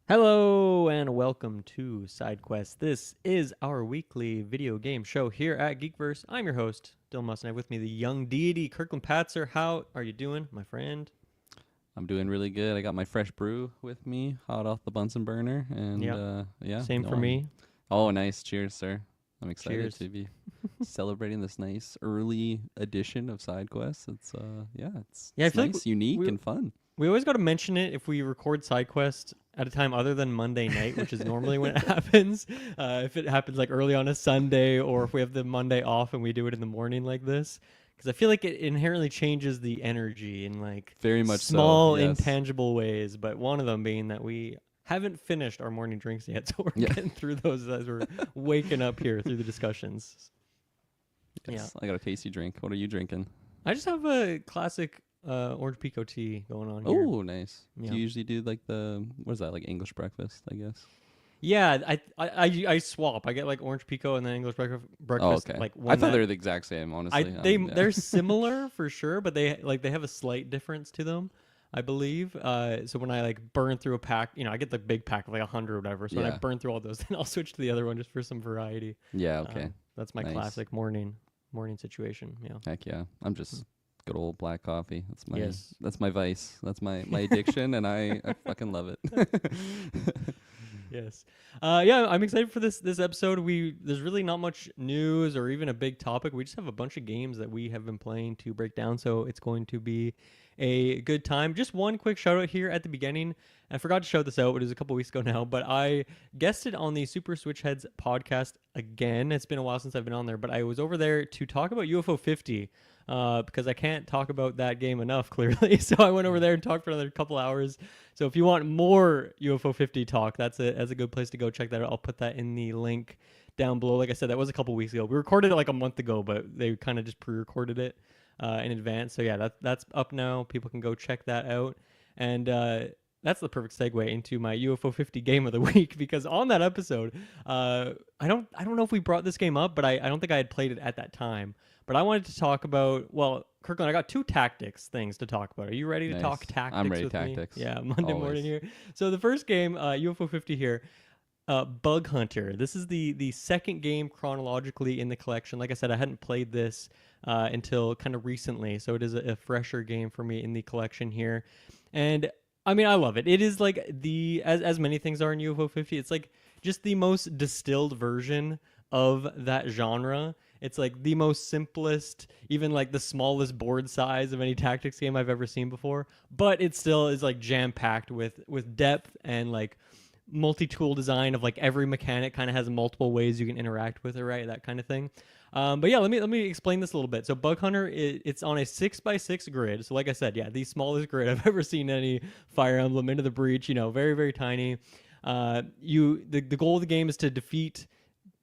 Hello and welcome to Sidequest. This is our weekly video game show here at Geekverse. I'm your host, Dylan Muss, and I have with me the young deity, Kirklin Patzer. How are you doing, my friend? I'm doing really good. I got my fresh brew with me, hot off the Bunsen burner, and Yep, yeah, same no, for me. Oh, nice! Cheers, sir. I'm excited Cheers. to be celebrating this nice early edition of SideQuest. It's Yeah, I feel like nice, unique, we and fun. we always got to mention it if we record Sidequest at a time other than Monday night, which is normally when it happens. If it happens like early on a Sunday, or if we have the Monday off and we do it in the morning like this, because I feel like it inherently changes the energy in like Very much so. small, Yes. intangible ways. But one of them being that we haven't finished our morning drinks yet, so we're Yeah. getting through those as we're waking up here through the discussions. Yes. I got a tasty drink. What are you drinking? I just have a classic orange pico tea going on here. Oh, nice. Yeah. Do you usually do like what is that, like English breakfast, I guess? Yeah, I swap. I get like orange pico and then English breakfast. Oh, okay. Like I thought they were the exact same, honestly. Yeah. they're similar for sure, but they have a slight difference to them, I believe. So when I like burn through a pack, I get the big pack of like 100 or whatever. So when I Yeah. burn through all those, then I'll switch to the other one just for some variety. Yeah, okay. That's my Nice. classic morning situation. Yeah. Heck yeah. I'm just good old black coffee. Yes. That's my vice. That's my addiction and I fucking love it. Yes. Yeah, I'm excited for this episode. There's really not much news or even a big topic. We just have a bunch of games that we have been playing to break down, so it's going to be a good time. Just one quick shout out here at the beginning. I forgot to shout this out. It was a couple weeks ago now, but I guested on the Super Switch Heads podcast again. It's been a while since I've been on there, but I was over there to talk about UFO 50 because I can't talk about that game enough, clearly. So I went over there and talked for another couple hours. So if you want more UFO 50 talk, that's a good place to go check that out. I'll put that in the link down below. Like I said, that was a couple weeks ago. We recorded it like a month ago, but they kind of just pre-recorded it in advance. So yeah, that's up now. People can go check that out. And that's the perfect segue into my UFO 50 game of the week, because on that episode, I don't know if we brought this game up, but I don't think I had played it at that time. But I wanted to talk about, well, Kirkland, I got two tactics things to talk about. Are you ready to Nice. talk tactics? I'm ready with tactics. Me? Yeah, Monday Always. morning here. So the first game, UFO 50 here. Bug Hunter. This is the second game chronologically in the collection. Like I said, I hadn't played this until kind of recently, so it is a fresher game for me in the collection here. And I mean, I love it. It is like as many things are in UFO 50. It's like just the most distilled version of that genre. It's like the most simplest, even like the smallest board size of any tactics game I've ever seen before. But it still is like jam packed with depth and like multi-tool design of like every mechanic kind of has multiple ways you can interact with it, right? That kind of thing. But yeah, let me explain this a little bit. So Bug Hunter, it's on a 6x6 grid. So like I said, yeah, the smallest grid I've ever seen any Fire Emblem. Into the Breach, very, very tiny. The goal of the game is to defeat,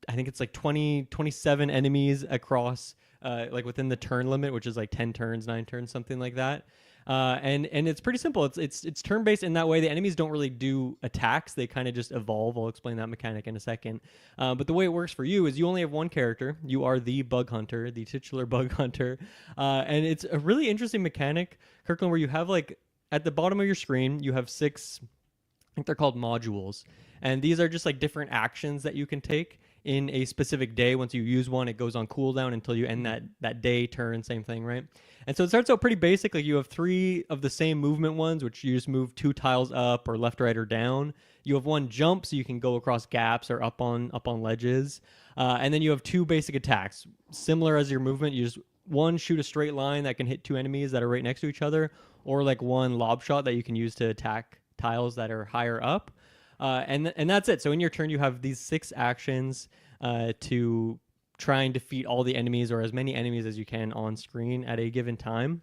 I think it's like 27 enemies across like within the turn limit, which is like 10 turns, 9 turns, something like that. And it's pretty simple. It's turn based in that way. The enemies don't really do attacks; they kind of just evolve. I'll explain that mechanic in a second. But the way it works for you is you only have one character. You are the Bug Hunter, the titular Bug Hunter, and it's a really interesting mechanic, Kirkland, where you have like at the bottom of your screen you have 6. I think they're called modules, and these are just like different actions that you can take in a specific day. Once you use one, it goes on cooldown until you end that day turn, same thing, right? And so it starts out pretty basic. Like you have 3 of the same movement ones, which you just move 2 tiles up or left, right, or down. You have 1 jump, so you can go across gaps or up on ledges. And then you have 2 basic attacks, similar as your movement. You just 1 shoot a straight line that can hit 2 enemies that are right next to each other, or like 1 lob shot that you can use to attack tiles that are higher up. And that's it. So in your turn, you have these 6 actions to try and defeat all the enemies, or as many enemies as you can on screen at a given time.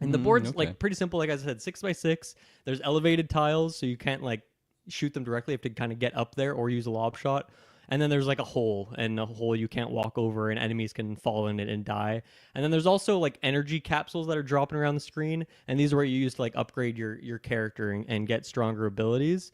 And the board's okay. like pretty simple. Like I said, 6x6. There's elevated tiles, so you can't like shoot them directly. You have to kind of get up there or use a lob shot. and then there's like a hole, and a hole you can't walk over, and enemies can fall in it and die. And then there's also like energy capsules that are dropping around the screen, and these are where you use to like upgrade your character and get stronger abilities.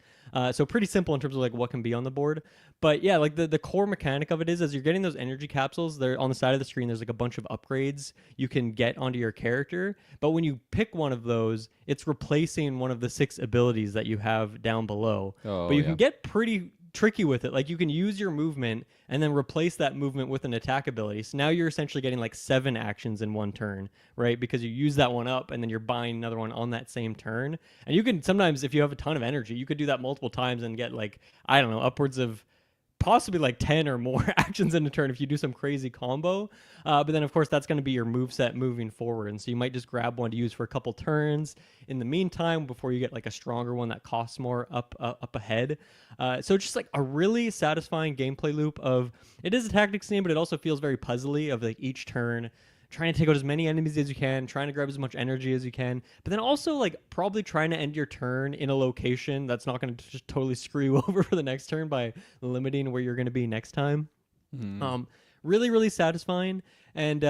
So pretty simple in terms of like what can be on the board. But yeah, like the core mechanic of it is as you're getting those energy capsules, they're on the side of the screen. There's like a bunch of upgrades you can get onto your character. But when you pick one of those, it's replacing one of the 6 abilities that you have down below. Oh But you yeah. can get pretty tricky with it. Like you can use your movement and then replace that movement with an attack ability. So now you're essentially getting like 7 actions in one turn, right? Because you use that one up and then you're buying another one on that same turn. And you can sometimes, if you have a ton of energy, you could do that multiple times and get like, I don't know, upwards of possibly like 10 or more actions in a turn if you do some crazy combo. But then, of course, that's going to be your move set moving forward. And so you might just grab one to use for a couple turns in the meantime before you get like a stronger one that costs more up ahead. So it's just like a really satisfying gameplay loop of it is a tactics game, but it also feels very puzzly of like each turn trying to take out as many enemies as you can, trying to grab as much energy as you can, but then also like probably trying to end your turn in a location that's not going to just totally screw you over for the next turn by limiting where you're going to be next time. Really, really satisfying, and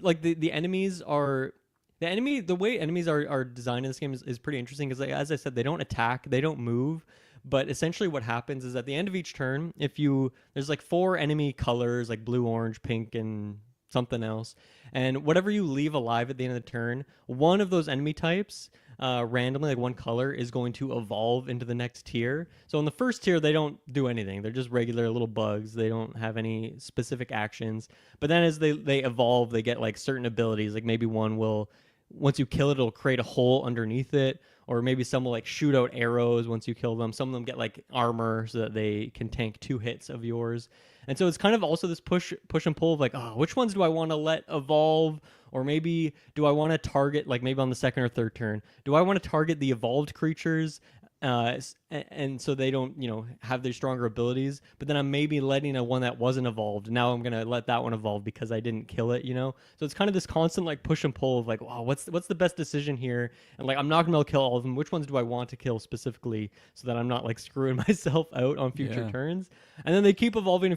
like the enemies are. The way enemies are designed in this game is pretty interesting because, like, as I said, they don't attack, they don't move, but essentially what happens is at the end of each turn, there's like 4 enemy colors like blue, orange, pink, and something else, and whatever you leave alive at the end of the turn, one of those enemy types randomly, like one color, is going to evolve into the next tier. So in the first tier, they don't do anything, they're just regular little bugs, they don't have any specific actions. But then as they evolve, they get like certain abilities, like maybe one will, once you kill it, it'll create a hole underneath it, or maybe some will like shoot out arrows once you kill them. Some of them get like armor so that they can tank 2 hits of yours. And so it's kind of also this push and pull of like, oh, which ones do I want to let evolve? Or maybe do I want to target, like maybe on the second or third turn, do I want to target the evolved creatures and so they don't, have their stronger abilities, but then I'm maybe letting a one that wasn't evolved. Now I'm going to let that one evolve because I didn't kill it, So it's kind of this constant like push and pull of like, wow, what's the best decision here? And like, I'm not going to be able to kill all of them. Which ones do I want to kill specifically so that I'm not like screwing myself out on future turns? And then they keep evolving.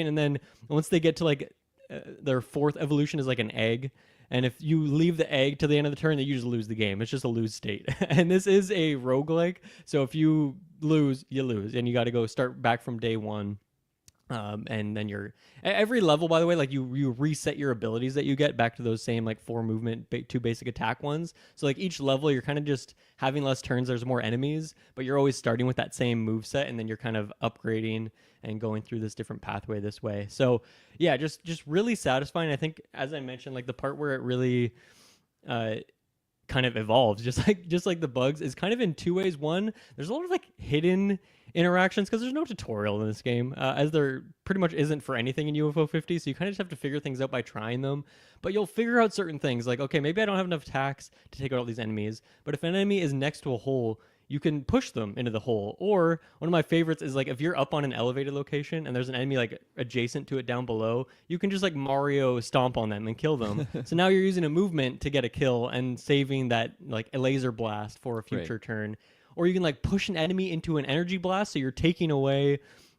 And then once they get to like their 4th evolution is like an egg. And if you leave the egg to the end of the turn, then you just lose the game. It's just a lose state. And this is a roguelike. So if you lose, you lose. And you got to go start back from day 1. And then every level, by the way, like you reset your abilities that you get back to those same like 4 movement, 2 basic attack ones. So like each level, you're kind of just having less turns. There's more enemies, but you're always starting with that same move set, and then you're kind of upgrading and going through this different pathway this way. So yeah, just really satisfying. I think, as I mentioned, like the part where it really kind of evolves, just like the bugs, is kind of in 2 ways. One, there's a lot of like hidden interactions because there's no tutorial in this game, as there pretty much isn't for anything in UFO 50. So you kind of just have to figure things out by trying them. But you'll figure out certain things like, okay, maybe I don't have enough attacks to take out all these enemies, but if an enemy is next to a hole, you can push them into the hole. Or one of my favorites is like if you're up on an elevated location and there's an enemy like adjacent to it down below, you can just like Mario stomp on them and kill them. So now you're using a movement to get a kill and saving that like a laser blast for a future turn. Or you can like push an enemy into an energy blast, so you're taking away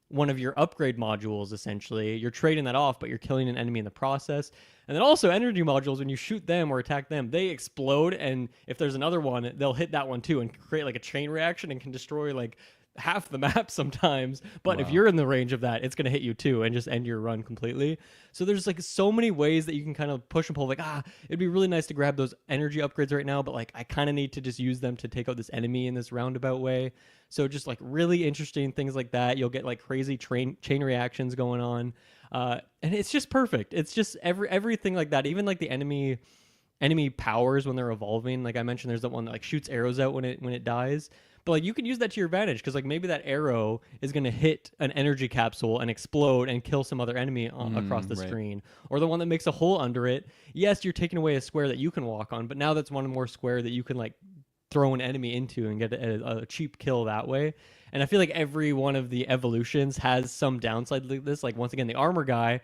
one of your upgrade modules. Essentially, you're trading that off, but you're killing an enemy in the process. And then also energy modules, when you shoot them or attack them, they explode, and if there's another one, they'll hit that one too and create like a chain reaction and can destroy like half the map sometimes. But if you're in the range of that, it's going to hit you too and just end your run completely. So there's like so many ways that you can kind of push and pull, like, it'd be really nice to grab those energy upgrades right now, but like I kind of need to just use them to take out this enemy in this roundabout way. So just like really interesting things like that. You'll get like crazy chain reactions going on. And it's just perfect. It's just everything like that. Even like the enemy powers when they're evolving. Like I mentioned, there's the one that like shoots arrows out when it dies. But like you can use that to your advantage because like maybe that arrow is going to hit an energy capsule and explode and kill some other enemy across the screen. Or the one that makes a hole under it. Yes, you're taking away a square that you can walk on, but now that's one more square that you can like throw an enemy into and get a cheap kill that way. And I feel like every one of the evolutions has some downside like this. Like once again, the armor guy,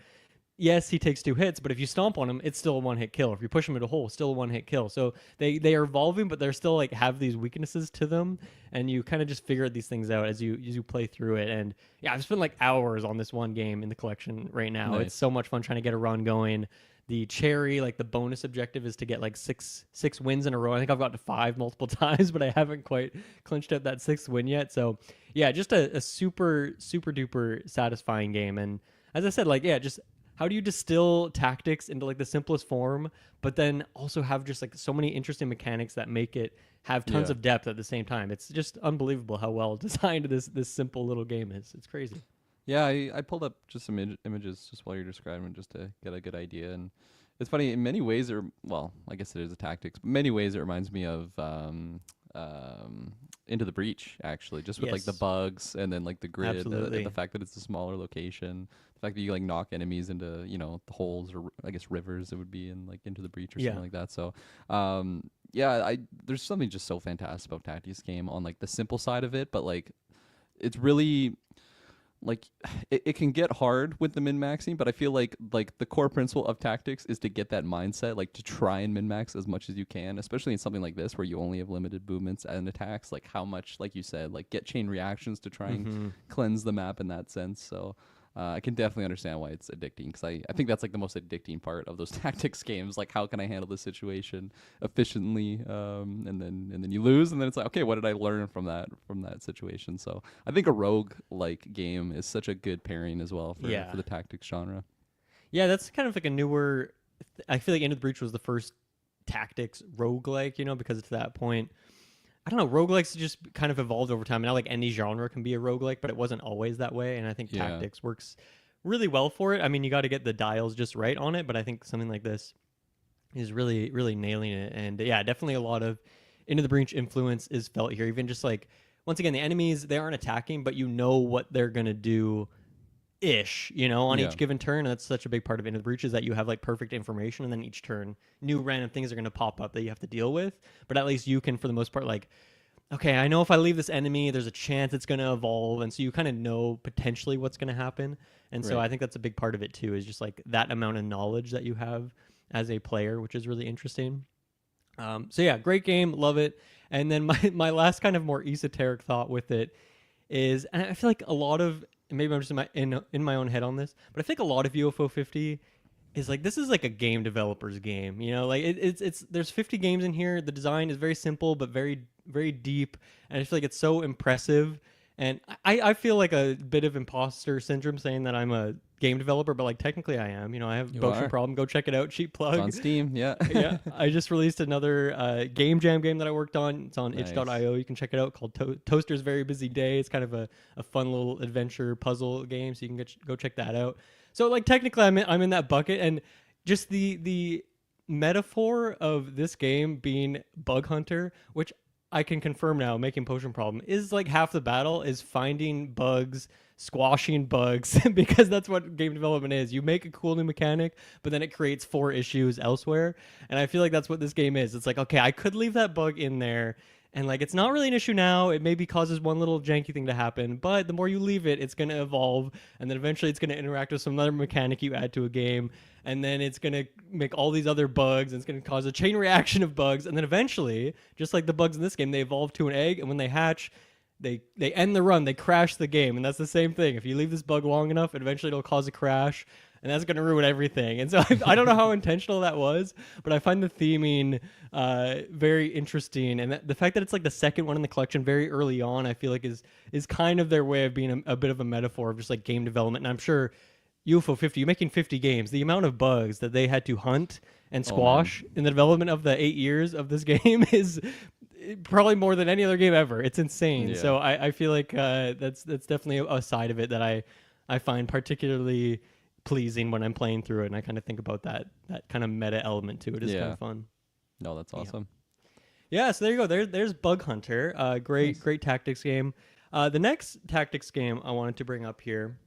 yes, he takes 2 hits, but if you stomp on him, it's still a one-hit kill. If you push him into a hole, still a one-hit kill. So they are evolving, but they're still like have these weaknesses to them, and you kind of just figure these things out as you play through it. And yeah, I've spent like hours on this one game in the collection right now. It's Nice. so much fun trying to get a run going. The cherry, like the bonus objective, is to get like six wins in a row. I think I've got to 5 multiple times, but I haven't quite clinched out that 6th win yet. So yeah, just a super super duper satisfying game. And as I said, like yeah, just how do you distill tactics into like the simplest form, but then also have just like so many interesting mechanics that make it have tons Yeah. of depth at the same time? It's just unbelievable how well designed this simple little game is. It's crazy. Yeah, I pulled up just some images just while you're describing it, just to get a good idea. And it's funny in many ways. Well, I guess it is a tactics. But in many ways, it reminds me of Into the Breach, actually, just with like the Yes, bugs and then like the grid, absolutely. the fact that it's a smaller location, the fact that you like knock enemies into the holes or I guess rivers it would be in like Into the Breach or Yeah. something like that. So yeah, I there's something just so fantastic about tactics game on like the simple side of it, but like it's really like it can get hard with the min maxing, but I feel like the core principle of tactics is to get that mindset, like to try and min max as much as you can, especially in something like this where you only have limited movements and attacks. Like how much, like you said, like get chain reactions to try and Hmm. cleanse the map in that sense. So I can definitely understand why it's addicting, because I think that's like the most addicting part of those tactics games. Like how can I handle this situation efficiently, and then you lose, and then it's like, okay, what did I learn from that situation? So I think a rogue like game is such a good pairing as well for Yeah. the tactics genre. Yeah, that's kind of like a newer. I feel like Into the Breach was the first tactics roguelike, because to that point, I don't know, roguelikes just kind of evolved over time. And now, like, any genre can be a roguelike, but it wasn't always that way. And I think Yeah, tactics works really well for it. I mean, you got to get the dials just right on it, but I think something like this is really, really nailing it. And yeah, definitely a lot of Into the Breach influence is felt here. Even just like, once again, the enemies, they aren't attacking, but you know what they're going to do ish, on yeah, each given turn. And that's such a big part of Into the Breach is that you have like perfect information, and then each turn, new random things are going to pop up that you have to deal with. But at least you can, for the most part, like, okay, I know if I leave this enemy, there's a chance it's going to evolve. And so you kind of know potentially what's going to happen. And so right. I think that's a big part of it too, is just like that amount of knowledge that you have as a player, which is really interesting. So yeah, great game, love it. And then my last kind of more esoteric thought with it is, and I feel like a lot of, maybe I'm just in my own head on this, but I think a lot of UFO 50 is like, this is like a game developer's game. Like it's there's 50 games in here. The design is very simple but very very deep, and I feel like it's so impressive. And I feel like a bit of imposter syndrome saying that I'm a game developer, but like technically I am. I have You Motion are. Problem. Go check it out. Cheap It's on plug. Steam. Yeah. Yeah, I just released another Game Jam game that I worked on. It's on Nice. itch.io. You can check it out, called Toaster's Very Busy Day. It's kind of a fun little adventure puzzle game, so you can go check that out. So like technically I'm in that bucket, and just the metaphor of this game being Bug Hunter, which I can confirm now, making Potion Problem is like half the battle is finding bugs, squashing bugs, because that's what game development is. You make a cool new mechanic, but then it creates 4 issues elsewhere. And I feel like that's what this game is. It's like, okay, I could leave that bug in there, and like it's not really an issue now. It maybe causes one little janky thing to happen, but the more you leave it, it's going to evolve, and then eventually it's going to interact with some other mechanic you add to a game, and then it's going to make all these other bugs, and it's going to cause a chain reaction of bugs, and then eventually, just like the bugs in this game, they evolve to an egg, and when they hatch, they end the run, they crash the game. And that's the same thing. If you leave this bug long enough, eventually it'll cause a crash, and that's going to ruin everything. And so I don't know how intentional that was, but I find the theming very interesting. And the fact that it's like the second one in the collection very early on, I feel like is kind of their way of being a bit of a metaphor of just like game development. And I'm sure UFO 50, you're making 50 games. The amount of bugs that they had to hunt and Oh man. squash in the development of the 8 years of this game is probably more than any other game ever. It's insane. Yeah. So I feel like that's definitely a side of it that I find particularly pleasing when I'm playing through it, and I kind of think about that kind of meta element to it is kind Yeah. of fun. No, that's Yeah. awesome. Yeah, so there you go. There's Bug Hunter. Great Nice. great tactics game. The next tactics game I wanted to bring up here,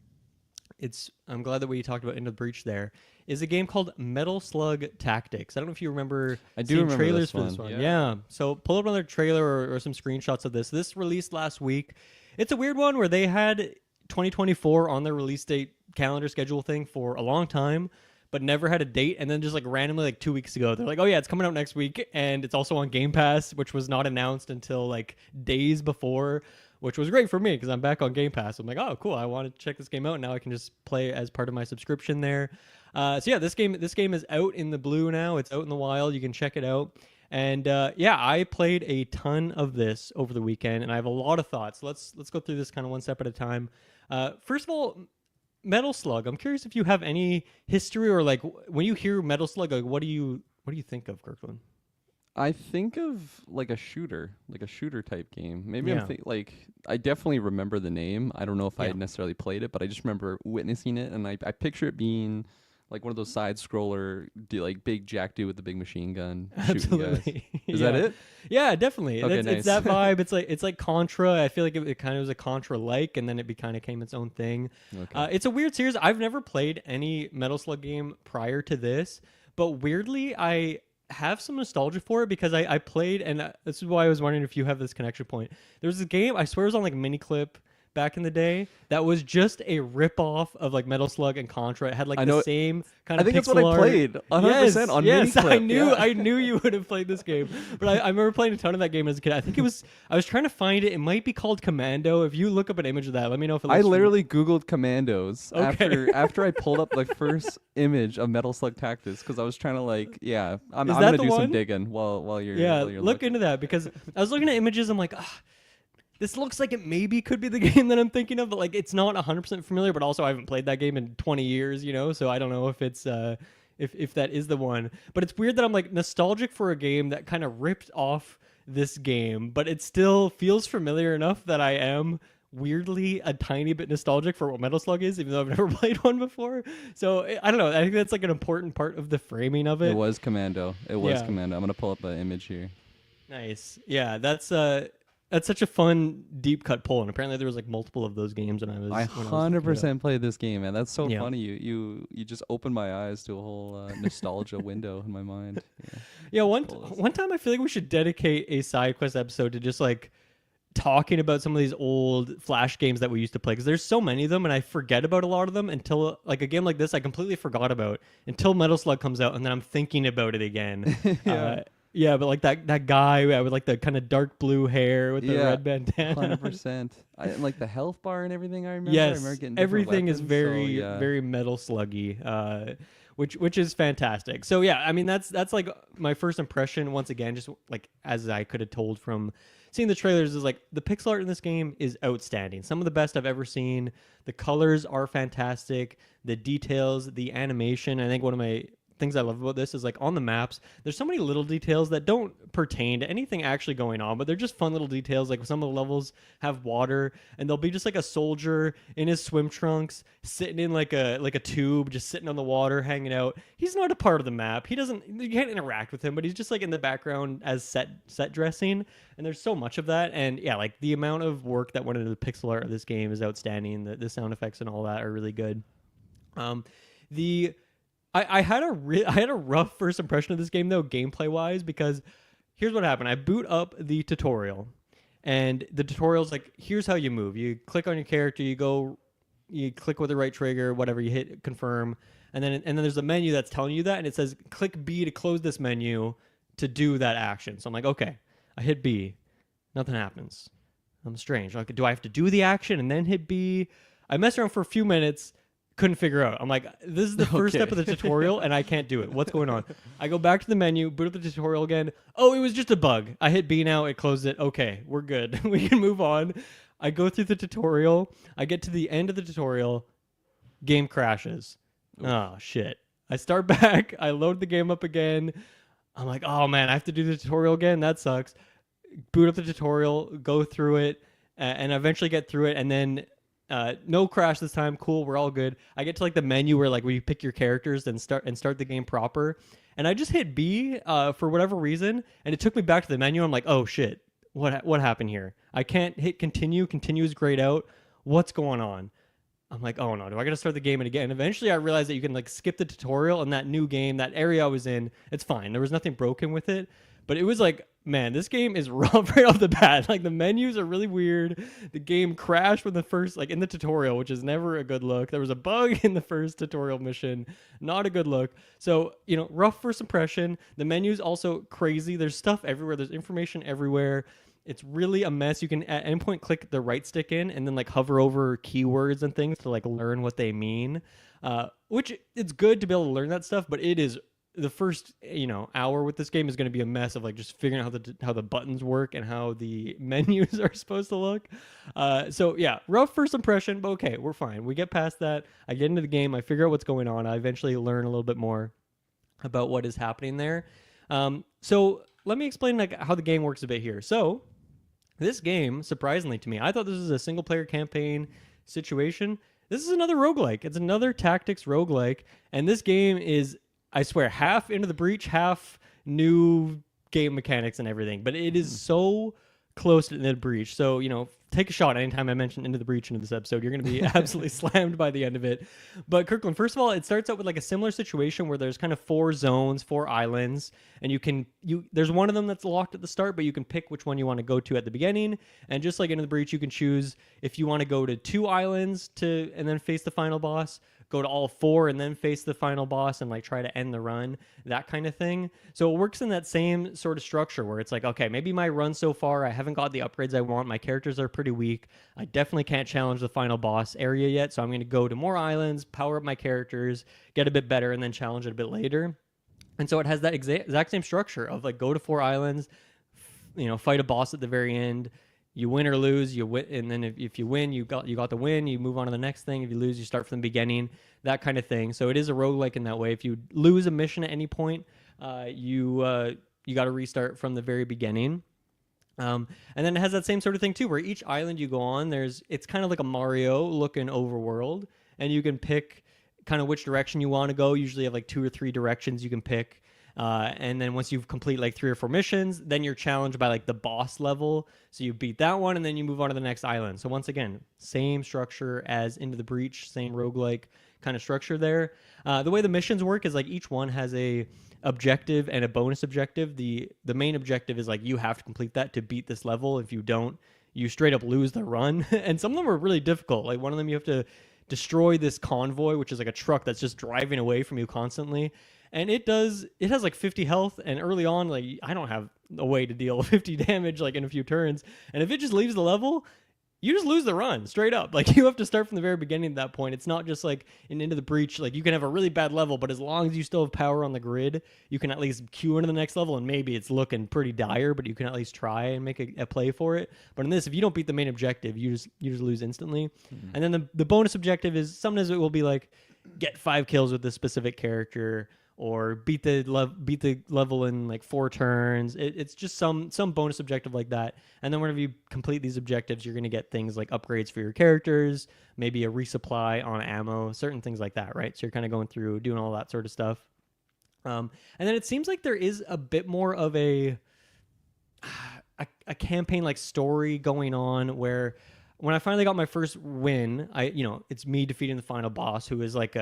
I'm glad that we talked about Into the Breach there, is a game called Metal Slug Tactics. I don't know if you remember I do seeing remember trailers this for this one. one. Yeah. Yeah. So pull up another trailer or some screenshots of this. This released last week. It's a weird one where they had 2024 on their release date calendar schedule thing for a long time, but never had a date. And then just like randomly, like 2 weeks ago, they're like, oh yeah, it's coming out next week, and it's also on Game Pass, which was not announced until like days before, which was great for me because I'm back on Game Pass. I'm like, oh cool, I want to check this game out now. I can just play it as part of my subscription there. So yeah, this game is out in the blue now. It's out in the wild. You can check it out. And yeah, I played a ton of this over the weekend, and I have a lot of thoughts. Let's go through this kind of one step at a time. First of all, Metal Slug. I'm curious if you have any history, or like when you hear Metal Slug, like what do you think of, Kirkland? I think of like a shooter type game. Maybe Yeah. I definitely remember the name. I don't know if I Yeah. had necessarily played it, but I just remember witnessing it, and I picture it being like one of those side scroller, like big jack dude with the big machine gun shooting guys. Absolutely. Is that it? Yeah, definitely. Okay, It's nice. that vibe. It's like Contra. I feel like it kind of was a Contra like, and then it kind of became its own thing. Okay. It's a weird series. I've never played any Metal Slug game prior to this, but weirdly, I have some nostalgia for it because I played, and this is why I was wondering if you have this connection point. There was a game, I swear it was on like Miniclip back in the day, that was just a rip-off of like Metal Slug and Contra. It had like I the know- same kind I of think that's pixel what I art. played 100% on Yes, Miniclip. I yeah. knew you would have played this game, but I remember playing a ton of that game as a kid. I think I was trying to find it. It might be called Commando. If you look up an image of that, let me know if it looks I literally Googled Commandos Okay. after I pulled up the first image of Metal Slug Tactics because I was trying to I'm Is I'm that gonna the do some one? digging while you're yeah, while you're look looking. into that because I was looking at images. I'm like, this looks like it maybe could be the game that I'm thinking of, but like it's not 100% familiar. But also, I haven't played that game in 20 years, so I don't know if it's if that is the one. But it's weird that I'm like nostalgic for a game that kind of ripped off this game, but it still feels familiar enough that I am weirdly a tiny bit nostalgic for what Metal Slug is, even though I've never played one before. So I don't know. I think that's like an important part of the framing of it. It was Commando. It was Yeah. Commando. I'm gonna pull up an image here. Nice. Yeah, that's such a fun deep cut pull, and apparently there was like multiple of those games when I was. I when 100% played this game, man. That's so Yeah. funny. You just opened my eyes to a whole nostalgia window in my mind. Yeah. Yeah, one Pull this. one time I feel like we should dedicate a Sidequest episode to just like talking about some of these old Flash games that we used to play, because there's so many of them, and I forget about a lot of them until like a game like this I completely forgot about until Metal Slug comes out, and then I'm thinking about it again. Yeah. Yeah, but like that guy with like the kind of dark blue hair with the Yeah, red bandana. 100%. And like the health bar and everything. I remember. I Yes, remember getting different everything is weapons, very so, yeah. very Metal Sluggy, which is fantastic. So yeah, I mean that's like my first impression. Once again, just like as I could have told from seeing the trailers, is like the pixel art in this game is outstanding. Some of the best I've ever seen. The colors are fantastic. The details, the animation. I think one of my things I love about this is like on the maps, there's so many little details that don't pertain to anything actually going on, but they're just fun little details. Like some of the levels have water, and there'll be just like a soldier in his swim trunks sitting in like a tube, just sitting on the water, hanging out. He's not a part of the map. You can't interact with him, but he's just like in the background as set dressing. And there's so much of that. And yeah, like the amount of work that went into the pixel art of this game is outstanding. The sound effects and all that are really good. I had a rough first impression of this game though, gameplay wise, because here's what happened. I boot up the tutorial, and the tutorial's like, here's how you move. You click on your character, you click with the right trigger, whatever, you hit confirm, and then there's a menu that's telling you that, and it says click B to close this menu to do that action. So I'm like, okay, I hit B, nothing happens. I'm strange. Like, do I have to do the action and then hit B? I messed around for a few minutes. Couldn't figure out. I'm like, this is the first step of the tutorial, and I can't do it. What's going on? I go back to the menu, boot up the tutorial again. Oh, it was just a bug. I hit B now. It closed it. Okay, we're good. We can move on. I go through the tutorial. I get to the end of the tutorial. Game crashes. Oh, shit. I start back. I load the game up again. I'm like, oh, man, I have to do the tutorial again? That sucks. Boot up the tutorial, go through it, and eventually get through it, and then no crash this time. Cool, we're all good. I get to like the menu where you pick your characters and start the game proper. And I just hit B for whatever reason, and it took me back to the menu. I'm like, oh shit, what happened here? I can't hit continue. Continue is grayed out. What's going on? I'm like, oh no, do I gotta start the game again? Eventually I realized that you can like skip the tutorial, and that new game, that area I was in, it's fine. There was nothing broken with it. But it was like man, this game is rough right off the bat. Like the menus are really weird. The game crashed when the first, like in the tutorial, which is never a good look. There was a bug in the first tutorial mission, not a good look. So, rough first impression. The menu's also crazy. There's stuff everywhere. There's information everywhere. It's really a mess. You can at any point click the right stick in and then like hover over keywords and things to like learn what they mean. Which it's good to be able to learn that stuff, but it is the first hour with this game is going to be a mess of like just figuring out how the buttons work and how the menus are supposed to look. So yeah, rough first impression, but okay, we're fine. We get past that. I get into the game. I figure out what's going on. I eventually learn a little bit more about what is happening there. So let me explain like how the game works a bit here. So this game, surprisingly to me, I thought this was a single player campaign situation. This is another roguelike. It's another tactics roguelike. And this game is, I swear, half Into the Breach, half new game mechanics and everything. But it is so close to Into the Breach. So, take a shot anytime I mention Into the Breach into this episode. You're going to be absolutely slammed by the end of it. But Kirkland, first of all, it starts out with like a similar situation where there's kind of 4 zones, 4 islands, and there's one of them that's locked at the start, but you can pick which one you want to go to at the beginning. And just like Into the Breach, you can choose if you want to go to 2 islands and then face the final boss, go to all 4 and then face the final boss and like try to end the run, that kind of thing. So it works in that same sort of structure where it's like, okay, maybe my run so far, I haven't got the upgrades I want. My characters are pretty weak. I definitely can't challenge the final boss area yet. So I'm going to go to more islands, power up my characters, get a bit better, and then challenge it a bit later. And so it has that exact same structure of like go to 4 islands, fight a boss at the very end. You win or lose, you win, and then if you win, you got the win. You move on to the next thing. If you lose, you start from the beginning. That kind of thing. So it is a roguelike in that way. If you lose a mission at any point, you got to restart from the very beginning. And then it has that same sort of thing too, where each island you go on, it's kind of like a Mario looking overworld, and you can pick kind of which direction you want to go. Usually you have like 2 or 3 directions you can pick. And then once you've complete like 3 or 4 missions, then you're challenged by like the boss level. So you beat that one and then you move on to the next island. So once again, same structure as Into the Breach, same roguelike kind of structure there. The way the missions work is like each one has a objective and a bonus objective. The main objective is like you have to complete that to beat this level. If you don't, you straight up lose the run. And some of them are really difficult. Like one of them you have to destroy this convoy, which is like a truck that's just driving away from you constantly. And it has like 50 health, and early on, like I don't have a way to deal 50 damage like in a few turns. And if it just leaves the level, you just lose the run straight up. Like you have to start from the very beginning at that point. It's not just like Into the Breach, like you can have a really bad level, but as long as you still have power on the grid, you can at least queue into the next level, and maybe it's looking pretty dire, but you can at least try and make a play for it. But in this, if you don't beat the main objective, you just lose instantly. Mm-hmm. And then the bonus objective is sometimes it will be like get 5 kills with this specific character, or beat the level in like 4 turns. It's just some bonus objective like that. And then whenever you complete these objectives, you're going to get things like upgrades for your characters, maybe a resupply on ammo, certain things like that, right? So you're kind of going through doing all that sort of stuff. And then it seems like there is a bit more of a campaign like story going on, where when I finally got my first win, it's me defeating the final boss, who is like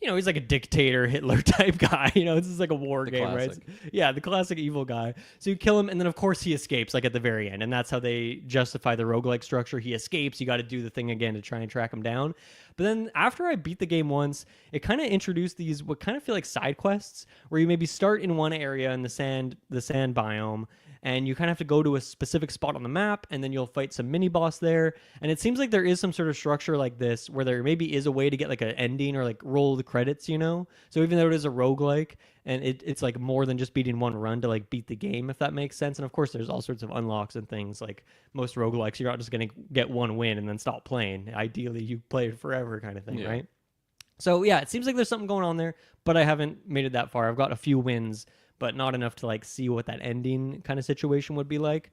he's like a dictator Hitler type guy. This is like a war game, classic. Right? Yeah, the classic evil guy. So you kill him, and then of course he escapes like at the very end, and that's how they justify the roguelike structure. He escapes, you got to do the thing again to try and track him down. But then after I beat the game once, it kind of introduced these what kind of feel like side quests, where you maybe start in one area in the sand biome, and you kind of have to go to a specific spot on the map, and then you'll fight some mini boss there. And it seems like there is some sort of structure like this, where there maybe is a way to get like an ending or like roll the credits, So even though it is a roguelike, and it's like more than just beating one run to like beat the game, if that makes sense. And of course, there's all sorts of unlocks and things. Like most roguelikes, you're not just going to get one win and then stop playing. Ideally, you play it forever kind of thing, yeah. Right? So yeah, it seems like there's something going on there, but I haven't made it that far. I've got a few wins, but not enough to like see what that ending kind of situation would be like.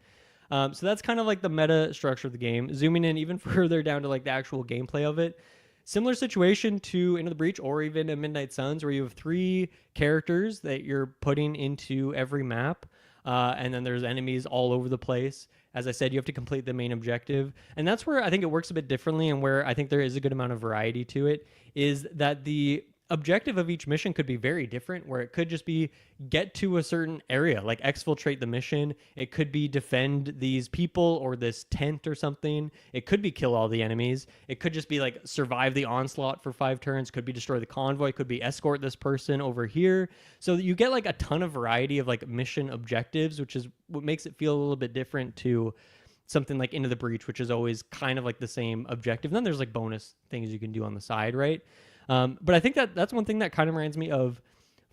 So that's kind of like the meta structure of the game. Zooming in even further down to like the actual gameplay of it. Similar situation to Into the Breach or even a Midnight Suns, where you have 3 characters that you're putting into every map. And then there's enemies all over the place. As I said, you have to complete the main objective. And that's where I think it works a bit differently, and where I think there is a good amount of variety to it, is that the objective of each mission could be very different, where it could just be get to a certain area, like exfiltrate the mission. It could be defend these people or this tent or something. It could be kill all the enemies. It could just be like survive the onslaught for 5 turns. Could be destroy the convoy. Could be escort this person over here. So you get like a ton of variety of like mission objectives, which is what makes it feel a little bit different to something like Into the Breach, which is always kind of like the same objective. And then there's like bonus things you can do on the side, right? But I think that's one thing that kind of reminds me of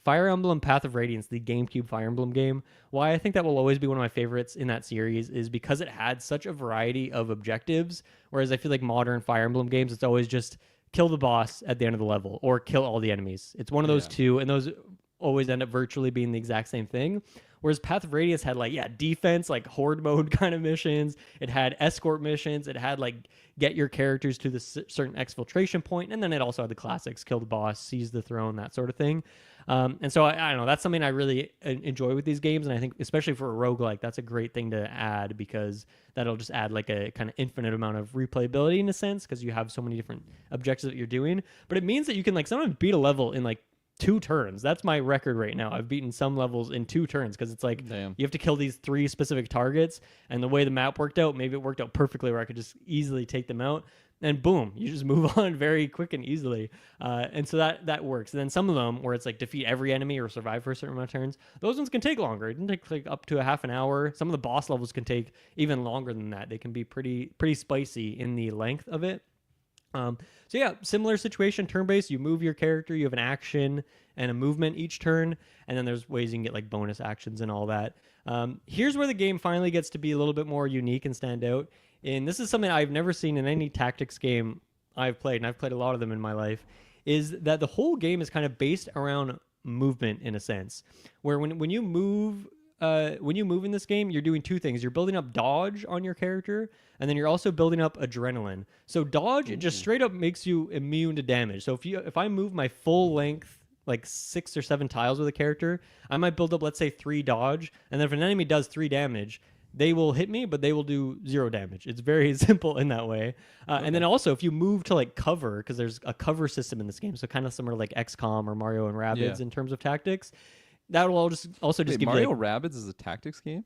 Fire Emblem Path of Radiance, the GameCube Fire Emblem game. Why I think that will always be one of my favorites in that series is because it had such a variety of objectives, whereas I feel like modern Fire Emblem games, it's always just kill the boss at the end of the level or kill all the enemies. It's one of those two, and those always end up virtually being the exact same thing. Whereas Path of Radiance had like, defense, like horde mode kind of missions. It had escort missions. It had like get your characters to the certain exfiltration point. And then it also had the classics, kill the boss, seize the throne, that sort of thing. And so I don't know, that's something I really enjoy with these games. And I think especially for a roguelike, that's a great thing to add, because that'll just add like a kind of infinite amount of replayability in a sense, because you have so many different objectives that you're doing. But it means that you can like sometimes beat a level in like 2 turns. That's my record right now. I've beaten some levels in 2 turns, because it's like you have to kill these 3 specific targets, and the way the map worked out, maybe it worked out perfectly where I could just easily take them out, and boom, you just move on very quick and easily. And so that works. And then some of them where it's like defeat every enemy or survive for a certain amount of turns, those ones can take longer. It can take like up to a half an hour. Some of the boss levels can take even longer than that. They can be pretty spicy in the length of it. So yeah, similar situation, turn-based. You move your character, you have an action and a movement each turn, and then there's ways you can get like bonus actions and all that. Here's where the game finally gets to be a little bit more unique and stand out. And this is something I've never seen in any tactics game I've played, and I've played a lot of them in my life, is that the whole game is kind of based around movement in a sense, where when you move in this game, you're doing 2 things. You're building up dodge on your character, and then you're also building up adrenaline. So dodge, it just straight up makes you immune to damage. So if I move my full length, like 6 or 7 tiles with a character, I might build up, let's say, 3 dodge, and then if an enemy does 3 damage, they will hit me, but they will do 0 damage. It's very simple in that way. And then also, if you move to like cover, because there's a cover system in this game, so kind of similar to like XCOM or Mario and Rabbids in terms of tactics, that will also just give Mario you like, Rabbids is a tactics game?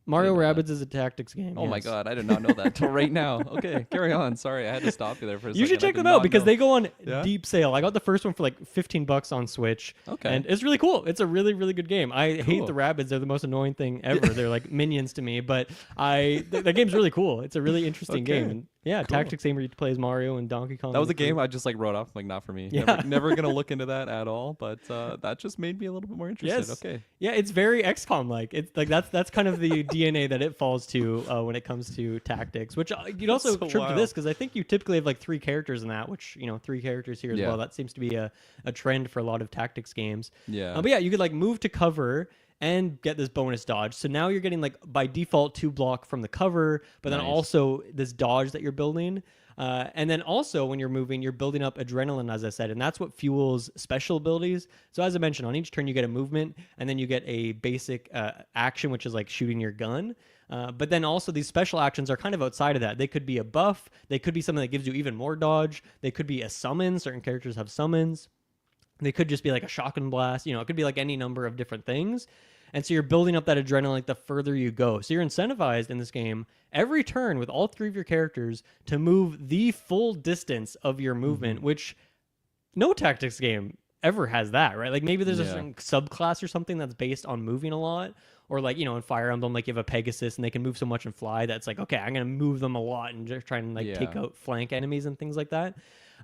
Mario Rabbids is a tactics game. Oh my god, I did not know that till right now. Okay, carry on. Sorry, I had to stop you there for a second. You should check them out because they go on deep sale. I got the first one for like $15 on Switch. Okay. And it's really cool. It's a really, really good game. I hate the Rabbids. They're the most annoying thing ever. They're like minions to me, but the game's really cool. It's a really interesting game. And yeah, cool. Tactics game where you play as Mario and Donkey Kong. That was a game I just like wrote off, like not for me. Yeah. Never gonna look into that at all, but that just made me a little bit more interested. Yes. Okay. Yeah, it's very XCOM like. It's like that's kind of the DNA that it falls to when it comes to tactics, which you'd also trip to this, because I think you typically have like 3 characters in that, which 3 characters here as well. That seems to be a trend for a lot of tactics games. Yeah. But yeah, you could like move to cover and get this bonus dodge. So now you're getting like by default 2 block from the cover, but then also this dodge that you're building. And then also when you're moving, you're building up adrenaline, as I said, and that's what fuels special abilities. So as I mentioned, on each turn you get a movement, and then you get a basic action, which is like shooting your gun. But then also these special actions are kind of outside of that. They could be a buff. They could be something that gives you even more dodge. They could be a summon. Certain characters have summons. They could just be like a shotgun blast. It could be like any number of different things. And so you're building up that adrenaline like the further you go. So you're incentivized in this game every turn with all 3 of your characters to move the full distance of your movement, which no tactics game ever has that, right? Like maybe there's a certain subclass or something that's based on moving a lot. Or like, in Fire Emblem, like you have a Pegasus and they can move so much and fly that's like, okay, I'm going to move them a lot and just try and like take out flank enemies and things like that.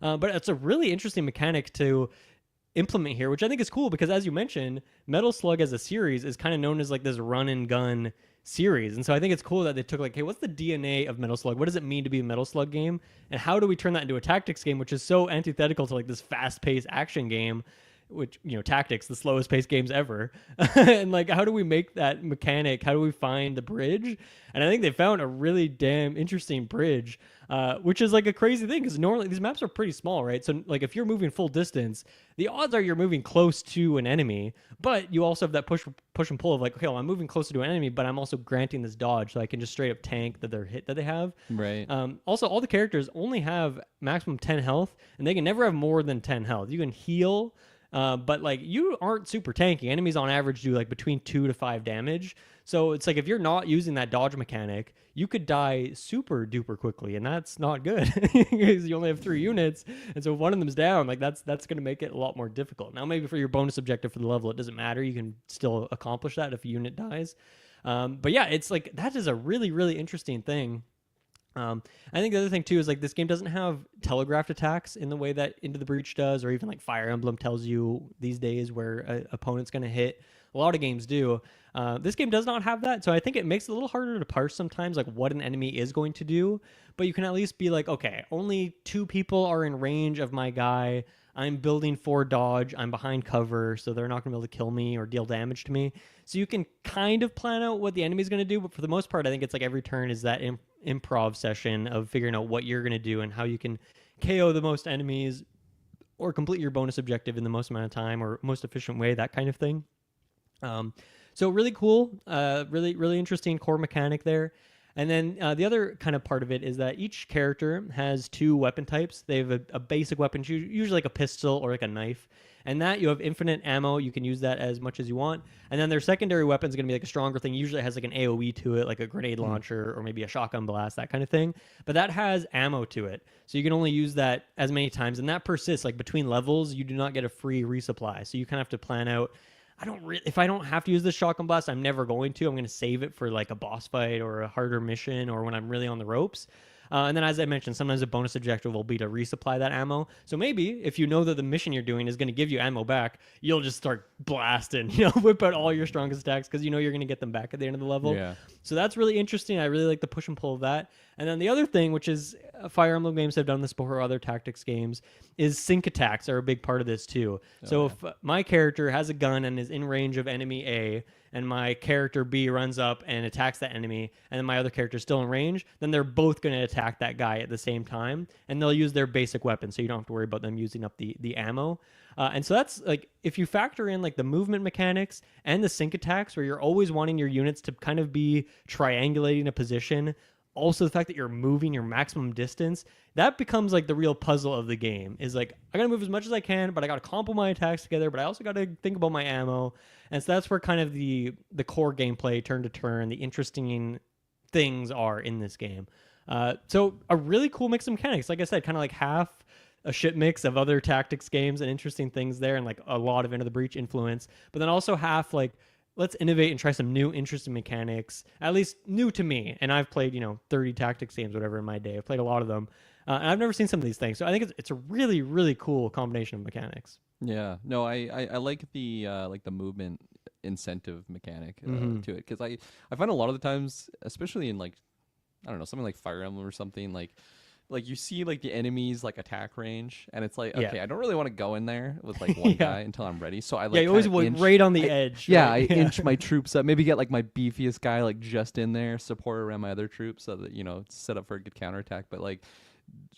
But it's a really interesting mechanic to implement here, which I think is cool because, as you mentioned, Metal Slug as a series is kind of known as like this run and gun series. And so I think it's cool that they took like, hey, what's the DNA of Metal Slug? What does it mean to be a Metal Slug game? And how do we turn that into a tactics game, which is so antithetical to like this fast-paced action game? which, tactics, the slowest paced games ever. And like, how do we make that mechanic? How do we find the bridge? And I think they found a really damn interesting bridge, which is like a crazy thing because normally these maps are pretty small, right? So like if you're moving full distance, the odds are you're moving close to an enemy, but you also have that push and pull of like, okay, well, I'm moving closer to an enemy, but I'm also granting this dodge, so I can just straight up tank that they're hit that they have. Right. Also, all the characters only have maximum 10 health, and they can never have more than 10 health. You can heal. But like you aren't super tanky. Enemies on average do like between 2 to 5 damage. So it's like if you're not using that dodge mechanic, you could die super duper quickly, and that's not good because you only have 3 units, and so if one of them's down, like that's going to make it a lot more difficult. Now maybe for your bonus objective for the level, it doesn't matter. You can still accomplish that if a unit dies. But yeah, it's like that is a really really interesting thing. I think the other thing too is like this game doesn't have telegraphed attacks in the way that Into the Breach does, or even like Fire Emblem tells you these days where an opponent's going to hit. A lot of games do. This game does not have that, so I think it makes it a little harder to parse sometimes like what an enemy is going to do. But you can at least be like, okay, only 2 people are in range of my guy. I'm building for dodge. I'm behind cover, so they're not going to be able to kill me or deal damage to me. So you can kind of plan out what the enemy's going to do, but for the most part, I think it's like every turn is that improv session of figuring out what you're going to do and how you can KO the most enemies or complete your bonus objective in the most amount of time or most efficient way, that kind of thing. So really cool, really, really interesting core mechanic there. And then the other kind of part of it is that each character has 2 weapon types. They have a basic weapon, usually like a pistol or like a knife. And that you have infinite ammo. You can use that as much as you want. And then their secondary weapon is going to be like a stronger thing. Usually it has like an AoE to it, like a grenade launcher or maybe a shotgun blast, that kind of thing. But that has ammo to it. So you can only use that as many times. And that persists. Like between levels, you do not get a free resupply. So you kind of have to plan out, if I don't have to use this shotgun blast, I'm never going to. I'm going to save it for like a boss fight or a harder mission or when I'm really on the ropes. And then, as I mentioned, sometimes a bonus objective will be to resupply that ammo. So maybe if you know that the mission you're doing is going to give you ammo back, you'll just start blasting, whip out all your strongest attacks because you're going to get them back at the end of the level. Yeah. So that's really interesting. I really like the push and pull of that. And then the other thing, which is Fire Emblem games have done this before, other tactics games, is sync attacks are a big part of this too. If my character has a gun and is in range of enemy A, and my character B runs up and attacks that enemy, and then my other character is still in range, then they're both going to attack that guy at the same time, and they'll use their basic weapon, so you don't have to worry about them using up the ammo. And so that's like, if you factor in like the movement mechanics and the sync attacks, where you're always wanting your units to kind of be triangulating a position, also the fact that you're moving your maximum distance, that becomes like the real puzzle of the game. Is like, I gotta move as much as I can, but I gotta combo my attacks together, but I also gotta think about my ammo. And so that's where kind of the core gameplay, turn to turn, the interesting things are in this game. So a really cool mix of mechanics. Like I said, kind of like half a shit mix of other tactics games and interesting things there, and like a lot of Into the Breach influence, but then also half like, let's innovate and try some new interesting mechanics, at least new to me. And I've played, 30 tactics games, whatever, in my day. I've played a lot of them. And I've never seen some of these things. So I think it's a really, really cool combination of mechanics. Yeah. No, I like the movement incentive mechanic to it, because I find a lot of the times, especially in like, I don't know, something like Fire Emblem or something, like you see like the enemy's like attack range, and it's like, okay, I don't really want to go in there with like one guy until I'm ready. So I like, you always wait right on the edge. Yeah, right? I inch my troops up. Maybe get like my beefiest guy like just in there, support around my other troops, so that set up for a good counterattack. But like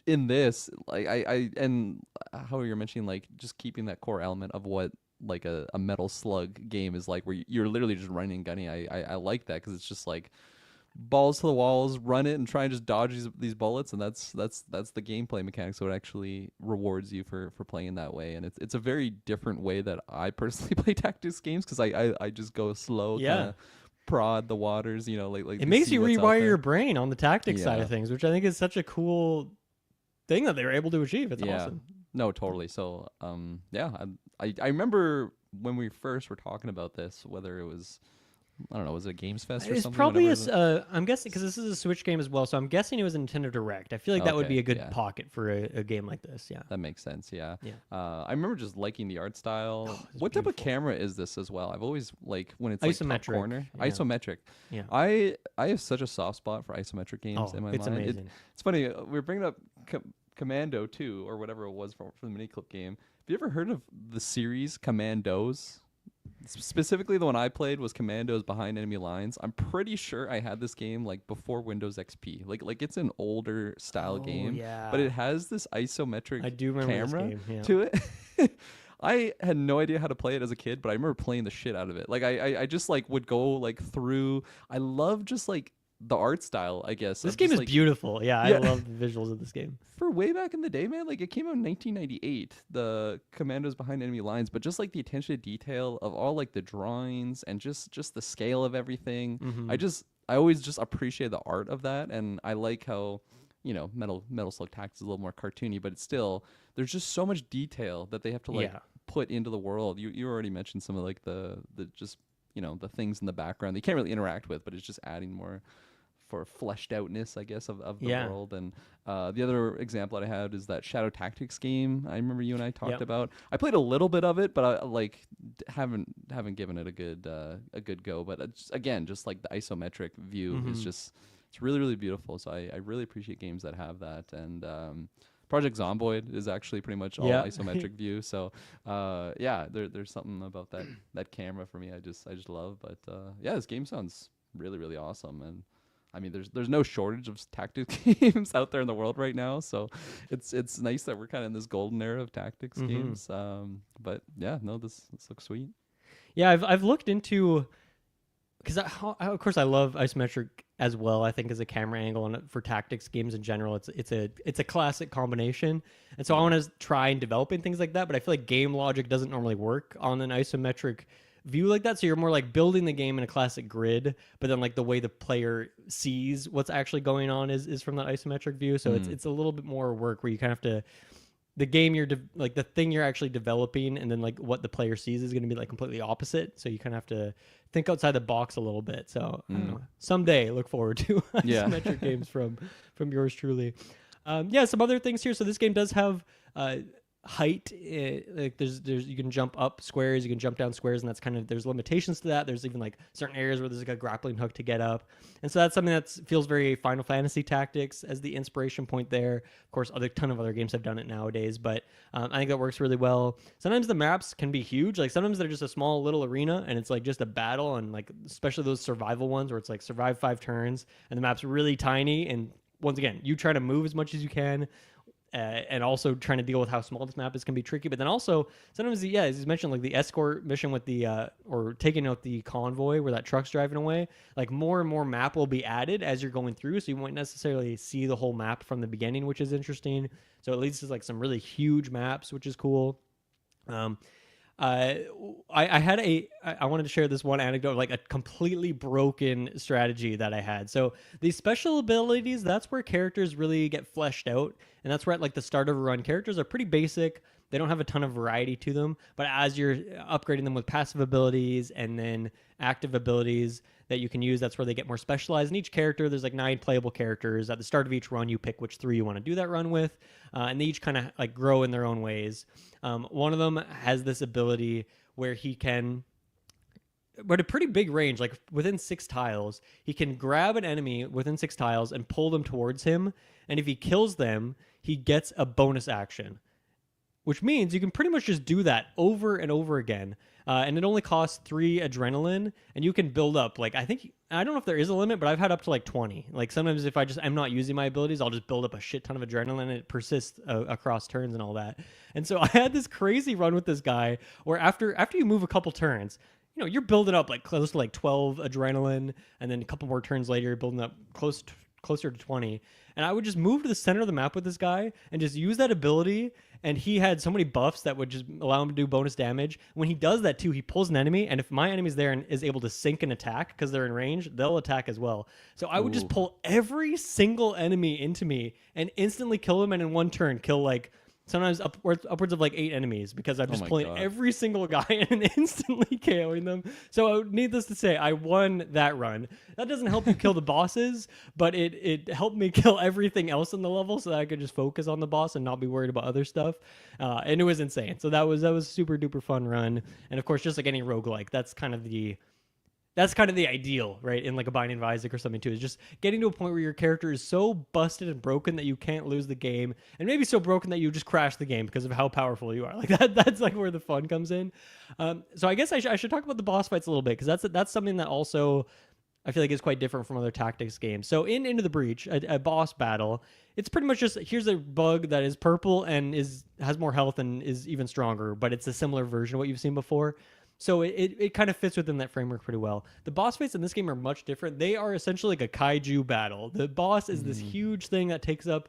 in this, like I and how you're mentioning, like just keeping that core element of what like a Metal Slug game is like, where you're literally just running and gunning. I like that, because it's just like balls to the walls, run it and try and just dodge these bullets, and that's the gameplay mechanic. So it actually rewards you for playing that way, and it's a very different way that I personally play tactics games, because I just go slow, kind of prod the waters, like it makes you rewire your brain on the tactics side of things, which I think is such a cool thing that they were able to achieve. It's awesome. No, totally. So I remember when we first were talking about this, whether it was, I don't know, was it Games Fest or it's something? Probably I'm guessing, because this is a Switch game as well, so I'm guessing it was a Nintendo Direct. I feel like that would be a good pocket for a game like this. Yeah, that makes sense. Yeah. I remember just liking the art style. What beautiful. Type of camera is this as well? I've always like when it's isometric. Like top corner. Isometric. Yeah. I have such a soft spot for isometric games in my mind. It's amazing. It's funny. We're bringing up Commando 2 or whatever it was from the miniclip game. Have you ever heard of the series Commandos? Specifically, the one I played was Commandos Behind Enemy Lines. I'm pretty sure I had this game like before Windows XP. Like it's an older style Oh game, yeah, but it has this isometric I do remember this camera game. Yeah. to it. I had no idea how to play it as a kid, but I remember playing the shit out of it. Like I just like would go like through. I love just like the art style, I guess. This of game just, is like, beautiful. Yeah, I yeah. love the visuals of this game. For way back in the day, man, like it came out in 1998, the Commandos Behind Enemy Lines, but just like the attention to detail of all like the drawings and just the scale of everything. Mm-hmm. I always just appreciate the art of that, and I like how, you know, Metal Slug Tactics is a little more cartoony, but it's still, there's just so much detail that they have to like Yeah. put into the world. You already mentioned some of like the just, you know, the things in the background that you can't really interact with, but it's just adding more for fleshed outness, I guess, of the Yeah. world. And the other example that I had is that Shadow Tactics game I remember you and I talked Yep. about. I played a little bit of it, but I like haven't given it a good go. But again, just like the isometric view is Mhm. just, it's really, really beautiful. So I really appreciate games that have that. And Project Zomboid is actually pretty much all Yeah. isometric view. So yeah, there's something about that camera for me I just love. But yeah, this game sounds really, really awesome. And I mean, there's no shortage of tactics games out there in the world right now, so it's nice that we're kind of in this golden era of tactics Mhm. games. But yeah, no, this looks sweet. Yeah, I've looked into, because of course I love isometric as well. I think as a camera angle and for tactics games in general, it's a classic combination. And so I want to try and developing things like that, but I feel like game logic doesn't normally work on an isometric view like that. So you're more like building the game in a classic grid, but then like the way the player sees what's actually going on is from that isometric view. So it's a little bit more work where you kind of have to, the game like the thing you're actually developing and then like what the player sees is going to be like completely opposite. So you kind of have to think outside the box a little bit. So I don't know, someday look forward to Yeah. isometric games from yours truly. Yeah, some other things here. So this game does have height. Like there's you can jump up squares, you can jump down squares, and that's kind of, there's limitations to that. There's even like certain areas where there's like a grappling hook to get up, and so that's something that feels very Final Fantasy Tactics as the inspiration point there. Of course, ton of other games have done it nowadays, but I think that works really well. Sometimes the maps can be huge. Like sometimes they're just a small little arena, and it's like just a battle, and like especially those survival ones where it's like survive 5 turns, and the map's really tiny. And once again, you try to move as much as you can. And also trying to deal with how small this map is can be tricky. But then also sometimes, yeah, as you mentioned, like the escort mission with the or taking out the convoy where that truck's driving away, like more and more map will be added as you're going through, so you won't necessarily see the whole map from the beginning, which is interesting. So it leads to like some really huge maps, which is cool. I wanted to share this one anecdote of like a completely broken strategy that I had. So these special abilities, that's where characters really get fleshed out, and that's where at like the start of a run, characters are pretty basic. They don't have a ton of variety to them, but as you're upgrading them with passive abilities and then active abilities that you can use, that's where they get more specialized. In each character, there's like 9 playable characters. At the start of each run, you pick which 3 you want to do that run with, and they each kind of like grow in their own ways. One of them has this ability where he can, but a pretty big range, like within 6 tiles, he can grab an enemy within 6 tiles and pull them towards him, and if he kills them, he gets a bonus action, which means you can pretty much just do that over and over again. And it only costs 3 adrenaline, and you can build up, like, I don't know if there is a limit, but I've had up to like 20. Like sometimes if I'm not using my abilities, I'll just build up a shit ton of adrenaline, and it persists across turns and all that. And so I had this crazy run with this guy where after you move a couple turns, you know, you're building up like close to like 12 adrenaline, and then a couple more turns later, you're building up closer to 20. And I would just move to the center of the map with this guy and just use that ability. And he had so many buffs that would just allow him to do bonus damage. When he does that too, he pulls an enemy, and if my enemy's there and is able to sync and attack because they're in range, they'll attack as well. So I would just pull every single enemy into me and instantly kill them, and in one turn kill like sometimes upwards of like 8 enemies, because I'm just pulling every single guy and instantly KOing them. So needless to say, I won that run. That doesn't help you kill the bosses, but it helped me kill everything else in the level so that I could just focus on the boss and not be worried about other stuff. And it was insane. So that was a super duper fun run. And of course, just like any roguelike, that's kind of that's kind of the ideal, right? In like a Binding of Isaac or something too, is just getting to a point where your character is so busted and broken that you can't lose the game, and maybe so broken that you just crash the game because of how powerful you are. Like that's like where the fun comes in. So I guess I should talk about the boss fights a little bit, because that's something that also I feel like is quite different from other tactics games. So in Into the Breach, a boss battle, it's pretty much just here's a bug that is purple and has more health and is even stronger, but it's a similar version of what you've seen before. So it kind of fits within that framework pretty well. The boss fights in this game are much different. They are essentially like a kaiju battle. The boss is this huge thing that takes up,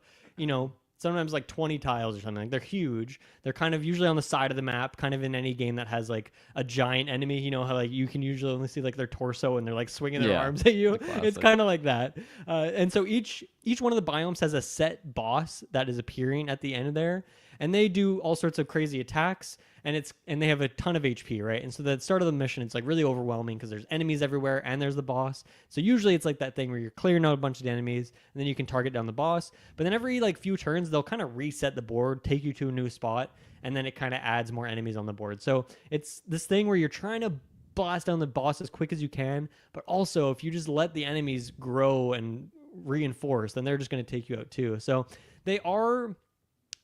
sometimes like 20 tiles or something. Like, they're huge. They're kind of usually on the side of the map, kind of in any game that has like a giant enemy. You know how like you can usually only see like their torso and they're like swinging their arms at you. It's kind of like that. And so each one of the biomes has a set boss that is appearing at the end of there, and they do all sorts of crazy attacks, and they have a ton of HP, right? And so the start of the mission, it's like really overwhelming because there's enemies everywhere and there's the boss. So usually it's like that thing where you're clearing out a bunch of enemies and then you can target down the boss. But then every like few turns, they'll kind of reset the board, take you to a new spot, and then it kind of adds more enemies on the board. So it's this thing where you're trying to blast down the boss as quick as you can, but also if you just let the enemies grow and reinforce, then they're just going to take you out too. So they are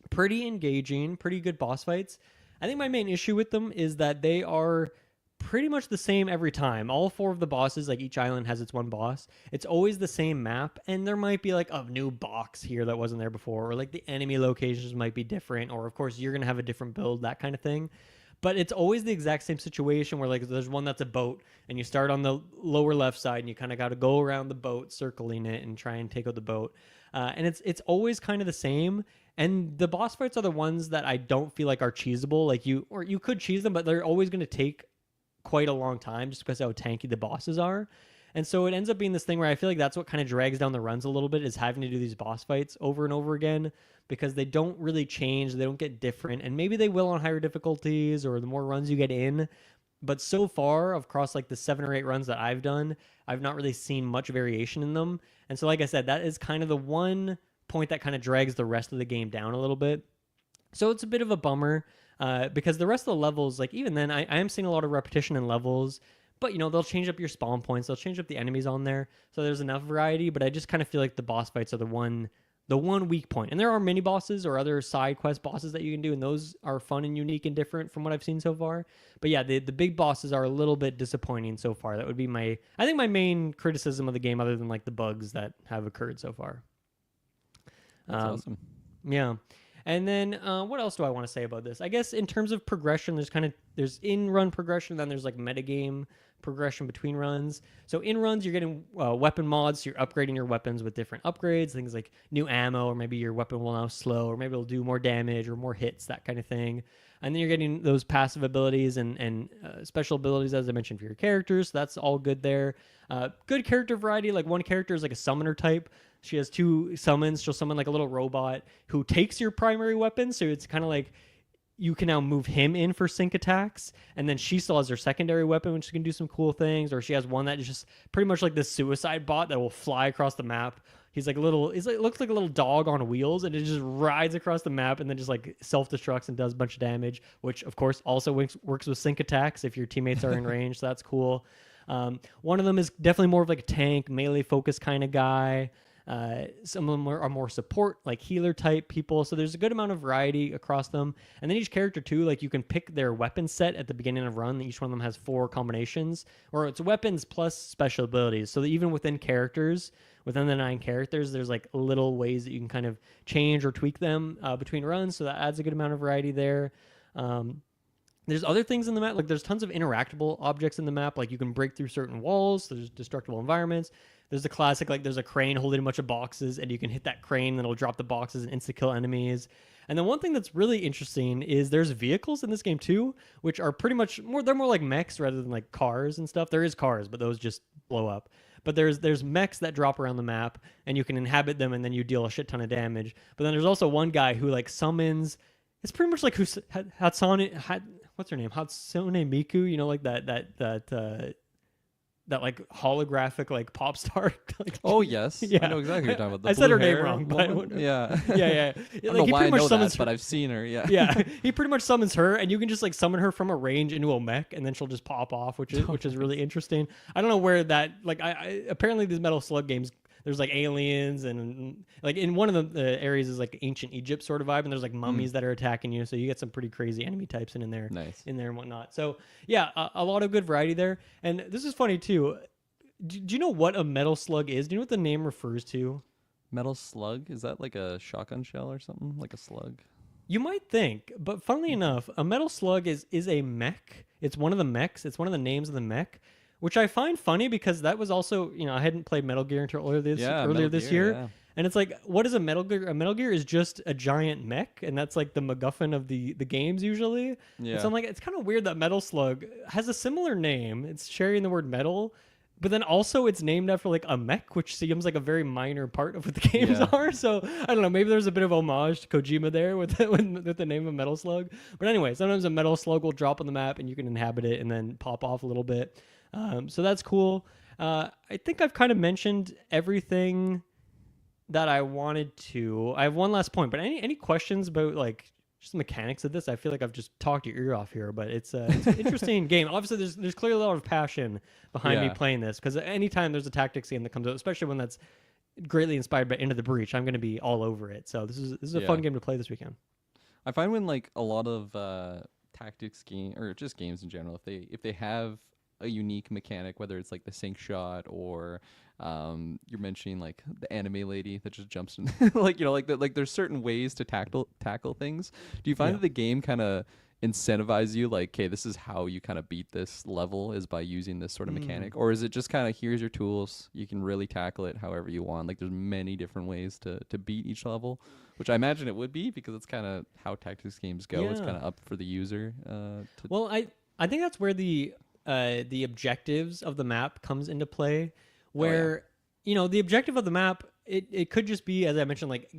pretty engaging, pretty good boss fights. I think my main issue with them is that they are pretty much the same every time. All 4 of the bosses, like each island has its one boss. It's always the same map, and there might be like a new box here that wasn't there before, or like the enemy locations might be different, or of course you're going to have a different build, that kind of thing. But it's always the exact same situation where like there's one that's a boat, and you start on the lower left side and you kind of got to go around the boat, circling it and try and take out the boat. And it's always kind of the same. And the boss fights are the ones that I don't feel like are cheesable. Like you could cheese them, but they're always going to take quite a long time just because of how tanky the bosses are. And so it ends up being this thing where I feel like that's what kind of drags down the runs a little bit, is having to do these boss fights over and over again, because they don't really change. They don't get different. And maybe they will on higher difficulties or the more runs you get in. But so far, across like the 7 or 8 runs that I've done, I've not really seen much variation in them. And so like I said, that is kind of the one point that kind of drags the rest of the game down a little bit. So it's a bit of a bummer, because the rest of the levels, like even then, I am seeing a lot of repetition in levels, but they'll change up your spawn points, they'll change up the enemies on there, so there's enough variety. But I just kind of feel like the boss fights are the one weak point. And there are mini bosses or other side quest bosses that you can do, and those are fun and unique and different from what I've seen so far. But yeah, the big bosses are a little bit disappointing so far. That would be my main criticism of the game, other than like the bugs that have occurred so far. That's awesome. Yeah. And then what else do I want to say about this? I guess in terms of progression, there's in-run progression, then there's like metagame progression between runs. So in runs, you're getting weapon mods, so you're upgrading your weapons with different upgrades, things like new ammo, or maybe your weapon will now slow, or maybe it'll do more damage or more hits, that kind of thing. And then you're getting those passive abilities and special abilities, as I mentioned, for your characters. So that's all good there. Good character variety. Like one character is like a summoner type. She has 2 summons. She'll summon like a little robot who takes your primary weapon. So it's kind of like you can now move him in for sync attacks. And then she still has her secondary weapon, which can do some cool things. Or she has one that is just pretty much like this suicide bot that will fly across the map. He's like looks like a little dog on wheels, and it just rides across the map and then just like self-destructs and does a bunch of damage, which of course also works with sync attacks if your teammates are in range. So that's cool. One of them is definitely more of like a tank, melee focus kind of guy. Some of them are more support, like healer type people. So there's a good amount of variety across them. And then each character too, like you can pick their weapon set at the beginning of run. Each one of them has 4 combinations, or it's weapons plus special abilities. So that even within characters, within the 9 characters, there's like little ways that you can kind of change or tweak them between runs. So that adds a good amount of variety there. There's other things in the map. Like there's tons of interactable objects in the map. Like you can break through certain walls. There's destructible environments. There's the classic, like there's a crane holding a bunch of boxes, and you can hit that crane and it'll drop the boxes and insta-kill enemies. And then one thing that's really interesting is there's vehicles in this game too, which are pretty much they're more like mechs rather than like cars and stuff. There is cars, but those just blow up. But there's mechs that drop around the map, and you can inhabit them, and then you deal a shit ton of damage. But then there's also one guy who like summons. It's pretty much like what's her name? Hatsune Miku. Like that that like holographic like pop star. Like, Oh yes, yeah, I know exactly what you're talking about. The I said her blue name hair wrong, but woman? Yeah. yeah. I don't Like, know he why pretty I much know summons that, but I've seen her. Yeah. yeah, he pretty much summons her, and you can just like summon her from a range into a mech, and then she'll just pop off, which is really interesting. I don't know where that like I apparently these Metal Slug games. There's like aliens and like in one of the areas is like ancient Egypt sort of vibe, and there's like mummies that are attacking you, so you get some pretty crazy enemy types in there, Nice. and whatnot. So yeah, a lot of good variety there. And this is funny too. Do you know what a Metal Slug is? Do you know what the name refers to? Metal Slug? Is that like a shotgun shell or something? Like a slug? You might think, but funnily enough, a Metal Slug is a mech. It's one of the mechs. It's one of the names of the mech, which I find funny because that was also, I hadn't played Metal Gear until earlier Metal this Gear, year. yeah. And it's like, what is a Metal Gear? A Metal Gear is just a giant mech, and that's like the MacGuffin of the games usually. Yeah. And so I'm like, it's kind of weird that Metal Slug has a similar name. It's sharing the word metal, but then also it's named after like a mech, which seems like a very minor part of what the games Yeah. are. So I don't know, maybe there's a bit of homage to Kojima there with the name of Metal Slug. But anyway, sometimes a Metal Slug will drop on the map and you can inhabit it and then pop off a little bit. So that's cool. I think I've kind of mentioned everything that I wanted to. I have one last point, but any questions about like just the mechanics of this? I feel like I've just talked your ear off here, but it's an interesting game. Obviously, there's clearly a lot of passion behind me playing this, because anytime there's a tactics game that comes out, especially one that's greatly inspired by Into the Breach, I'm going to be all over it. So this is a fun game to play this weekend. I find when like a lot of tactics game or just games in general, if they have a unique mechanic, whether it's like the sync shot or you're mentioning like the anime lady that just jumps in, like there's certain ways to tackle things. Do you find that the game kind of incentivizes you, like, okay, this is how you kind of beat this level is by using this sort of mechanic, or is it just kind of here's your tools, you can really tackle it however you want? Like there's many different ways to beat each level, which I imagine it would be because it's kind of how tactics games go. It's kind of up for the user. Well, I think that's where the objectives of the map comes into play, where the objective of the map, it could just be, as I mentioned, like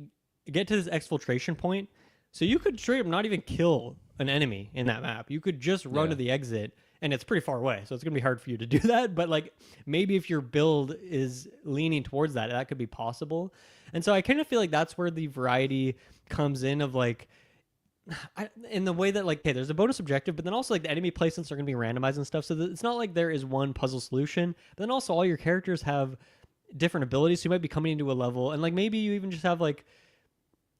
get to this exfiltration point. So you could straight up not even kill an enemy in that map. You could just run to the exit, and it's pretty far away, so it's gonna be hard for you to do that. But like maybe if your build is leaning towards that could be possible. And so I kind of feel like that's where the variety comes in of like, in the way that like, okay, there's a bonus objective, but then also like the enemy placements are going to be randomized and stuff. So it's not like there is one puzzle solution. But then also all your characters have different abilities. So you might be coming into a level, and like maybe you even just have like,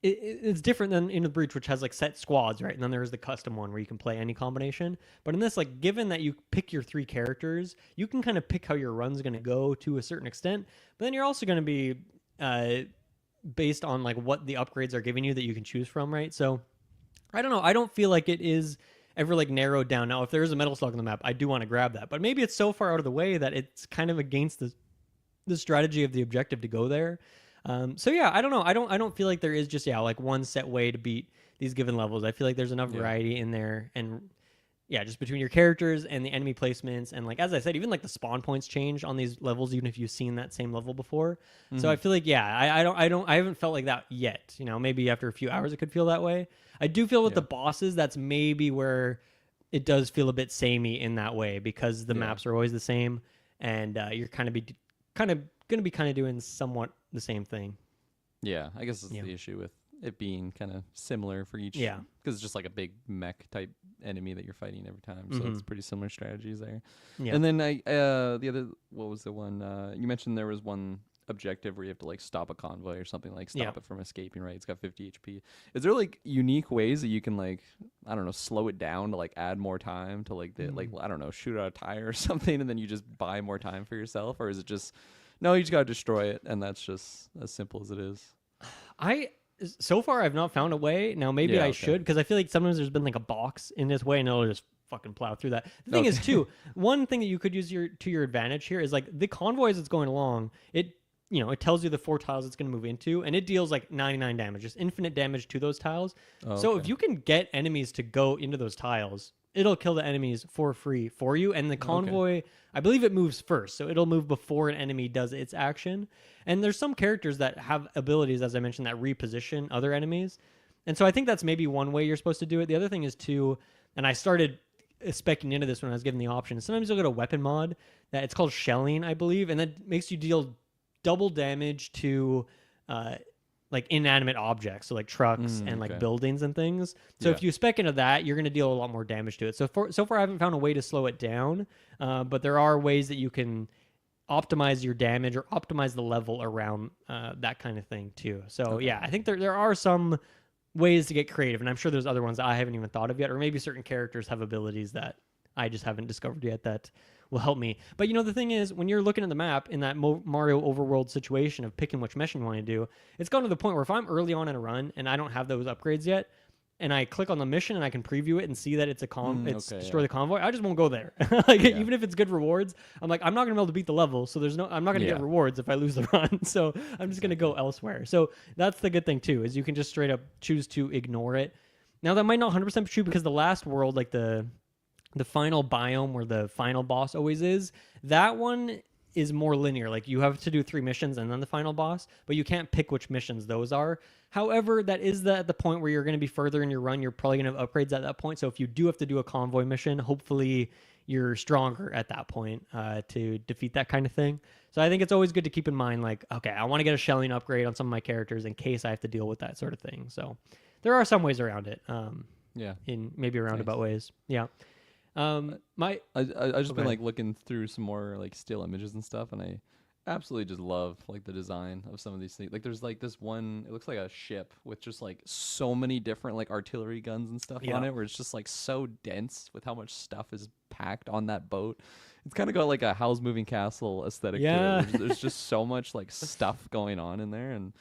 it's different than in the Breach, which has like set squads, right? And then there's the custom one where you can play any combination. But in this, like, given that you pick your 3 characters, you can kind of pick how your run's going to go to a certain extent. But then you're also going to be based on like what the upgrades are giving you that you can choose from, right? So I don't know. I don't feel like it is ever like narrowed down. Now, if there is a Metal Slug on the map, I do want to grab that. But maybe it's so far out of the way that it's kind of against the strategy of the objective to go there. So yeah, I don't know. I don't feel like there is just like one set way to beat these given levels. I feel like there's enough variety in there, and just between your characters and the enemy placements, and like as I said, even like the spawn points change on these levels, even if you've seen that same level before. So I feel like I haven't felt like that yet. Maybe after a few hours it could feel that way. I do feel with the bosses, that's maybe where it does feel a bit samey in that way, because the maps are always the same, and you're kind of going to be doing somewhat the same thing. Yeah, I guess it's the issue with it being kind of similar for each. Yeah, because it's just like a big mech type enemy that you're fighting every time, so it's pretty similar strategies there. Yeah. And then the other, what was the one you mentioned? There was one objective where you have to like stop a convoy or something, like stop it from escaping, right? It's got 50 HP. Is there like unique ways that you can like, I don't know, slow it down to like add more time to like like, I don't know, shoot out a tire or something, and then you just buy more time for yourself? Or is it just, no, you just gotta destroy it, and that's just as simple as it is? So far I've not found a way. Now maybe I should, because I feel like sometimes there's been like a box in this way, and it'll just fucking plow through that. The thing is too, one thing that you could use to your advantage here is like the convoy as it's going along, it tells you the 4 tiles it's going to move into, and it deals like 99 damage, just infinite damage to those tiles. So if you can get enemies to go into those tiles, it'll kill the enemies for free for you. And the convoy, I believe it moves first, so it'll move before an enemy does its action. And there's some characters that have abilities, as I mentioned, that reposition other enemies. And so I think that's maybe one way you're supposed to do it. The other thing is too, and I started speccing into this when I was given the option. Sometimes you'll get a weapon mod that it's called shelling, I believe, and that makes you deal double damage to like inanimate objects, so like trucks and like buildings and things. So if you spec into that, you're going to deal a lot more damage to it. So far I haven't found a way to slow it down, but there are ways that you can optimize your damage or optimize the level around that kind of thing too. So yeah, I think there are some ways to get creative, and I'm sure there's other ones that I haven't even thought of yet, or maybe certain characters have abilities that I just haven't discovered yet that will help me. But the thing is, when you're looking at the map in that Mario overworld situation of picking which mission you want to do, it's gotten to the point where if I'm early on in a run and I don't have those upgrades yet, and I click on the mission and I can preview it and see that it's destroy the convoy, I just won't go there. Even if it's good rewards, I'm like, I'm not gonna be able to beat the level, so I'm not gonna get rewards if I lose the run. So I'm just gonna go elsewhere. So that's the good thing too, is you can just straight up choose to ignore it. Now that might not 100% be true, because the last world, like the final biome where the final boss always is, that one is more linear. Like you have to do 3 missions and then the final boss, but you can't pick which missions those are. However, that is at the point where you're going to be further in your run. You're probably going to have upgrades at that point. So if you do have to do a convoy mission, hopefully you're stronger at that point to defeat that kind of thing. So I think it's always good to keep in mind, like, okay, I want to get a shelling upgrade on some of my characters in case I have to deal with that sort of thing. So there are some ways around it. In maybe roundabout ways. Yeah. I just been like looking through some more like still images and stuff, and I absolutely just love like the design of some of these things. Like there's like this one, it looks like a ship with just like so many different like artillery guns and stuff on it, where it's just like so dense with how much stuff is packed on that boat. It's kind of got like a Howl's Moving Castle aesthetic to it. There's just so much like stuff going on in there, and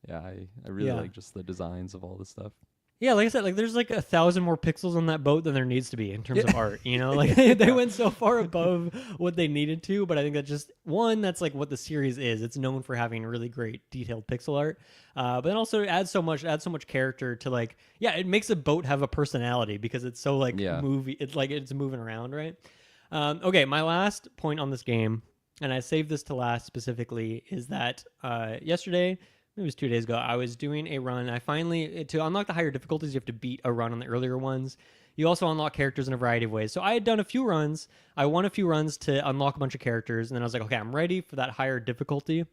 I really like just the designs of all this stuff. Yeah, like I said, like there's like 1,000 more pixels on that boat than there needs to be in terms of art. Like they went so far above what they needed to, but I think that just that's like what the series is. It's known for having really great detailed pixel art, but then also it adds so much character to like it makes a boat have a personality because it's so like movie. It's like it's moving around, right? Okay, my last point on this game, and I saved this to last specifically, is that yesterday. It was 2 days ago. I was doing a run. I finally, to unlock the higher difficulties, you have to beat a run on the earlier ones. You also unlock characters in a variety of ways. So I had done a few runs. I won a few runs to unlock a bunch of characters. And then I was like, okay, I'm ready for that higher difficulty.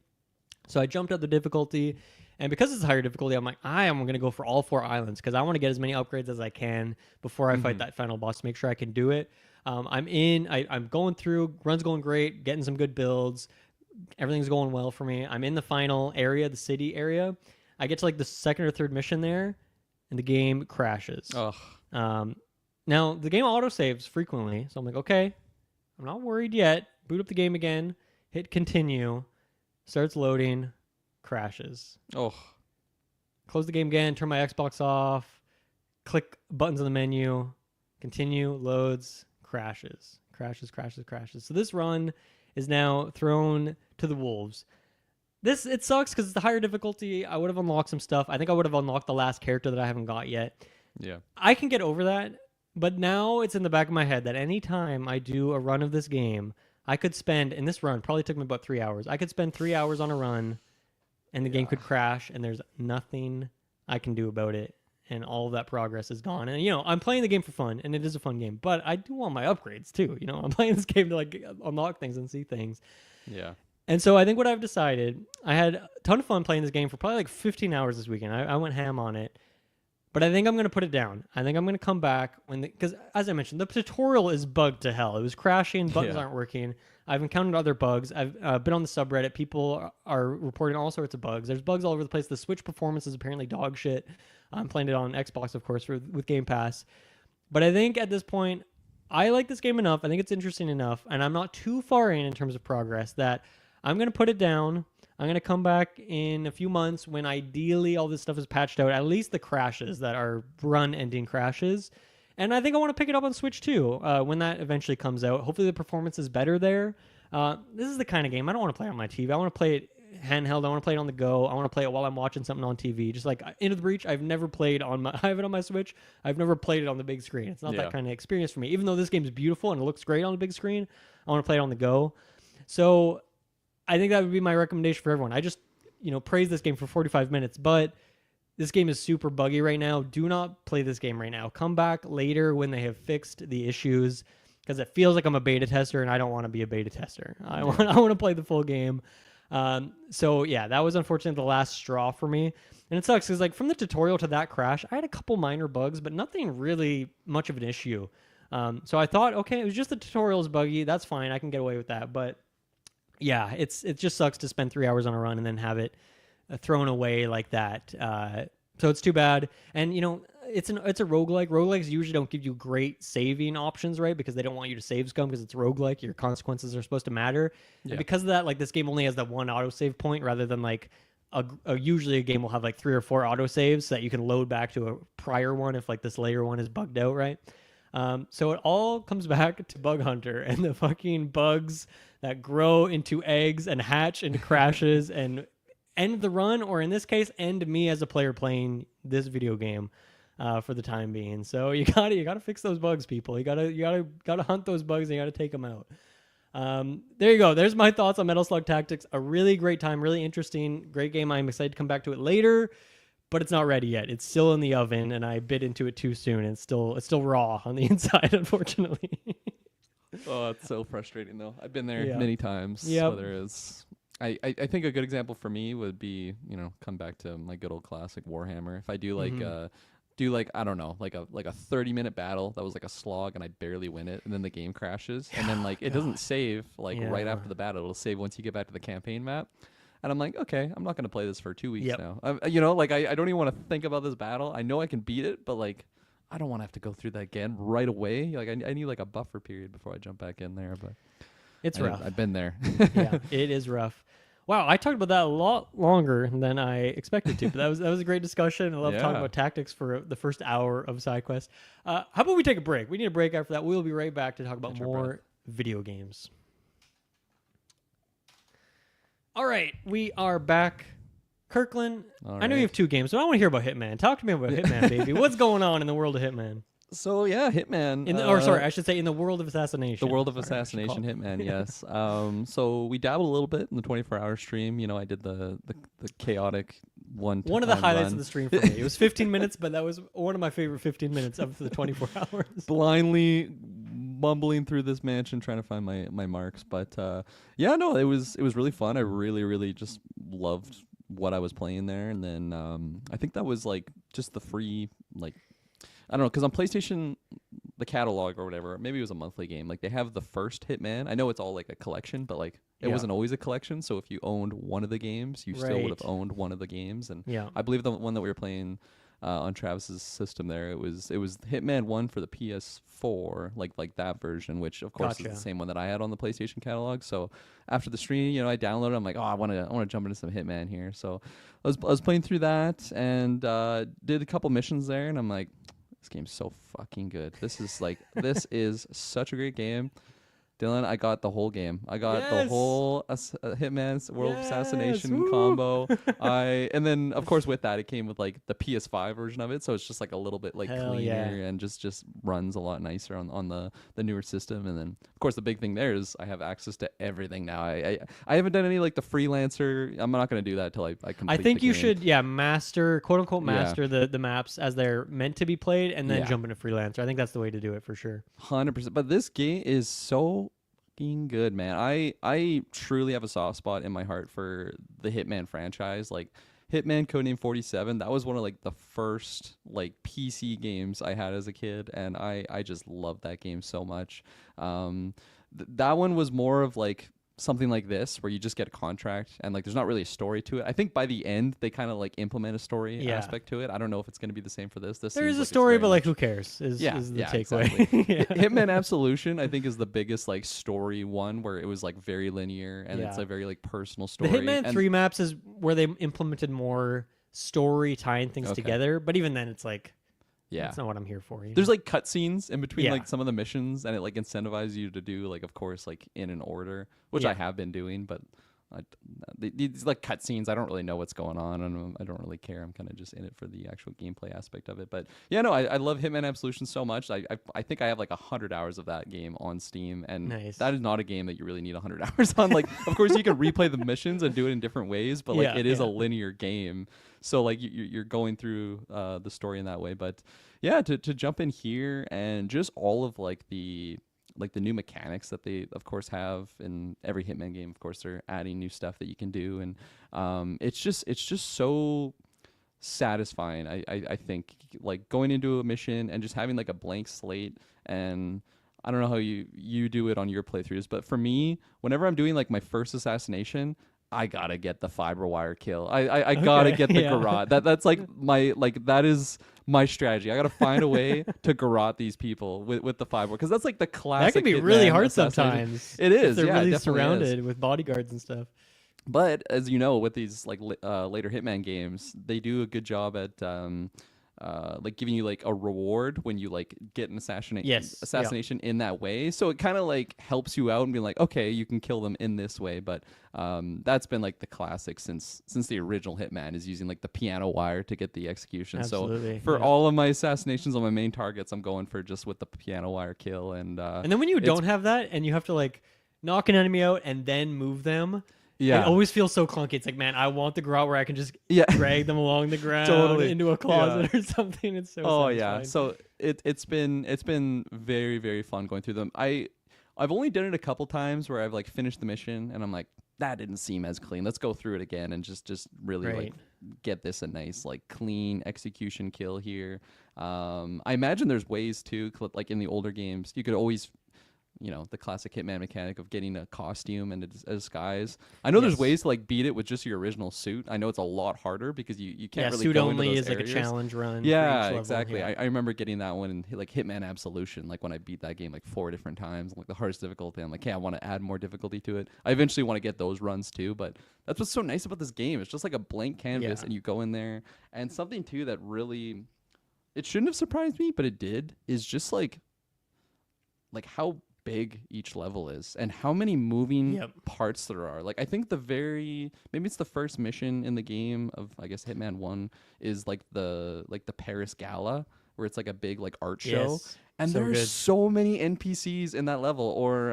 So I jumped up the difficulty. And because it's a higher difficulty, I'm like, I am going to go for all 4 islands because I want to get as many upgrades as I can before I fight that final boss to make sure I can do it. I'm going through, run's going great, getting some good builds. Everything's going well for me. I'm in the final area, the city area. I get to like the second or third mission there, and the game crashes. Now, the game autosaves frequently, so I'm like, okay, I'm not worried yet. Boot up the game again, hit continue, starts loading, crashes. Close the game again, turn my Xbox off, click buttons on the menu, continue, loads, crashes. So this run is now thrown to the wolves. It sucks because it's the higher difficulty. I would have unlocked some stuff. I think I would have unlocked the last character that I haven't got yet. Yeah. I can get over that, but now it's in the back of my head that anytime I do a run of this game, I could spend, in this run, probably took me about 3 hours. I could spend 3 hours on a run, and the game could crash, and there's nothing I can do about it. And all of that progress is gone. And, I'm playing the game for fun, and it is a fun game. But I do want my upgrades, too. I'm playing this game to, like, unlock things and see things. Yeah. And so I think what I've decided, I had a ton of fun playing this game for probably, like, 15 hours this weekend. I went ham on it. But I think I'm going to put it down. I think I'm going to come back because, as I mentioned, the tutorial is bugged to hell. It was crashing. Buttons aren't working. I've encountered other bugs. I've been on the subreddit. People are reporting all sorts of bugs. There's bugs all over the place. The Switch performance is apparently dog shit. I'm playing it on Xbox, of course, with Game Pass. But I think at this point, I like this game enough. I think it's interesting enough. And I'm not too far in terms of progress that I'm going to put it down. I'm going to come back in a few months when ideally all this stuff is patched out, at least the crashes that are run-ending crashes. And I think I want to pick it up on Switch too when that eventually comes out. Hopefully the performance is better there. This is the kind of game I don't want to play on my TV. I want to play it handheld. I want to play it on the go. I want to play it while I'm watching something on TV. Just like Into the Breach, I've never played on I have it on my Switch. I've never played it on the big screen. It's not that kind of experience for me. Even though this game's beautiful and it looks great on the big screen, I want to play it on the go. So I think that would be my recommendation for everyone. I just, praise this game for 45 minutes, but this game is super buggy right now. Do not play this game right now. Come back later when they have fixed the issues, because it feels like I'm a beta tester and I don't want to be a beta tester. I want to play the full game. So yeah, that was unfortunately the last straw for me. And it sucks because like from the tutorial to that crash, I had a couple minor bugs, but nothing really much of an issue. So I thought, okay, it was just the tutorial is buggy. That's fine. I can get away with that. But yeah, it just sucks to spend 3 hours on a run and then have it thrown away like that. So it's too bad. And you know, it's a roguelike. Roguelikes usually don't give you great saving options, right? Because they don't want you to save scum because it's roguelike. Your consequences are supposed to matter. Yeah. And because of that, like this game only has that one autosave point rather than like usually a game will have like 3 or 4 autosaves so that you can load back to a prior one if like this later one is bugged out, right? So it all comes back to Bug Hunter and the fucking bugs that grow into eggs and hatch into crashes and end the run, or in this case, end me as a player playing this video game for the time being. So you gotta fix those bugs, people. You gotta hunt those bugs and you gotta take them out. There you go. There's my thoughts on Metal Slug Tactics. A really great time, really interesting, great game. I'm excited to come back to it later, but it's not ready yet. It's still in the oven, and I bit into it too soon. And it's still raw on the inside, unfortunately. Oh, it's so frustrating though. I've been there Yeah. many times. Yep. Whether it's I think a good example for me would be, you know, come back to my good old classic Warhammer. If I do like I don't know, like a 30-minute battle that was like a slog and I barely win it, and then the game crashes, and then like it doesn't save like right after the battle. It'll save once you get back to the campaign map. And I'm like, okay, I'm not going to play this for 2 weeks now. You know, like I don't even want to think about this battle. I know I can beat it, but like I don't want to have to go through that again right away. Like I need like a buffer period before I jump back in there. But it's rough. I've been there. Yeah, it is rough. Wow, I talked about that a lot longer than I expected to, but that was a great discussion. I love talking about tactics for the first hour of Sidequest. How about we take a break? We need a break after that. We'll be right back to talk about more video games. All right, we are back. Kirkland, I know you have 2 games, so I want to hear about Hitman. Talk to me about Hitman, baby. What's going on in the world of Hitman? So yeah, Hitman. I should say in the world of Assassination. The world of Assassination, Hitman. Yes. So we dabbled a little bit in the 24-hour stream. You know, I did the chaotic one of the highlights of the stream for me. It was 15 minutes, but that was one of my favorite 15 minutes of the 24 hours. Blindly mumbling through this mansion trying to find my marks, but yeah, no, it was really fun. I really just loved what I was playing there, and then I think that was like just the free like. I don't know, because on PlayStation, the catalog or whatever, maybe it was a monthly game. Like, they have the first Hitman. I know it's all, like, a collection, but, like, it wasn't always a collection. So if you owned one of the games, you still would have owned one of the games. And I believe the one that we were playing on Travis's system there, it was Hitman 1 for the PS4, like that version, which, of course, is the same one that I had on the PlayStation catalog. So after the stream, you know, I downloaded it. I'm like, oh, I want to jump into some Hitman here. So I was playing through that and did a couple missions there, and I'm like, this game's so fucking good. This is such a great game. Dylan, I got the whole game. I got the whole Hitman's World Assassination combo. And then of course with that it came with like the PS5 version of it, so it's just like a little bit like cleaner and just runs a lot nicer on the newer system. And then of course the big thing there is I have access to everything now. I haven't done any like the freelancer. I'm not going to do that till I complete. I think the you game. should master, quote unquote master the maps as they're meant to be played, and then jump into freelancer. I think that's the way to do it for sure. 100%. But this game is so good, man. I truly have a soft spot in my heart for the Hitman franchise. Like Hitman Codename 47, that was one of like the first like PC games I had as a kid, and I just loved that game so much. That one was more of like something like this where you just get a contract and like there's not really a story to it. I think by the end they kind of like implement a story aspect to it. I don't know if it's going to be the same for this. There is a story, but like who cares is the takeaway. Exactly. Hitman Absolution I think is the biggest like story one where it was like very linear and it's a very like personal story. The Hitman 3 maps is where they implemented more story tying things together, but even then it's like that's not what I'm here for. There's like cutscenes in between like some of the missions, and it like incentivizes you to do like, of course, like in an order, which I have been doing, but these like cutscenes. I don't really know what's going on, and I don't really care. I'm kind of just in it for the actual gameplay aspect of it. But yeah, no, I love Hitman Absolution so much. I think I have like 100 hours of that game on Steam, and Nice. that is not a game that you really need 100 hours on. Like, of course, you can replay the missions and do it in different ways, but like Yeah, it is a yeah. linear game, so like you're going through the story in that way. But yeah, to jump in here and just all of like the new mechanics that they of course have in every Hitman game. Of course, they're adding new stuff that you can do, and it's just so satisfying. I think like going into a mission and just having like a blank slate. And I don't know how you do it on your playthroughs, but for me, whenever I'm doing like my first assassination, I gotta get the fiber wire kill. I gotta Okay, get the yeah. garrote. That's like my that is my strategy. I gotta find a way to garrote these people with the fiber, because that's like the classic. That can be really Hitman hard assassination. sometimes. It If is. they're Yeah, it really definitely surrounded is. with bodyguards and stuff. But as you know, with these like later Hitman games, they do a good job at like giving you like a reward when you like get an Yes. Yeah. assassination in that way. So it kind of like helps you out and be like, okay, you can kill them in this way. But that's been like the classic since the original Hitman is using like the piano wire to get the execution. Absolutely. So for yeah. all of my assassinations on my main targets, I'm going for just with the piano wire kill. And And then when you don't have that and you have to like knock an enemy out and then move them, yeah, it always feels so clunky. It's like, man, I want the garrote where I can just yeah. drag them along the ground Totally. into a closet or something. It's so Oh satisfying. yeah. So it's been very, very fun going through them. I've only done it a couple times where I've like finished the mission and I'm like, that didn't seem as clean. Let's go through it again and just really Right. like get this a nice like clean execution kill here. I imagine there's ways too, like in the older games, you could always, you know, the classic Hitman mechanic of getting a costume and a disguise. I know there's Yes. ways to like beat it with just your original suit. I know it's a lot harder because you can't Yeah, really suit go only into is those like areas. a challenge run. for Yeah, each level. exactly. Yeah. I remember getting that one in like Hitman Absolution, like when I beat that game like 4 different times, like the hardest difficulty. I'm like, hey, I want to add more difficulty to it. I eventually want to get those runs too, but that's what's so nice about this game. It's just like a blank canvas Yeah. and you go in there. And something too that really, it shouldn't have surprised me, but it did, is just like how big each level is and how many moving Yep. parts there are. Like I think maybe it's the first mission in the game of I guess Hitman 1 is like the Paris Gala, where it's like a big like art show. Yes. And So there are good. so many NPCs in that level. Or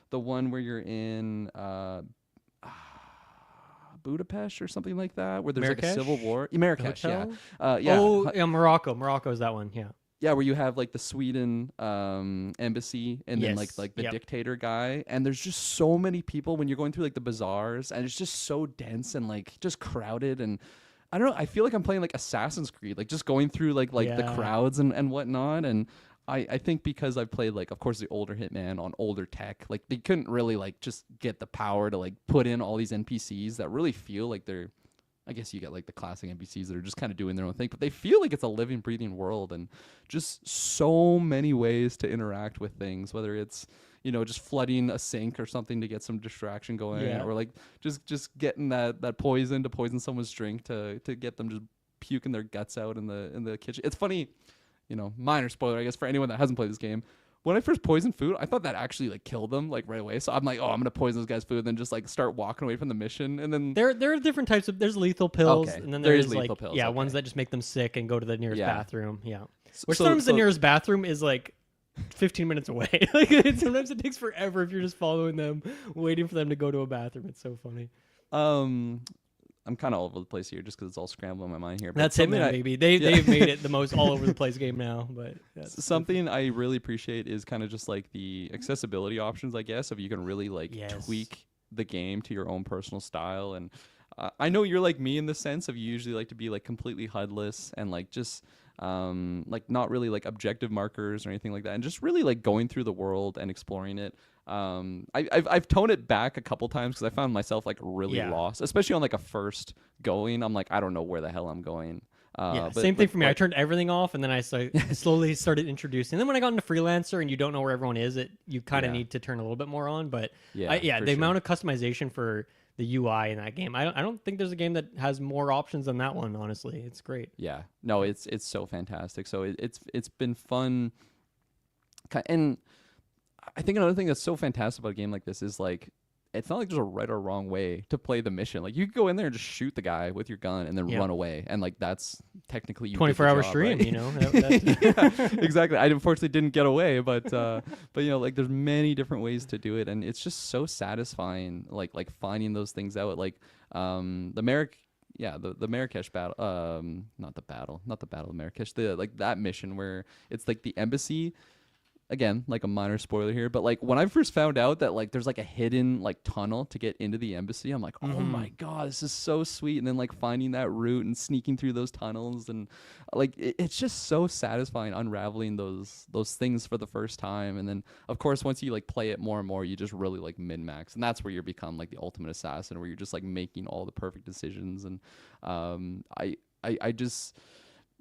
the one where you're in Budapest or something like that, where there's like a Marrakesh? civil war. Marrakesh, yeah. Hotel? Yeah. Oh, yeah, Morocco. Morocco is that one. Yeah. Yeah, where you have like the Sweden embassy and then Yes, like the yep. dictator guy, and there's just so many people when you're going through like the bazaars, and it's just so dense and like just crowded. And I don't know, I feel like I'm playing like Assassin's Creed, like just going through like the Yeah. crowds and whatnot. And I think because I've played like of course the older Hitman on older tech, like they couldn't really like just get the power to like put in all these NPCs that really feel like they're, I guess you get like the classic NPCs that are just kind of doing their own thing, but they feel like it's a living, breathing world, and just so many ways to interact with things, whether it's, you know, just flooding a sink or something to get some distraction going, Yeah. or like just getting that poison to poison someone's drink to get them just puking their guts out in the kitchen. It's funny, you know, minor spoiler, I guess, for anyone that hasn't played this game. When I first poisoned food, I thought that actually like killed them like right away. So I'm like, oh, I'm gonna poison this guy's food, and then just like start walking away from the mission, and then There are different types of. There's lethal pills, Okay, and then there is there's like lethal pills, ones okay. that just make them sick and go to the nearest Yeah. bathroom. Yeah. S- Which so- sometimes the so- nearest bathroom is like 15 minutes away. Like sometimes it takes forever if you're just following them, waiting for them to go to a bathroom. It's so funny. I'm kind of all over the place here just because it's all scrambled in my mind here. But That's something Hitman, I- baby. Yeah. They've made it the most all over the place game now. But that's Something I really appreciate is kind of just like the accessibility options, I guess, if you can really like Yes. tweak the game to your own personal style. And I know you're like me in the sense of you usually like to be like completely HUDless and like just like not really like objective markers or anything like that, and just really like going through the world and exploring it. I've toned it back a couple times because I found myself like really Yeah. lost, especially on like a first going. I'm like, I don't know where the hell I'm going. Yeah, But, same thing like, for me. I like- turned everything off, and then I slowly started introducing. And then when I got into freelancer, and you don't know where everyone is, you kind of Yeah. need to turn a little bit more on. But Yeah, for the sure. amount of customization for the UI in that game, I don't think there's a game that has more options than that one. Honestly, it's great. Yeah, no, it's so fantastic. So it's been fun, and I think another thing that's so fantastic about a game like this is like it's not like there's a right or wrong way to play the mission. Like you could go in there and just shoot the guy with your gun and then run away, and like that's technically you 24-hour job, stream, right? you know. That's Yeah, exactly. I unfortunately didn't get away, but you know, like there's many different ways to do it, and it's just so satisfying. Like finding those things out. Like the Merrick. Yeah, the Marrakesh battle. Not the battle of Marrakesh. The like that mission where it's like the embassy. Again, like a minor spoiler here, but like when I first found out that like there's like a hidden like tunnel to get into the embassy, I'm like, oh my god, this is so sweet. And then like finding that route and sneaking through those tunnels, and like it's just so satisfying unraveling those things for the first time. And then of course once you like play it more and more, you just really like min-max, and that's where you become like the ultimate assassin, where you're just like making all the perfect decisions. And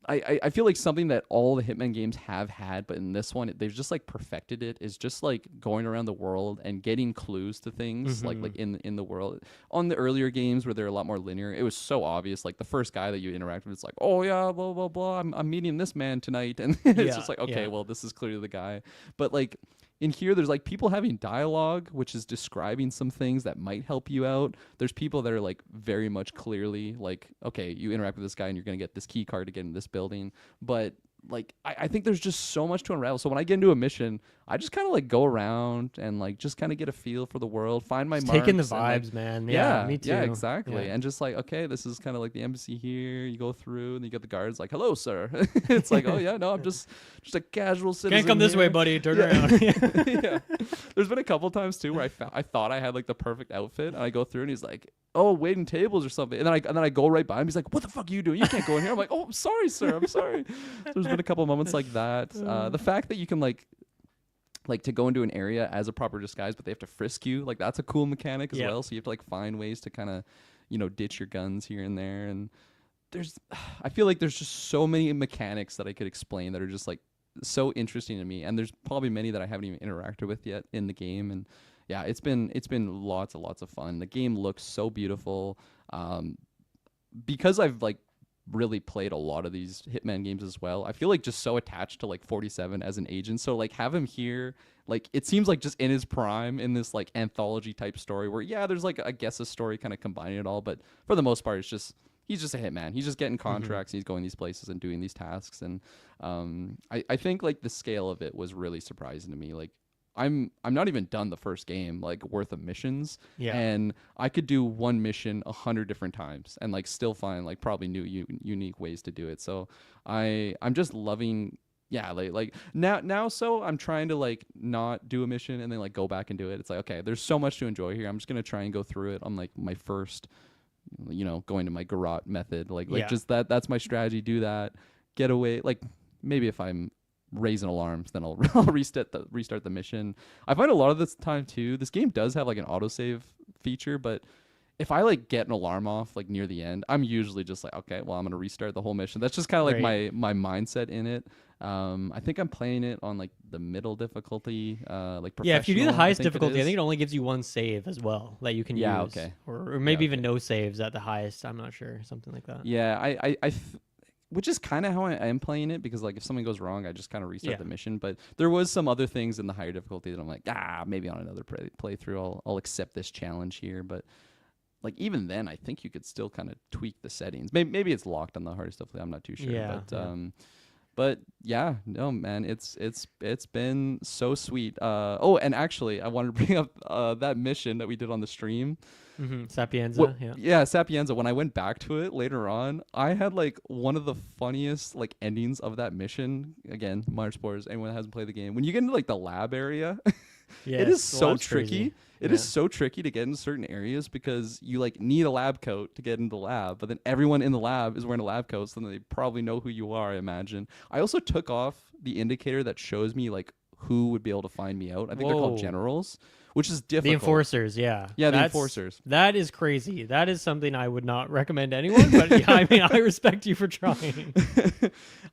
I feel like something that all the Hitman games have had, but in this one they've just like perfected it, is just like going around the world and getting clues to things like in the world. On the earlier games where they're a lot more linear, it was so obvious. Like the first guy that you interact with, it's like, oh yeah, blah blah blah, I'm meeting this man tonight, and it's just like, okay, well this is clearly the guy. But like in here, there's like people having dialogue, which is describing some things that might help you out. There's people that are like very much clearly like, okay, you interact with this guy and you're going to get this key card to get in this building. But like, I think there's just so much to unravel. So when I get into a mission, I just kind of like go around and like just kind of get a feel for the world, find my just marks. taking the vibes, like, man. Yeah, me too. Yeah, exactly. Yeah. And just like, okay, this is kind of like the embassy here. You go through and you get the guards like, hello, sir. It's like, oh yeah, no, I'm just a casual citizen. Can't come this way, buddy. Turn around. Yeah. There's been a couple times too where I thought I had like the perfect outfit, and I go through and he's like, oh, waiting tables or something, and then I go right by him. He's like, what the fuck are you doing? You can't go in here. I'm like, oh, I'm sorry, sir. I'm sorry. There's been a couple moments like that. The fact that you can like to go into an area as a proper disguise, but they have to frisk you, like that's a cool mechanic as well. So you have to like find ways to kind of, you know, ditch your guns here and there. And I feel like there's just so many mechanics that I could explain that are just like so interesting to me, and there's probably many that I haven't even interacted with yet in the game. And yeah, it's been lots of fun. The game looks so beautiful. Because I've like really played a lot of these Hitman games as well, I feel like just so attached to like 47 as an agent. So like have him here, like it seems like just in his prime in this like anthology type story where there's like I guess a story kind of combining it all, but for the most part it's just he's just a hitman. He's just getting contracts. And he's going these places and doing these tasks. And I think like the scale of it was really surprising to me. Like I'm not even done the first game like worth of missions, and I could do one mission 100 different times and like still find like probably new unique ways to do it. So I'm just loving. Yeah, like now so I'm trying to like not do a mission and then like go back and do it. It's like, okay, there's so much to enjoy here. I'm just gonna try and go through it on like my first, you know, going to my garage method. Like just that's my strategy. Do that, get away. Like maybe if I'm raising alarms, then I'll restart the mission. I find a lot of this time too, this game does have like an autosave feature, but if I like get an alarm off like near the end, I'm usually just like, okay, well I'm gonna restart the whole mission. That's just kind of like my mindset in it. I think I'm playing it on like the middle difficulty, like professional. Yeah, if you do the highest difficulty, I think it only gives you one save as well that you can use. Okay. Or maybe even no saves at the highest. I'm not sure, something like that. Yeah, which is kind of how I am playing it, because like if something goes wrong, I just kind of restart the mission. But there was some other things in the higher difficulty that I'm like, maybe on another playthrough I'll accept this challenge here. But like even then, I think you could still kind of tweak the settings. Maybe it's locked on the hardest difficulty. I'm not too sure. But yeah, no man, it's been so sweet. Oh, and actually, I wanted to bring up that mission that we did on the stream. Sapienza. Sapienza. When I went back to it later on, I had like one of the funniest like endings of that mission. Again, minor spoilers. Anyone that hasn't played the game, when you get into like the lab area, it is so tricky. It is so tricky to get into certain areas because you like need a lab coat to get into the lab, but then everyone in the lab is wearing a lab coat, so then they probably know who you are, I imagine. I also took off the indicator that shows me like who would be able to find me out. I think they're called generals, which is difficult. The enforcers, yeah. Yeah, the enforcers. That is crazy. That is something I would not recommend to anyone, but yeah, I mean, I respect you for trying.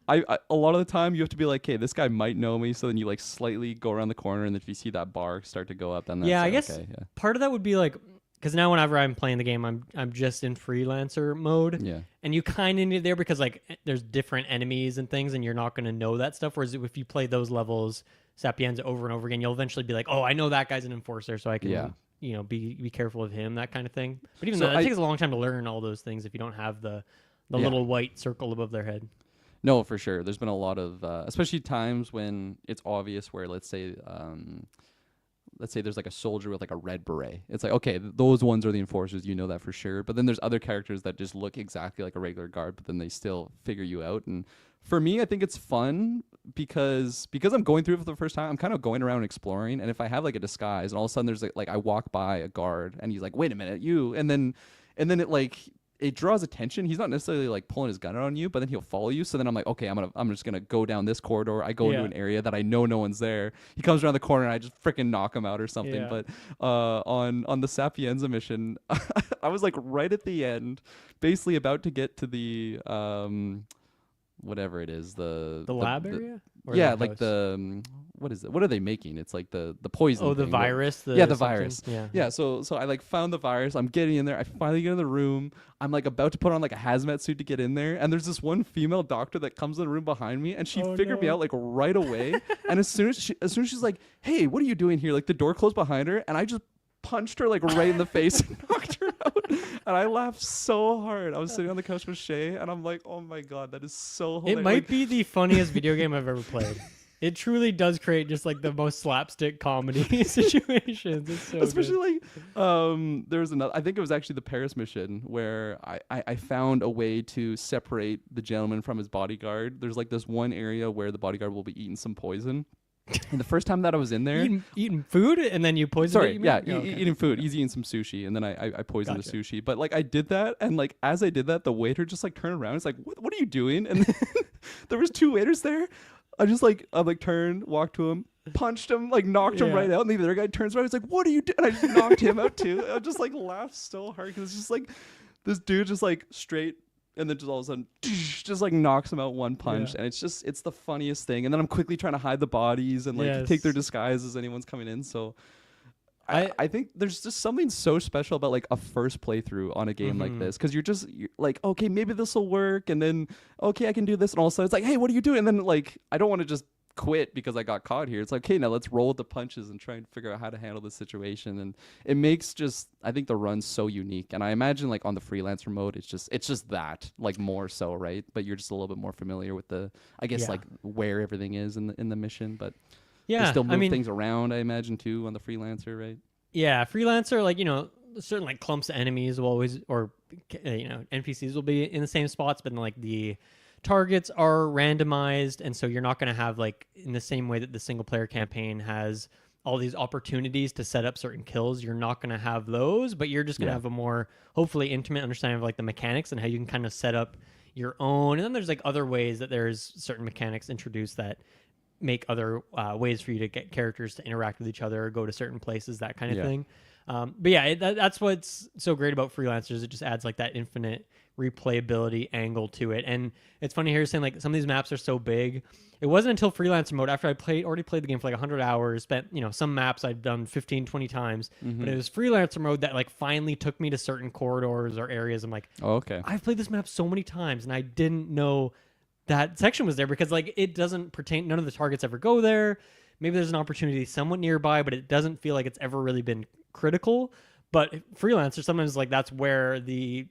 I a lot of the time you have to be like, okay, this guy might know me, so then you like slightly go around the corner, and if you see that bar start to go up, then that's I like, guess okay, part of that would be like, because now whenever I'm playing the game, I'm just in freelancer mode. Yeah. And you kind of need it there because like there's different enemies and things, and you're not going to know that stuff. Whereas if you play those levels, Sapienza over and over again, you'll eventually be like, oh, I know that guy's an enforcer, so I can be careful of him, that kind of thing. But even So though it takes a long time to learn all those things if you don't have the little white circle above their head. No, for sure. There's been a lot of, especially times when it's obvious where, let's say there's like a soldier with like a red beret. It's like, okay, those ones are the enforcers. You know that for sure. But then there's other characters that just look exactly like a regular guard, but then they still figure you out. And for me, I think it's fun because I'm going through it for the first time. I'm kind of going around exploring. And if I have like a disguise and all of a sudden there's like I walk by a guard and he's like, wait a minute, you. And then it draws attention. He's not necessarily like pulling his gun out on you, but then he'll follow you. So then I'm like, okay, I'm just gonna go down this corridor. I go into an area that I know no one's there. He comes around the corner and I just freaking knock him out or something. Yeah. But on the Sapienza mission, I was like right at the end, basically about to get to the whatever it is, the lab area. Or yeah, the like house? the what is it? What are they making? It's like the poison. Oh, the thing, virus. the something? virus. Yeah. Yeah. So I like found the virus. I'm getting in there. I finally get in the room. I'm like about to put on like a hazmat suit to get in there. And there's this one female doctor that comes in the room behind me, and she figured me out like right away. And as soon as she's like, "Hey, what are you doing here?" Like the door closed behind her, and I just punched her like right in the face and knocked her out. And I laughed so hard. I was sitting on the couch with Shay, and I'm like, "Oh my god, that is so hilarious." It might be the funniest video game I've ever played. It truly does create just like the most slapstick comedy situations. It's so especially good. like there was another, I think it was actually the Paris mission where I found a way to separate the gentleman from his bodyguard. There's like this one area where the bodyguard will be eating some poison. And the first time that I was in there, eating food and then you poison it, you mean? eating food. He's eating some sushi, and then I poisoned Gotcha. the sushi. But like I did that, and like as I did that, the waiter just like turned around. It's like, what are you doing? And then there was two waiters there. I turned, walked to him, punched him, like knocked him right out, and the other guy turns around. He's like, "What are you doing?" And I just knocked him out too. I just like laughed so hard because it's just like this dude just like straight. And then just all of a sudden, just like knocks him out one punch, and it's the funniest thing. And then I'm quickly trying to hide the bodies and like take their disguise as anyone's coming in. So I think there's just something so special about like a first playthrough on a game like this, because you're like, okay, maybe this will work, and then okay, I can do this, and all of a sudden it's like, hey, what are you doing? And then like I don't want to just quit because I got caught here. It's like, okay, now let's roll with the punches and try and figure out how to handle this situation. And it makes I think the run so unique. And I imagine like on the freelancer mode, it's just that like more so, right? But you're just a little bit more familiar with like where everything is in the mission. But they still move things around, I imagine too, on the freelancer, right? Yeah, freelancer, like, certain like clumps of enemies will always, or NPCs will be in the same spots, but then like the targets are randomized, and so you're not going to have like in the same way that the single player campaign has all these opportunities to set up certain kills. You're not going to have those, but you're just going to have a more hopefully intimate understanding of like the mechanics and how you can kind of set up your own. And then there's like other ways that there's certain mechanics introduced that make other ways for you to get characters to interact with each other or go to certain places, that kind of thing. But yeah, that's what's so great about freelancers. It just adds like that infinite replayability angle to it. And it's funny here saying like some of these maps are so big. It wasn't until freelancer mode, after I already played the game for like 100 hours, spent, some maps I'd done 15, 20 times, but it was freelancer mode that like finally took me to certain corridors or areas. I'm like, oh, okay, I've played this map so many times and I didn't know that section was there, because like it doesn't pertain, none of the targets ever go there. Maybe there's an opportunity somewhat nearby, but it doesn't feel like it's ever really been critical. But freelancer, sometimes like that's where the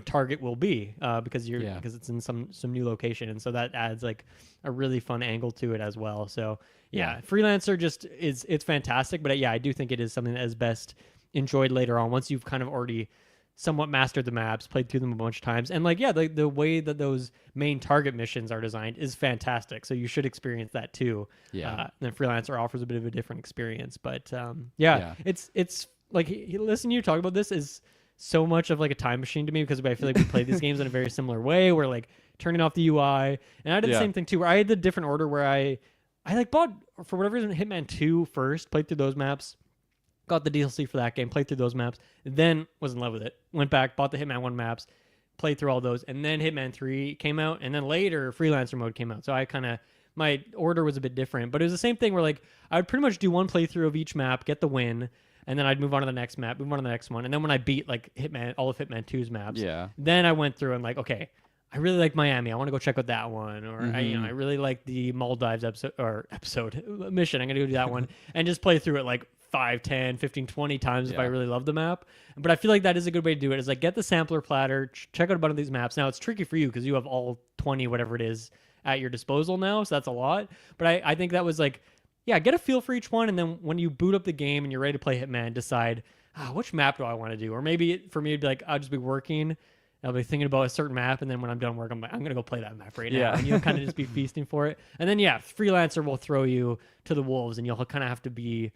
target will be, because it's in some new location, and so that adds like a really fun angle to it as well. So yeah, freelancer it's fantastic. But yeah, I do think it is something that is best enjoyed later on once you've kind of already somewhat mastered the maps, played through them a bunch of times. And like, the way that those main target missions are designed is fantastic. So you should experience that too. Yeah. And freelancer offers a bit of a different experience, but it's like, listen to you talk about this is so much of like a time machine to me, because I feel like we play these games in a very similar way. We're like turning off the UI, and I did the same thing too, where I had the different order where I like bought, for whatever reason, Hitman 2 first, played through those maps, got the DLC for that game, played through those maps, then was in love with it. Went back, bought the Hitman 1 maps, played through all those, and then Hitman 3 came out, and then later Freelancer mode came out. So my order was a bit different, but it was the same thing where like I would pretty much do one playthrough of each map, get the win, and then I'd move on to the next map, move on to the next one. And then when I beat like all of Hitman 2's maps, then I went through and like, okay, I really like Miami. I want to go check out that one. Or I really like the Maldives mission. I'm gonna go do that one and just play through it like 5, 10, 15, 20 times if I Yeah. really love the map. But I feel like that is a good way to do it, is like get the sampler platter, check out a bunch of these maps. Now it's tricky for you because you have all 20, whatever it is, at your disposal now. So that's a lot. But I think that was like, yeah, get a feel for each one. And then when you boot up the game and you're ready to play Hitman, decide, which map do I want to do? Or maybe for me, it'd be like, I'll just be working. I'll be thinking about a certain map, and then when I'm done work, I'm like, I'm gonna go play that map right now. Yeah. And you'll kind of just be feasting for it. And then freelancer will throw you to the wolves, and you'll kind of have to be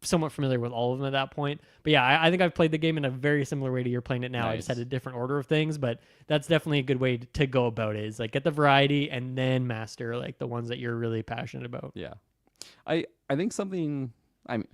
somewhat familiar with all of them at that point. But yeah, I think I've played the game in a very similar way to you're playing it now. I just had a different order of things, but that's definitely a good way to go about it. Is like get the variety and then master like the ones that you're really passionate about. Yeah. I think something. I mean,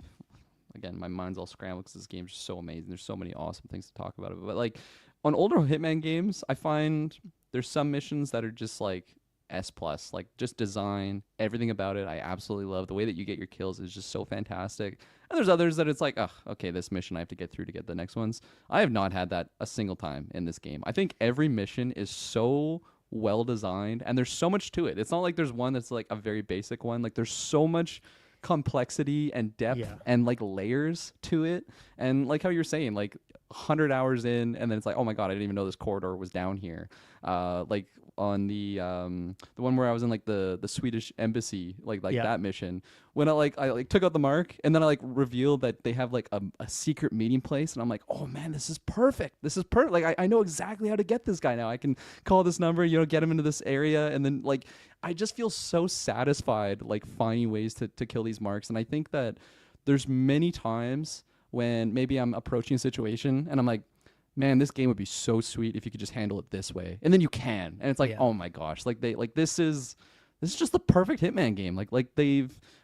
again, my mind's all scrambled because this game's just so amazing. There's so many awesome things to talk about it. But like on older Hitman games, I find there's some missions that are just like S plus, like just design, everything about it. I absolutely love the way that you get your kills is just so fantastic. And there's others that it's like, oh, okay, this mission I have to get through to get the next ones. I have not had that a single time in this game. I think every mission is so well designed and there's so much to it. It's not like there's one that's like a very basic one. Like there's so much complexity and depth and like layers to it. And like how you're saying, like 100 hours in and then it's like, oh my god, I didn't even know this corridor was down here. Like on the one where I was in like the Swedish embassy, like that mission, when I took out the mark and then I like revealed that they have like a secret meeting place, and I'm like, oh man, this is perfect. Like I know exactly how to get this guy now. I can call this number, get him into this area, and then like I just feel so satisfied like finding ways to kill these marks. And I think that there's many times when maybe I'm approaching a situation and I'm like, man, this game would be so sweet if you could just handle it this way. And then you can. And it's like, oh my gosh, like this is just the perfect Hitman game. Like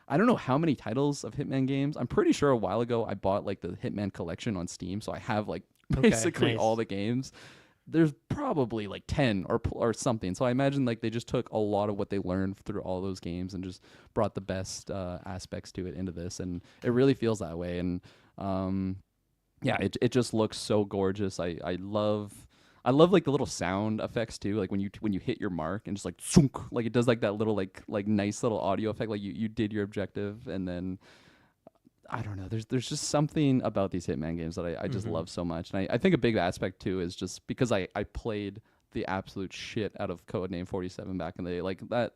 I don't know how many titles of Hitman games. I'm pretty sure a while ago I bought like the Hitman collection on Steam, so I have like basically all the games. There's probably like 10 or something. So I imagine like they just took a lot of what they learned through all those games and just brought the best aspects to it into this, and it really feels that way. And yeah, it just looks so gorgeous. I love like the little sound effects too. Like when you hit your mark and just like thunk, like it does like that little like nice little audio effect. Like you did your objective, and then I don't know. There's just something about these Hitman games that I just love so much. And I think a big aspect too is just because I played the absolute shit out of Codename 47 back in the day. Like that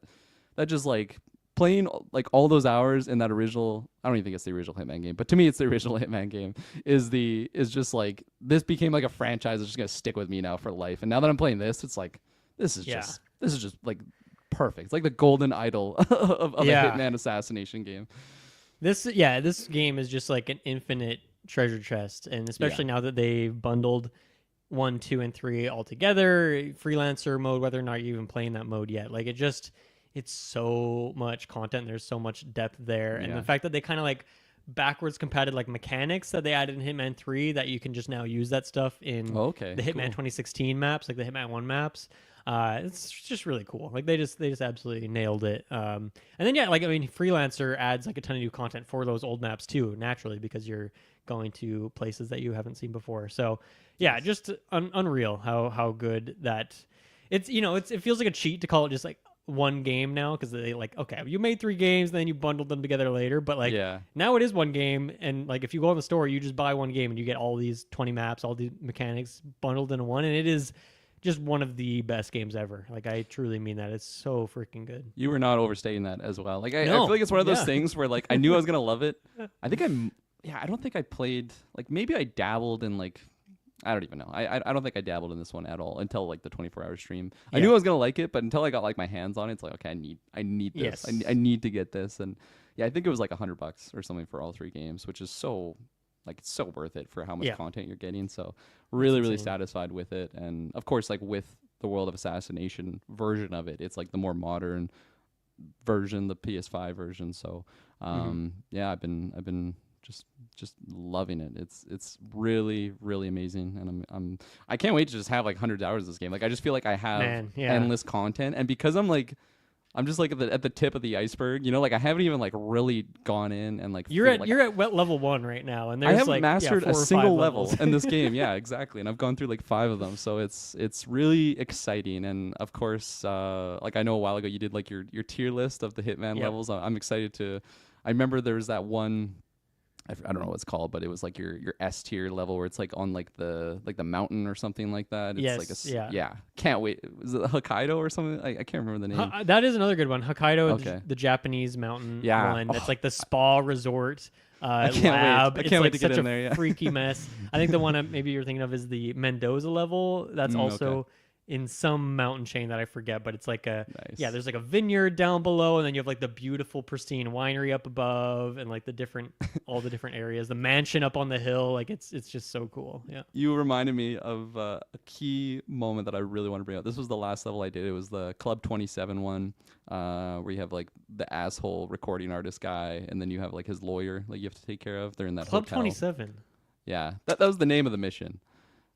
just like playing like all those hours in that original, I don't even think it's the original Hitman game, but to me it's the original Hitman game, is just like, this became like a franchise that's just gonna stick with me now for life. And now that I'm playing this, it's like this is just like perfect. It's like the golden idol of a Hitman assassination game. This game is just like an infinite treasure chest, and especially now that they've bundled 1, 2, and 3 all together, freelancer mode, whether or not you're even playing that mode yet, like it's so much content. There's so much depth there, and the fact that they kind of like backwards compatible like mechanics that they added in Hitman 3 that you can just now use that stuff in the Hitman 2016 maps, like the Hitman 1 maps. It's just really cool. Like they just absolutely nailed it. And then freelancer adds like a ton of new content for those old maps too, naturally, because you're going to places that you haven't seen before. So yeah, just unreal how good that it's. It feels like a cheat to call it just like one game now, because they like, okay, you made 3 games, then you bundled them together later, but like now it is one game, and like if you go in the store, you just buy one game and you get all these 20 maps, all these mechanics bundled into one, and it is just one of the best games ever. Like I truly mean that. It's so freaking good. You were not overstating that as well. Like I feel like it's one of those things where like I knew I was gonna love it. I don't think I played, like maybe I dabbled in like, I don't even know. I don't think I dabbled in this one at all until like the 24-hour stream. I knew I was gonna like it, but until I got like my hands on it, it's like, okay, I need this. I need to get this. And yeah, I think it was like $100 or something for all 3 games, which is so like it's so worth it for how much content you're getting. So really satisfied with it. And of course, like with the World of Assassination version of it, it's like the more modern version, the PS5 version. So yeah, I've been just loving it. It's really amazing, and I can't wait to just have like 100 hours of this game. Like I just feel like I have endless content, and because I'm just like at the tip of the iceberg, like I haven't even like really gone in and like you're at level 1 right now, and there's I haven't like mastered 4 a or 5 single level levels. in this game. Yeah, exactly. And I've gone through like 5 of them, so it's really exciting. And of course, like I know a while ago you did like your tier list of the Hitman levels. I'm excited to. I remember there was that one I don't know what it's called, but it was like your S tier level where it's like on like the mountain or something like that. It's Yes, like yeah. yeah. Can't wait. Was it Hokkaido or something? I can't remember the name. That is another good one. Hokkaido, Okay. the Japanese mountain Yeah. one. That's Oh, like the spa resort I can't lab. wait. I It's can't like wait to get such in a there. Yeah. freaky mess. I think the one maybe you're thinking of is the Mendoza level. That's also Okay. in some mountain chain that I forget, but it's like Nice. there's like a vineyard down below, and then you have like the beautiful pristine winery up above, and like all the different areas, the mansion up on the hill. Like it's just so cool. Yeah. You reminded me of a key moment that I really want to bring up. This was the last level I did. It was the Club 27 one, where you have like the asshole recording artist guy, and then you have like his lawyer, like you have to take care of. They're in that Club hotel. 27. Yeah, that was the name of the mission.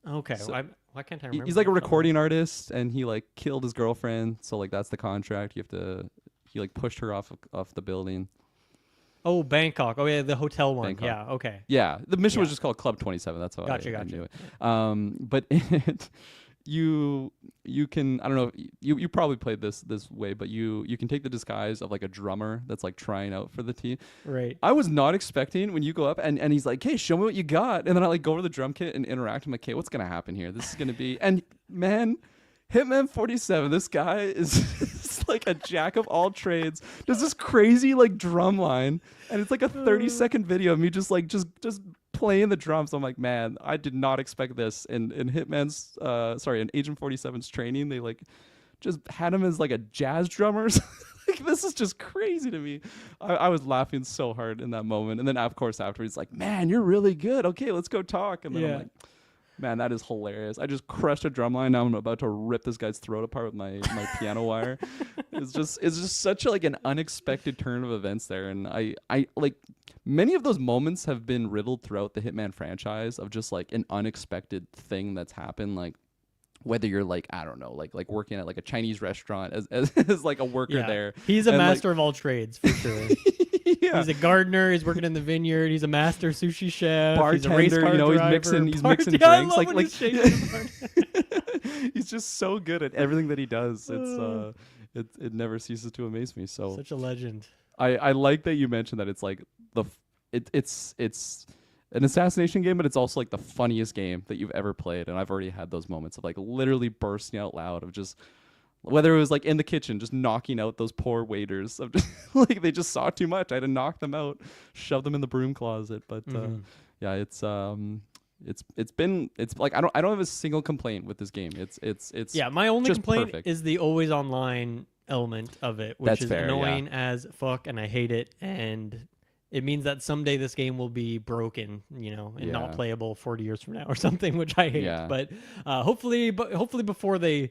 Okay. So- Why can't I remember? He's like a that? recording artist, and he like killed his girlfriend. So like that's the contract. You have to. He like pushed her off the building. Oh, Bangkok. Oh yeah, the hotel one. Bangkok. Yeah. Okay. Yeah, the mission was Yeah. just called Club 27. That's how Gotcha. I knew it. But you can, I don't know, you probably played this way, but you can take the disguise of like a drummer that's like trying out for the team. Right. I was not expecting when you go up and he's like, hey, show me what you got. And then I like go over to the drum kit and interact. I'm like, okay, what's gonna happen here? This is gonna be, and man, Hitman 47, this guy is like a jack of all trades. Does this crazy like drum line, and it's like a 30-second video of me just playing the drums. I'm like, man, I did not expect this. In Hitman's in Agent 47's training, they like just had him as like a jazz drummer. Like, this is just crazy to me. I was laughing so hard in that moment. And then of course afterwards, like, man, you're really good. Okay, let's go talk. And then I'm like, man, that is hilarious. I just crushed a drum line. Now I'm about to rip this guy's throat apart with my piano wire. It's just such like an unexpected turn of events there. And I like many of those moments have been riddled throughout the Hitman franchise of just like an unexpected thing that's happened. Like whether you're like, I don't know, like working at like a Chinese restaurant as like a worker there. He's a And, master of all trades for sure. Yeah. He's a gardener. He's working in the vineyard. He's a master sushi chef. He's a race Bartender, car you know, he's driver, mixing Yeah, I drinks. love Like when he's shaking the bar. he's just so good at everything that he does. It never ceases to amaze me. So Such a legend. I like that you mentioned that it's like it's an assassination game, but it's also like the funniest game that you've ever played. And I've already had those moments of like literally bursting out loud of just whether it was like in the kitchen, just knocking out those poor waiters of just, like they just saw too much. I had to knock them out, shove them in the broom closet. But yeah, it's like I don't have a single complaint with this game. It's Yeah, my only just complaint perfect. is the always online element of it, which That's is fair, annoying as fuck, and I hate it. And it means that someday this game will be broken, you know, and not Yeah. playable 40 years from now or something, which I hate. Yeah. But hopefully before they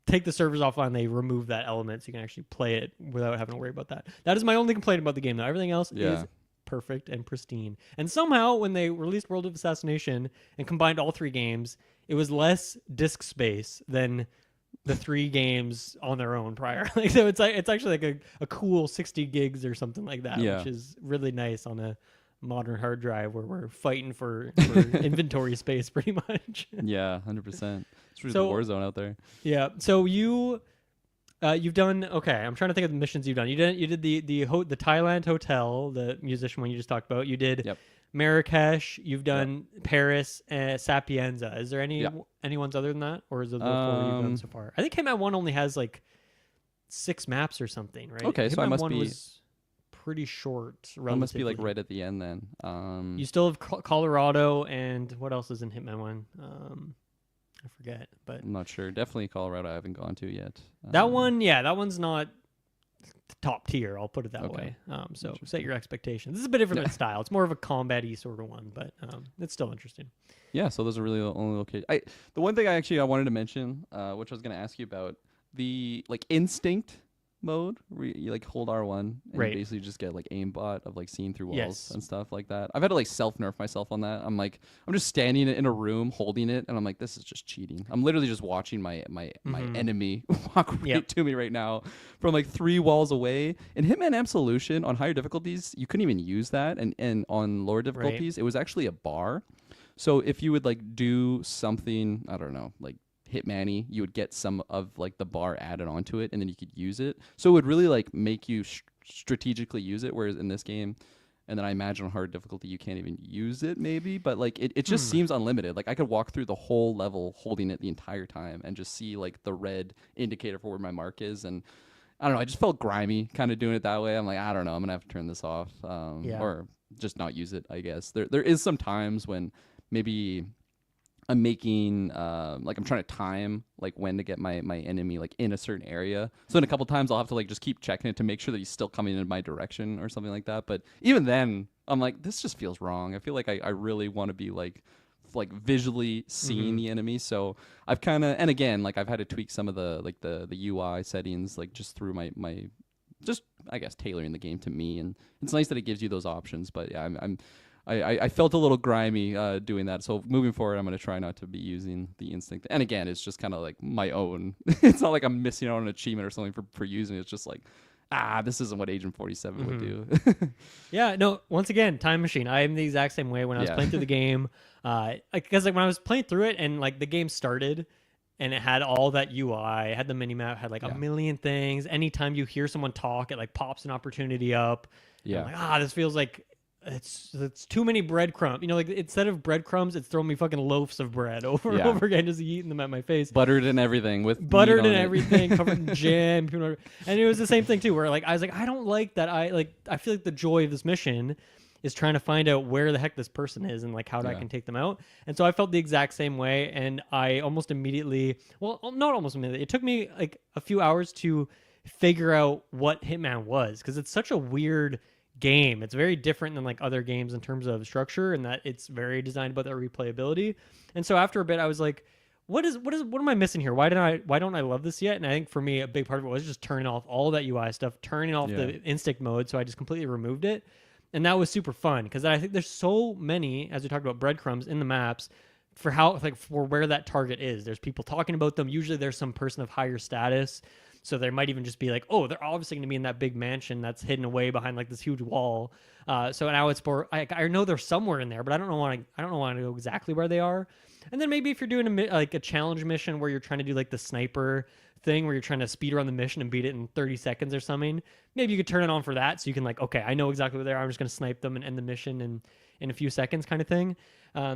take the servers offline, they remove that element so you can actually play it without having to worry about that. That is my only complaint about the game, though. Everything else is perfect and pristine. And somehow, when they released World of Assassination and combined all three games, it was less disk space than the three games on their own prior. Like, so it's actually like a cool 60 gigs or something like that, Yeah. which is really nice on a modern hard drive where we're fighting for inventory space pretty much. Yeah, 100%. It's really So- the war zone out there. Yeah. So you've done okay. I'm trying to think of the missions you've done. You did the Thailand hotel, the musician one you just talked about. You did Yep. Marrakesh. You've done Paris, Sapienza. Is there any Yep. ones other than that, or is it the four you've done so far? I think Hitman 1 only has like 6 maps or something, right? Okay, so I Hitman must 1 be- was pretty short. That must be like relatively. right at the end then. You still have Colorado, and what else is in Hitman 1? I forget, but I'm not sure. Definitely Colorado I haven't gone to yet. that one's not top tier. I'll put it that Okay. way. So Interesting. set your expectations. This is a bit different in style. It's more of a combat-y sort of one, but it's still interesting. Yeah, so those are really the only locations. The one thing I wanted to mention, which I was going to ask you about, the like instinct mode where you like hold R1 and Right. you basically just get like aimbot of like seeing through walls Yes. and stuff like that. I've had to like self nerf myself on that. I'm just standing in a room holding it and I'm like, this is just cheating. I'm literally just watching my enemy walk right Yep. to me right now from like 3 walls away. In Hitman Absolution on higher difficulties, you couldn't even use that, and on lower difficulties, it was actually a bar. So if you would like do something, I don't know, like Hitman-y, you would get some of like the bar added onto it and then you could use it. So it would really like make you strategically use it. Whereas in this game, and then I imagine on hard difficulty you can't even use it maybe, but like it just seems unlimited. Like I could walk through the whole level holding it the entire time and just see like the red indicator for where my mark is. And I don't know, I just felt grimy kind of doing it that way. I'm like, I don't know, I'm gonna have to turn this off, or just not use it, I guess. There is some times when maybe I'm making like I'm trying to time like when to get my enemy like in a certain area. So then a couple times I'll have to like just keep checking it to make sure that he's still coming in my direction or something like that. But even then I'm like, this just feels wrong. I feel like I really want to be like visually seeing the enemy. So I've kind of, and again, like I've had to tweak some of the like the UI settings like just through my just I guess tailoring the game to me. And it's nice that it gives you those options. But yeah, I felt a little grimy doing that. So moving forward, I'm going to try not to be using the instinct. And again, it's just kind of like my own. It's not like I'm missing out on an achievement or something for using it. It's just like, this isn't what Agent 47 would do. Yeah, no, once again, time machine. I am the exact same way when I was playing through the game. Because like when I was playing through it and like the game started and it had all that UI, it had the minimap, had like a million things. Anytime you hear someone talk, it like pops an opportunity up. Yeah. I'm like, this feels like it's too many breadcrumbs. You know, like instead of breadcrumbs, it's throwing me fucking loafs of bread over and over again, just eating them at my face. Buttered and everything with buttered and everything, covered in jam. And it was the same thing too, where like I was like, I don't like that. I feel like the joy of this mission is trying to find out where the heck this person is and like how I can take them out. And so I felt the exact same way. And I almost immediately, well, not almost immediately. It took me like a few hours to figure out what Hitman was, because it's such a weird game. It's very different than like other games in terms of structure, and that it's very designed about that replayability. And so after a bit I was like, what am I missing here? Why don't I love this yet? And I think for me a big part of it was just turning off all that UI stuff, turning off the instinct mode. So I just completely removed it. And that was super fun, because I think there's so many, as we talked about, breadcrumbs in the maps for for where that target is. There's people talking about them. Usually there's some person of higher status. So there might even just be like, oh, they're obviously going to be in that big mansion that's hidden away behind like this huge wall. So now it's I know they're somewhere in there, but I don't know to know exactly where they are. And then maybe if you're doing a challenge mission where you're trying to do like the sniper thing where you're trying to speed run the mission and beat it in 30 seconds or something, maybe you could turn it on for that, so you can like, okay, I know exactly where they are. I'm just going to snipe them and end the mission in a few seconds kind of thing.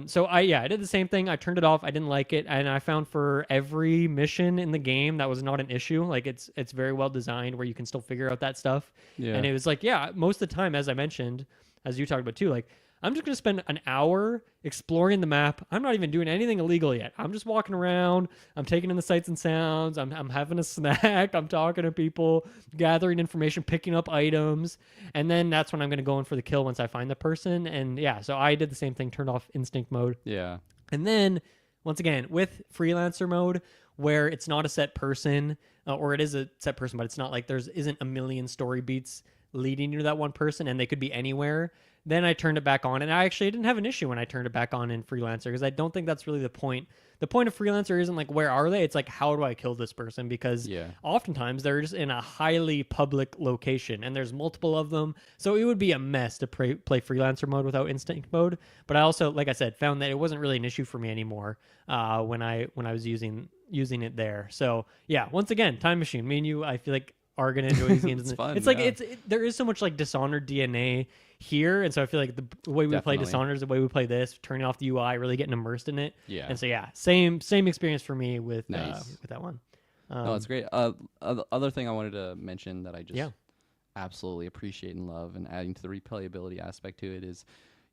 So I did the same thing. I turned it off. I didn't like it. And I found for every mission in the game, that was not an issue. Like it's very well designed where you can still figure out that stuff. Yeah. And it was like, most of the time, as I mentioned, as you talked about too, like I'm just going to spend an hour exploring the map. I'm not even doing anything illegal yet. I'm just walking around. I'm taking in the sights and sounds. I'm having a snack. I'm talking to people, gathering information, picking up items. And then that's when I'm going to go in for the kill once I find the person. And so I did the same thing, turned off instinct mode. Yeah. And then once again, with freelancer mode, where it's not a set person, or it is a set person, but it's not like isn't a million story beats leading you to that one person, and they could be anywhere. Then I turned it back on, and I actually didn't have an issue when I turned it back on in Freelancer, because I don't think that's really the point. The point of Freelancer isn't like, where are they? It's like, how do I kill this person? Because oftentimes they're just in a highly public location, and there's multiple of them. So it would be a mess to play Freelancer mode without instinct mode. But I also, like I said, found that it wasn't really an issue for me anymore when I was using it there. So yeah, once again, Time Machine. Me and you, I feel like, are gonna enjoy these games. It's fun. It's like there is so much like Dishonored DNA here, and so I feel like the way we play Dishonored is the way we play this, turning off the UI, really getting immersed in it. Yeah. And so same experience for me with that one. No, it's great. Other thing I wanted to mention that I just absolutely appreciate and love, and adding to the replayability aspect to it, is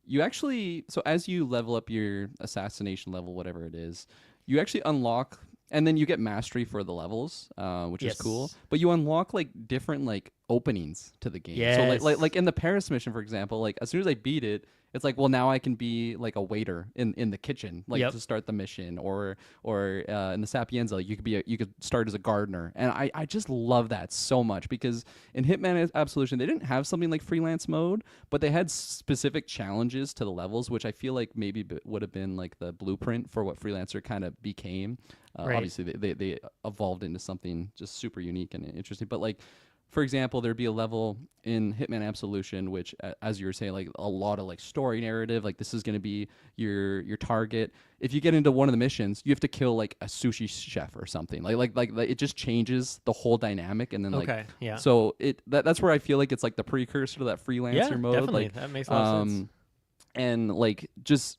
you actually, so as you level up your assassination level, whatever it is, you actually unlock. And then you get mastery for the levels, which is cool. But you unlock like different like openings to the game. Yes. So like in the Paris mission, for example, like as soon as I beat it, it's like, well, now I can be like a waiter in the kitchen, like to start the mission, or in the Sapienza, like you could start as a gardener, and I just love that so much, because in Hitman Absolution they didn't have something like freelance mode, but they had specific challenges to the levels, which I feel like maybe would have been like the blueprint for what Freelancer kind of became. Obviously they evolved into something just super unique and interesting, but like for example, there'd be a level in Hitman Absolution, which, as you were saying, like a lot of like story narrative, like this is going to be your target. If you get into one of the missions, you have to kill like a sushi chef or something. Like it just changes the whole dynamic, and then like Okay, yeah. so that's where I feel like it's like the precursor to that freelancer Yeah, mode. definitely. Like That makes a lot of sense. and like just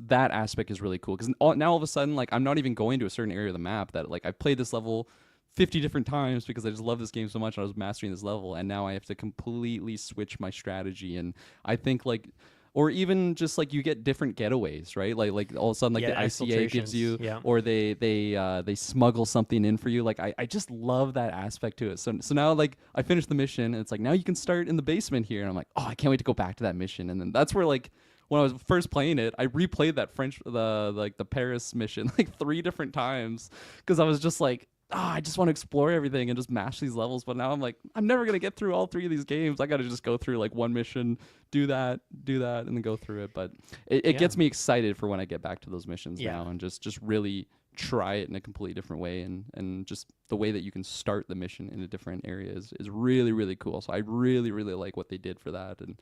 that aspect is really cool because now all of a sudden like I'm not even going to a certain area of the map that like I played this level 50 different times because I just love this game so much and I was mastering this level, and now I have to completely switch my strategy. And I think like, or even just like you get different getaways, right? Like all of a sudden like Yeah, the ICA gives you, yeah. or they smuggle something in for you. Like I just love that aspect to it. So now like I finished the mission and it's like now you can start in the basement here, and I'm like, oh, I can't wait to go back to that mission. And then that's where like when I was first playing it, I replayed that the Paris mission like 3 different times because I was just like, I just want to explore everything and just mash these levels. But now I'm like, I'm never gonna get through all 3 of these games. I gotta just go through like one mission, do that, and then go through it. But it gets me excited for when I get back to those missions now and just really try it in a completely different way. And just the way that you can start the mission in a different area is really, really cool. So I really, really like what they did for that. And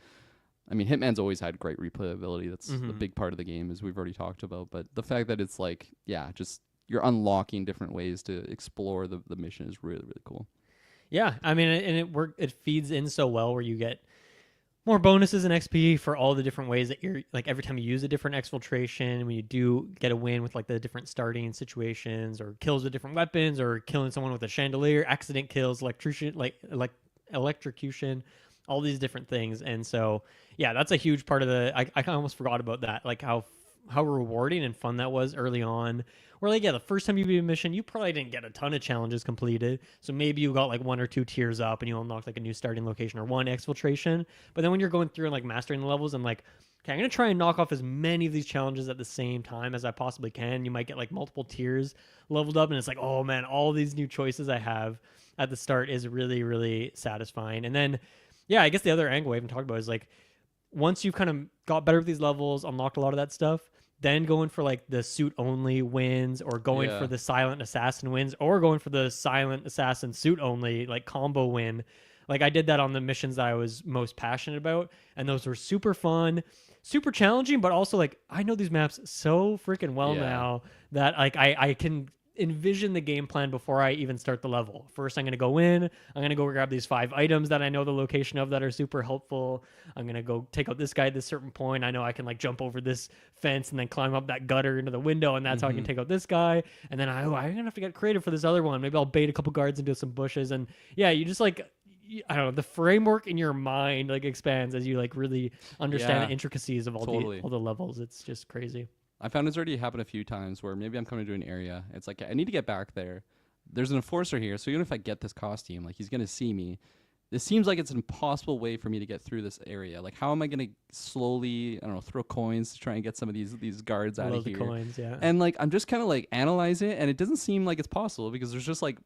I mean, Hitman's always had great replayability. That's a big part of the game, as we've already talked about. But the fact that it's like, just you're unlocking different ways to explore the mission is really, really cool. Yeah, I mean, and it feeds in so well where you get more bonuses and XP for all the different ways that you're like every time you use a different exfiltration, when you do get a win with like the different starting situations or kills with different weapons or killing someone with a chandelier, accident kills, electrocution, all these different things. And so, yeah, that's a huge part of I almost forgot about that, like how rewarding and fun that was early on. Where like, yeah, the first time you beat a mission, you probably didn't get a ton of challenges completed. So maybe you got like 1 or 2 tiers up and you unlocked like a new starting location or 1 exfiltration. But then when you're going through and like mastering the levels and like, okay, I'm going to try and knock off as many of these challenges at the same time as I possibly can. You might get like multiple tiers leveled up and it's like, oh man, all these new choices I have at the start is really, really satisfying. And then, yeah, I guess the other angle I haven't talked about is like, once you've kind of got better with these levels, unlocked a lot of that stuff, then going for like the suit only wins or going for the silent assassin wins or going for the silent assassin suit only like combo win. Like I did that on the missions that I was most passionate about, and those were super fun, super challenging, but also like I know these maps so freaking well now that like I can envision the game plan before I even start the level. First, I'm going to go in. I'm going to go grab these 5 items that I know the location of that are super helpful. I'm going to go take out this guy at this certain point. I know I can like jump over this fence and then climb up that gutter into the window, and that's how I can take out this guy. And then I'm going to have to get creative for this other one. Maybe I'll bait a couple guards into some bushes. And yeah, you just like, I don't know, the framework in your mind like expands as you like really understand the intricacies of all the levels. It's just crazy. I found it's already happened a few times where maybe I'm coming to an area. It's like, I need to get back there. There's an enforcer here, so even if I get this costume, like he's going to see me. This seems like it's an impossible way for me to get through this area. Like, how am I going to slowly, I don't know, throw coins to try and get some of these guards out of here? Coins, yeah. And like, I'm just kind of like analyzing it, and it doesn't seem like it's possible because there's just like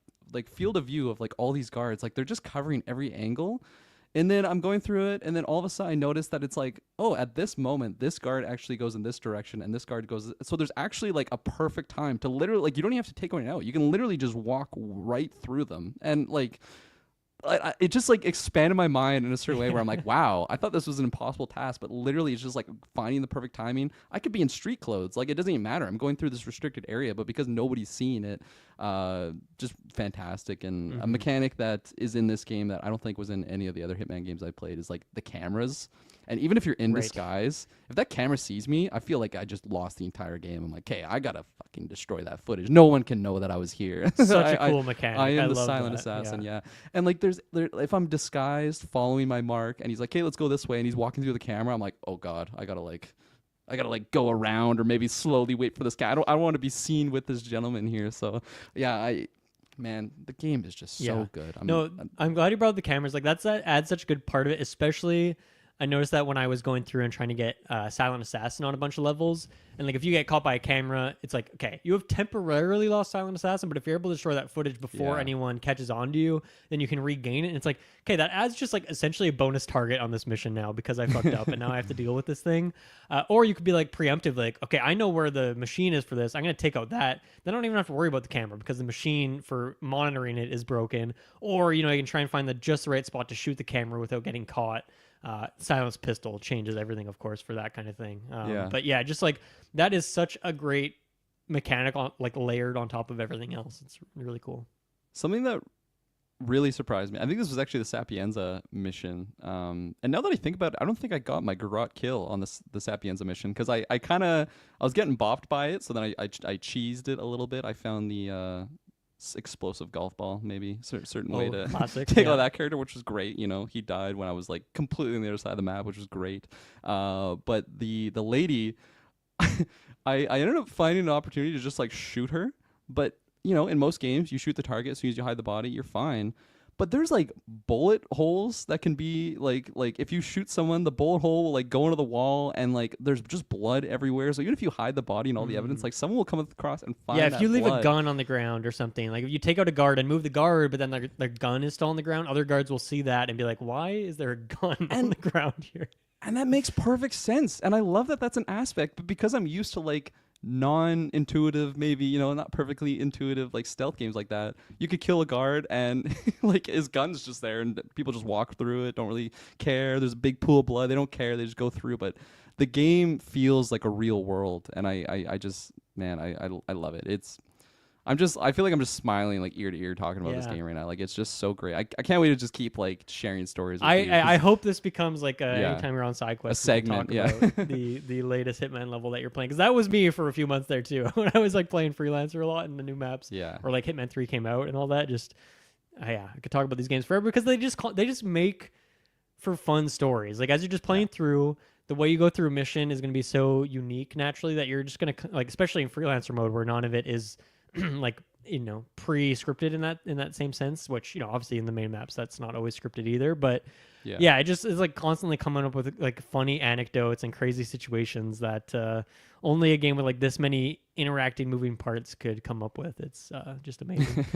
field of view of like all these guards. Like they're just covering every angle. And then I'm going through it, and then all of a sudden I notice that it's like, oh, at this moment, this guard actually goes in this direction, and this guard goes. So there's actually like a perfect time to literally, like, you don't even have to take one out. You can literally just walk right through them. And like, it just like expanded my mind in a certain way where I'm like, wow, I thought this was an impossible task, but literally it's just like finding the perfect timing. I could be in street clothes. Like, it doesn't even matter. I'm going through this restricted area, but because nobody's seeing it, just fantastic. And a mechanic that is in this game that I don't think was in any of the other Hitman games I played is like the cameras. And even if you're in disguise, if that camera sees me, I feel like I just lost the entire game. I'm like, hey, I gotta fucking destroy that footage. No one can know that I was here. Such a cool mechanic. I am the silent assassin, And like, if I'm disguised, following my mark, and he's like, hey, let's go this way, and he's walking through the camera, I'm like, oh god, I gotta go around or maybe slowly wait for this guy. I don't want to be seen with this gentleman here. So yeah, man, the game is just so good. I'm glad you brought up the cameras. Like that adds such a good part of it, especially. I noticed that when I was going through and trying to get Silent Assassin on a bunch of levels, and like if you get caught by a camera, it's like, okay, you have temporarily lost Silent Assassin, but if you're able to destroy that footage before anyone catches on to you, then you can regain it. And it's like, okay, that adds just like essentially a bonus target on this mission now because I fucked up and now I have to deal with this thing. Or you could be like preemptive, like, okay, I know where the machine is for this. I'm going to take out that. Then I don't even have to worry about the camera because the machine for monitoring it is broken. Or, you know, you can try and find the just the right spot to shoot the camera without getting caught. Silence pistol changes everything, of course, for that kind of thing. But yeah, just like that is such a great mechanic on, like layered on top of everything else. It's really cool. Something that really surprised me. I think this was actually the Sapienza mission. And now that I think about it, I don't think I got my garrote kill on the Sapienza mission because I was getting bopped by it. So then I cheesed it a little bit. I found the explosive golf ball, maybe certain way to take out that character, which was great. You know, he died when I was like completely on the other side of the map, which was great. But the lady, I ended up finding an opportunity to just like shoot her. But you know, in most games, you shoot the target as soon as you hide the body, you're fine. But there's like bullet holes that can be like if you shoot someone, the bullet hole will like go into the wall and like there's just blood everywhere. So even if you hide the body and all the evidence, like someone will come across and find if you leave blood. a gun on the ground or something, like if you take out a guard and move the guard, but then their gun is still on the ground, other guards will see that and be like, why is there a gun on the ground here? And that makes perfect sense. And I love that that's an aspect, but because I'm used to like non-intuitive, maybe, you know, not perfectly intuitive like stealth games like that, you could kill a guard and like his gun's just there and people just walk through it, don't really care. There's a big pool of blood, they don't care, they just go through. But the game feels like a real world, and I just, man, I love it. I feel like I'm just smiling like ear to ear talking about this game right now. Like it's just so great. I can't wait to just keep like sharing stories with you. I hope this becomes like anytime you're on Sidequest, a segment, about the latest Hitman level that you're playing. Because that was me for a few months there too. When I was like playing Freelancer a lot in the new maps. Yeah. Or like Hitman 3 came out and all that. Just I could talk about these games forever because they just make for fun stories. Like as you're just playing through, the way you go through a mission is going to be so unique naturally that you're just going to like, especially in Freelancer mode where none of it is like, you know, pre-scripted in that same sense, which, you know, obviously in the main maps that's not always scripted either, but it just is like constantly coming up with like funny anecdotes and crazy situations that only a game with like this many interacting moving parts could come up with. It's just amazing.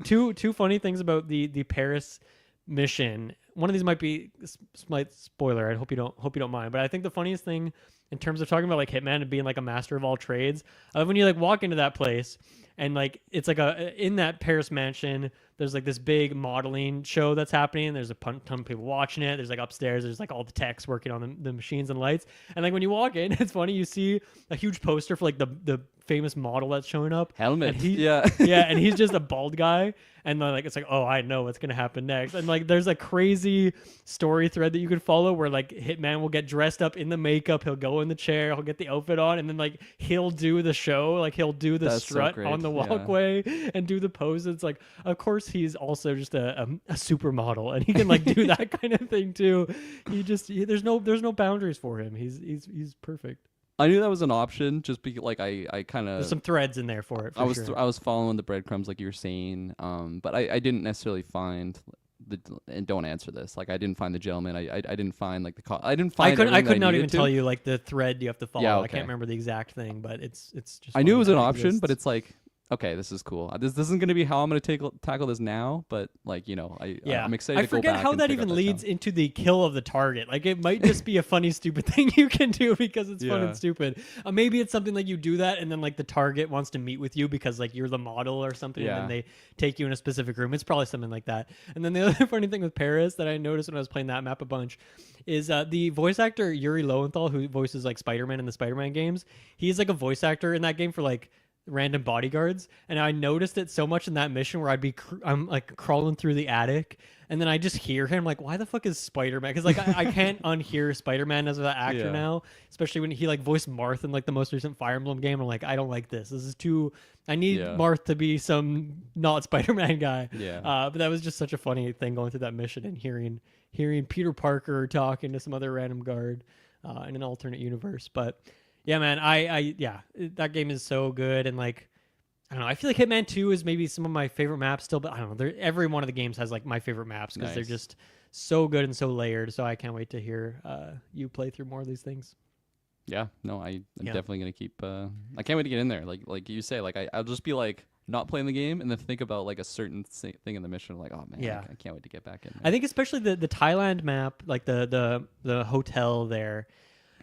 Two funny things about the Paris mission. One of these might be slight spoiler. I hope you don't mind, but I think the funniest thing in terms of talking about like Hitman and being like a master of all trades, when you like walk into that place and like it's like in that Paris mansion, there's like this big modeling show that's happening. There's a ton of people watching it. There's like upstairs, there's like all the techs working on the machines and lights. And like when you walk in, it's funny, you see a huge poster for like the famous model that's showing up. Helmet. And and he's just a bald guy. And then like it's like, oh, I know what's gonna happen next. And like there's a crazy story thread that you could follow where like Hitman will get dressed up in the makeup, he'll go in the chair, he'll get the outfit on, and then like he'll do the show, like he'll do the strut on the walkway and do the pose. It's like, of course he's also just a supermodel and he can like do that kind of thing too. There's no boundaries for him. He's perfect. I knew that was an option just because like I kind of... There's some threads in there for it. I was following the breadcrumbs like you were saying, but I didn't necessarily find and don't answer this. Like I didn't find the gentleman. I didn't find like I didn't find. I could not even tell you like the thread you have to follow. Yeah, okay. I can't remember the exact thing, but it's just. I knew it was an option, but it's like, okay, this is cool. This isn't going to be how I'm going to tackle this now, but like, you know, I'm excited to go back. I forget how that even leads into the kill of the target. Like it might just be a funny, stupid thing you can do because it's fun and stupid. Maybe it's something like you do that and then like the target wants to meet with you because like you're the model or something and then they take you in a specific room. It's probably something like that. And then the other funny thing with Paris that I noticed when I was playing that map a bunch is the voice actor Yuri Lowenthal, who voices like Spider-Man in the Spider-Man games. He's like a voice actor in that game for like random bodyguards, and I noticed it so much in that mission where I'm like crawling through the attic and then I just hear him like, why the fuck is Spider-Man? Because like I can't unhear Spider-Man as that actor now, especially when he like voiced Marth in like the most recent Fire Emblem game. I'm like, I don't like this is too, I need Marth to be some not Spider-Man guy. But that was just such a funny thing going through that mission and hearing Peter Parker talking to some other random guard in an alternate universe. But yeah, man, that game is so good, and like I don't know. I feel like Hitman 2 is maybe some of my favorite maps still, but I don't know. Every one of the games has like my favorite maps because they're Nice. just so good and so layered. So I can't wait to hear you play through more of these things. Yeah, no, I'm Yeah. definitely gonna keep. I can't wait to get in there. Like you say, like I'll just be like not playing the game and then think about like a certain thing in the mission. Like, oh man, Yeah. I can't wait to get back in I there. think especially the Thailand map, like the hotel there.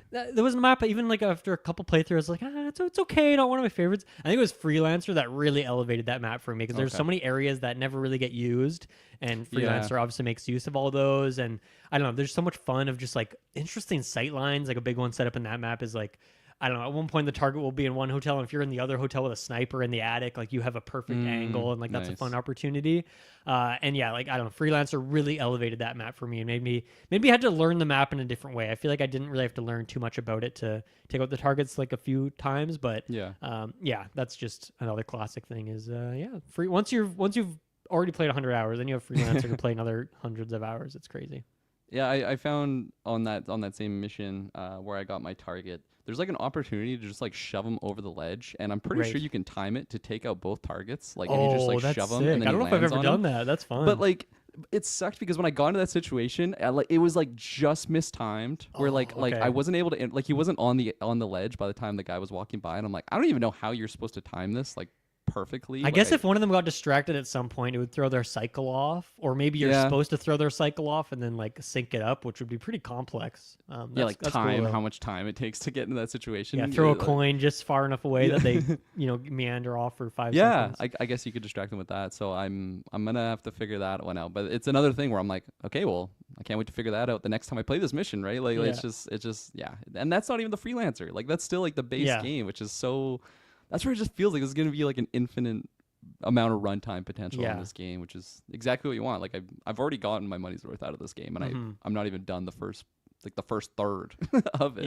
There was a map even like after a couple playthroughs, I was like, it's okay, not one of my favorites. I think it was Freelancer that really elevated that map for me because there's Okay. so many areas that never really get used, and Yeah. Freelancer obviously makes use of all those. And I don't know, there's so much fun of just like interesting sight lines. Like a big one set up in that map is like, I don't know, at one point the target will be in one hotel, and if you're in the other hotel with a sniper in the attic, like you have a perfect angle, and like that's a Nice. fun opportunity. And yeah, like I don't know, Freelancer really elevated that map for me and maybe I had to learn the map in a different way. I feel like I didn't really have to learn too much about it to take out the targets like a few times, but Yeah. yeah, that's just another classic thing. Is free once you've already played 100 hours, then you have Freelancer to play another hundreds of hours. It's crazy. Yeah, I found on that same mission where I got my target, there's like an opportunity to just like shove them over the ledge, and I'm pretty sure Right. you can time it to take out both targets. Like if you just like That's shove them sick. and then I he don't know if I've lands ever on done 'em. that. That's fun. But like it sucked because when I got into that situation, it was like just mistimed. Where like okay. I wasn't able to like he wasn't on the ledge by the time the guy was walking by, and I'm like I don't even know how you're supposed to time this like perfectly. I Like, guess if one of them got distracted at some point, it would throw their cycle off, or maybe you're Yeah. supposed to throw their cycle off and then like sync it up, which would be pretty complex. yeah, like that's time, cool, though. how much time it takes to get into that situation. Yeah, throw a like- coin just far enough away Yeah. that they meander off for 5 Yeah, seconds. I guess you could distract them with that. So I'm gonna have to figure that one out. But it's another thing where I'm like, okay, well, I can't wait to figure that out the next time I play this mission, right? Like Yeah. it's just yeah, and that's not even the freelancer. Like that's still like the base Yeah. game, which is so. That's where it just feels like there's gonna be like an infinite amount of runtime potential in Yeah. this game, which is exactly what you want. Like I've already gotten my money's worth out of this game, and I'm not even done the first third of it.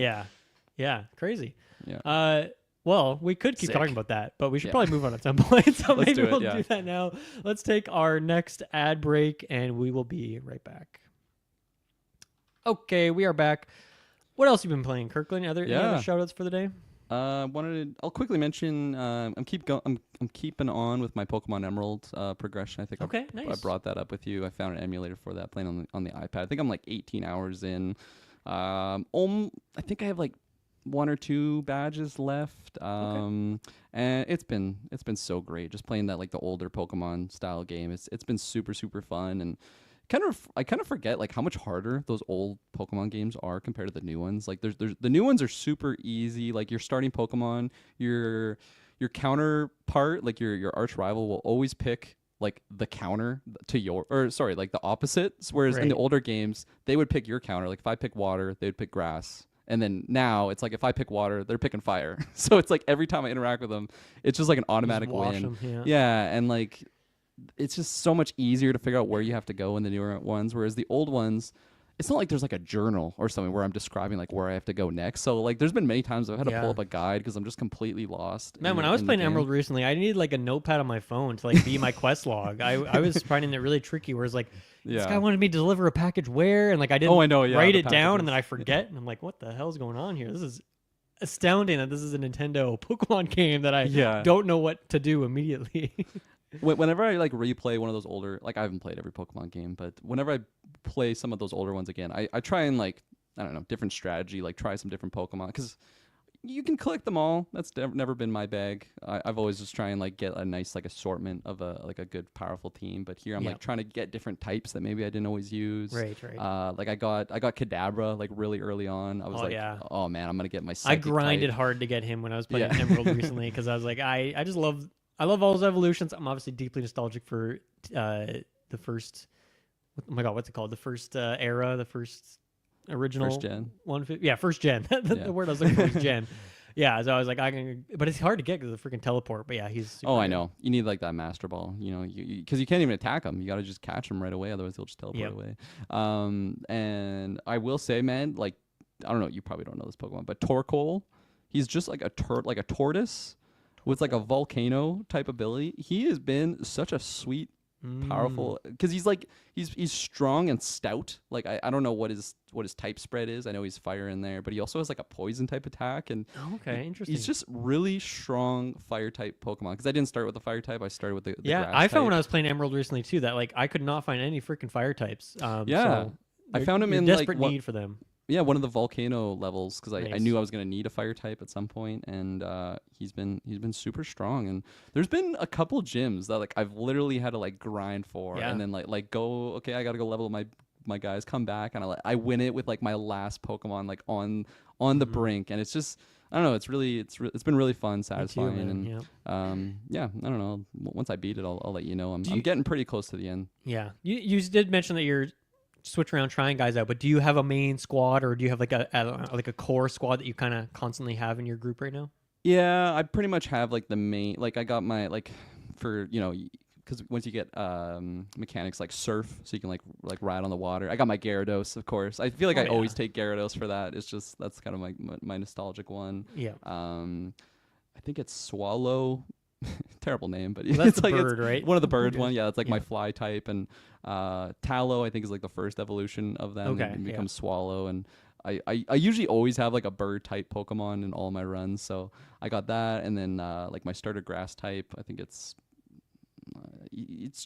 Yeah, crazy. Yeah. Well, we could keep Sick. talking about that, but we should Yeah. probably move on at some point. So Let's maybe do it, we'll yeah. do that now. Let's take our next ad break, and we will be right back. Okay, we are back. What else have you been playing, Kirkland? Any other Yeah. shout outs for the day? I'll quickly mention. I'm keeping on with my Pokemon Emerald progression. I think Okay, I nice. brought that up with you. I found an emulator for that, playing on the iPad. I think I'm like 18 hours in. I think I have like 1 or 2 badges left. And it's been so great just playing that like the older Pokemon style game. It's been super fun, and I kind of forget like how much harder those old Pokemon games are compared to the new ones. Like there's the new ones are super easy. Like your starting Pokemon, your counterpart, like your arch rival will always pick like the counter to like the opposite. Whereas in the Right. older games, they would pick your counter. Like if I pick water, they would pick grass. And then now it's like if I pick water, they're picking fire. So it's like every time I interact with them, it's just like an automatic wash win. 'em, Yeah, and like it's just so much easier to figure out where you have to go in the newer ones, whereas the old ones, it's not like there's like a journal or something where I'm describing like where I have to go next. So like there's been many times I've had to Yeah. pull up a guide because I'm just completely lost. Man, in when the- I was in the playing game. Emerald recently, I needed like a notepad on my phone to like be my quest log. I was finding it really tricky. Whereas like this Yeah. guy wanted me to deliver a package where, and like I didn't I know, yeah, write the it down, and packages. then I forget, and I'm like, what the hell's going on here? This is astounding that this is a Nintendo Pokemon game that I Yeah. don't know what to do immediately. Whenever I like replay one of those older, like I haven't played every Pokemon game, but whenever I play some of those older ones again, I try and like, I don't know, different strategy, like try some different Pokemon because you can collect them all. That's never been my bag. I've always just try and like get a nice like assortment of a good powerful team. But here I'm Yeah. like trying to get different types that maybe I didn't always use. Right. Like I got Kadabra like really early on. I was oh man, I'm gonna get my. I Psychic grinded type. hard to get him when I was playing Yeah. Emerald recently because I was like, I love all those evolutions. I'm obviously deeply nostalgic for the first. Oh my god, what's it called? The first era, the first original First gen. First gen. the Yeah. word I was looking for was gen. Yeah, so I was like, but it's hard to get because of the freaking teleport. But yeah, he's. Super Oh, I good. know. You need like that Master Ball, you know, because you can't even attack him. You got to just catch him right away, otherwise he'll just teleport Yep. away. And I will say, man, like I don't know, you probably don't know this Pokemon, but Torkoal, he's just like a tortoise with like a volcano type ability. He has been such a sweet powerful because he's like he's strong and stout. Like I don't know what his type spread is. I know he's fire in there, but he also has like a poison type attack, and Okay, interesting. he's just really strong fire type Pokemon. Because I didn't start with the fire type, I started with the yeah, grass I found type. when I was playing Emerald recently too that like I could not find any freaking fire types. Yeah. So I found him you're in desperate like need for them. yeah, one of the volcano levels because I Nice. knew I was gonna need a fire type at some point, and he's been super strong. And there's been a couple gyms that like I've literally had to like grind for, Yeah. and then like go okay, I gotta go level my guys, come back, and I win it with like my last Pokemon like on the brink, and it's just I don't know, it's been really fun, satisfying, man. and yeah, I don't know. Once I beat it, I'll let you know. I'm getting pretty close to the end. Yeah, you did mention that you're switch around trying guys out, but do you have a main squad or do you have like a core squad that you kind of constantly have in your group right now? Yeah, I pretty much have like the main, like I got my like for because once you get mechanics like surf, so you can like ride on the water. I got my Gyarados, of course. I feel like I always take Gyarados for that. It's just that's kind of my nostalgic one. Yeah. I think it's Swallow. Terrible name, but Well, that's it's like bird, it's right? one of the birds one. Yeah, it's like Yeah. my fly type, and Tallow I think is like the first evolution of them. Okay, and yeah. becomes Swallow, and I usually always have like a bird type Pokemon in all my runs, so I got that, and then like my starter grass type, I think it's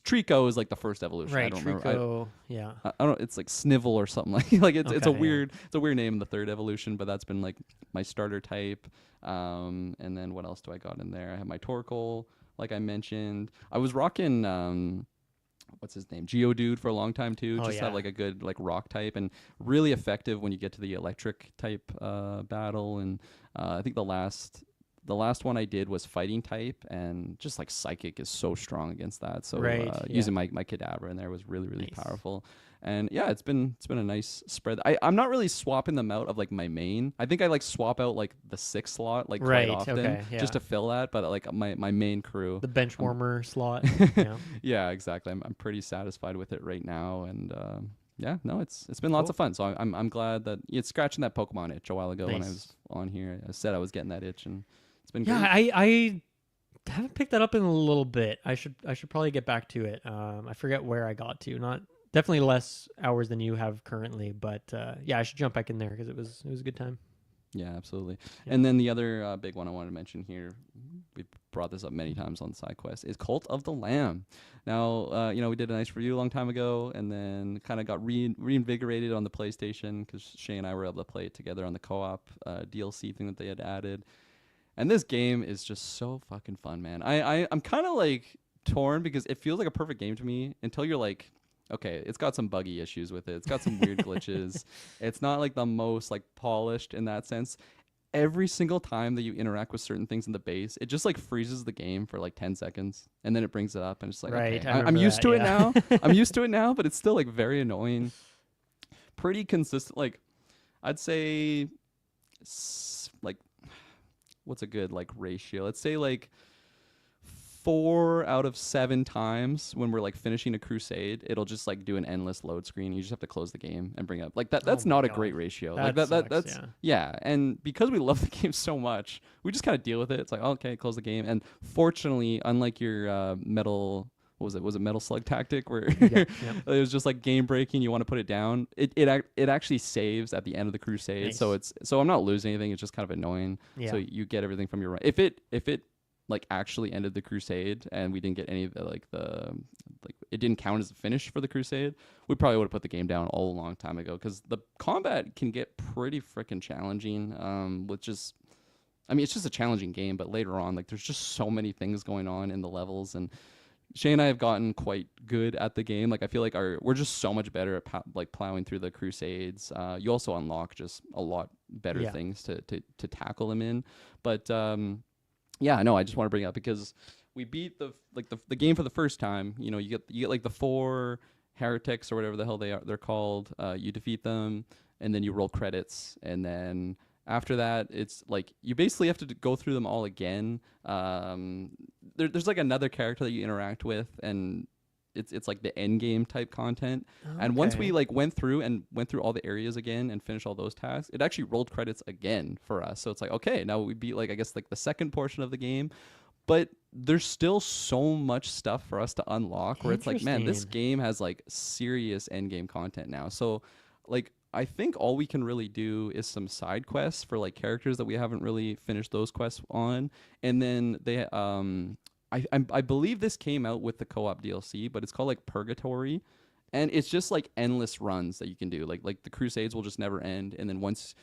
Trico is like the first evolution. Right, I don't remember. Trico. Yeah. I don't. It's like Snivel or something like it's Okay, a yeah. weird name in the third evolution, but that's been like my starter type. And then what else do I got in there? I have my Torkoal, like I mentioned. I was rocking what's his name, Geodude for a long time too. Oh, Just yeah. have like a good like rock type and really effective when you get to the electric type battle. And I think the last one I did was fighting type, and just like psychic is so strong against that. So Right, yeah. using my Kadabra in there was really Nice. powerful. And yeah, it's been a nice spread. I'm not really swapping them out of like my main. I think I like swap out like the 6 slot like Right, quite often okay, yeah. just to fill that. But like my main crew, The bench warmer slot. Yeah. yeah, exactly. I'm pretty satisfied with it right now, and yeah, no, it's been lots of fun. So I'm glad that it's scratching that Pokemon itch a while ago when I Nice. was on here. I said I was getting that itch, and it's been Yeah, great. I haven't picked that up in a little bit. I should probably get back to it. I forget where I got to. Not definitely less hours than you have currently, but yeah, I should jump back in there because it was a good time. Yeah, absolutely. Yeah. And then the other big one I wanted to mention here, we brought this up many times on Sidequest, is Cult of the Lamb. Now, we did a nice review a long time ago, and then kind of got reinvigorated on the PlayStation because Shay and I were able to play it together on the co-op DLC thing that they had added. And this game is just so fucking fun, man. I'm kind of like torn because it feels like a perfect game to me until you're like, okay, it's got some buggy issues with it. It's got some weird glitches. It's not like the most like polished in that sense. Every single time that you interact with certain things in the base, it just like freezes the game for like 10 seconds and then it brings it up and it's like, Right, okay, I I'm remember used that, to it yeah. now. I'm used to it now, but it's still like very annoying. Pretty consistent. Like I'd say like, what's a good like ratio? Let's say like 4 out of 7 times when we're like finishing a crusade, it'll just like do an endless load screen. You just have to close the game and bring up like that. That's Oh my not a God. great ratio. That like sucks, that's yeah. yeah. And because we love the game so much, we just kind of deal with it. It's like, okay, close the game. And fortunately, unlike your metal, what was it? Was it Metal Slug tactic where Yeah. it was just like game breaking? You want to put it down. It actually saves at the end of the crusade. Nice. So I'm not losing anything. It's just kind of annoying. Yeah. So you get everything from your run. If it like actually ended the crusade and we didn't get any of the like it didn't count as a finish for the crusade, we probably would have put the game down all a long time ago because the combat can get pretty freaking challenging with just it's just a challenging game, but later on like there's just so many things going on in the levels, and Shay and I have gotten quite good at the game. Like I feel like we're just so much better at like plowing through the crusades. You also unlock just a lot better Yeah. things to tackle them in, but yeah, no, I just want to bring it up because we beat the game for the first time. You get like the 4 heretics or whatever the hell they're called. You defeat them, and then you roll credits, and then after that, it's like you basically have to go through them all again. There's like another character that you interact with, and it's like the end game type content. And once we Okay. like went through all the areas again and finished all those tasks, it actually rolled credits again for us. So it's like, okay, now we beat like I guess like the second portion of the game. But there's still so much stuff for us to unlock where it's like, man, this Interesting. game has like serious end game content now. So like I think all we can really do is some side quests for like characters that we haven't really finished those quests on. And then I believe this came out with the co-op DLC, but it's called like Purgatory. And it's just like endless runs that you can do. Like the crusades will just never end. And then once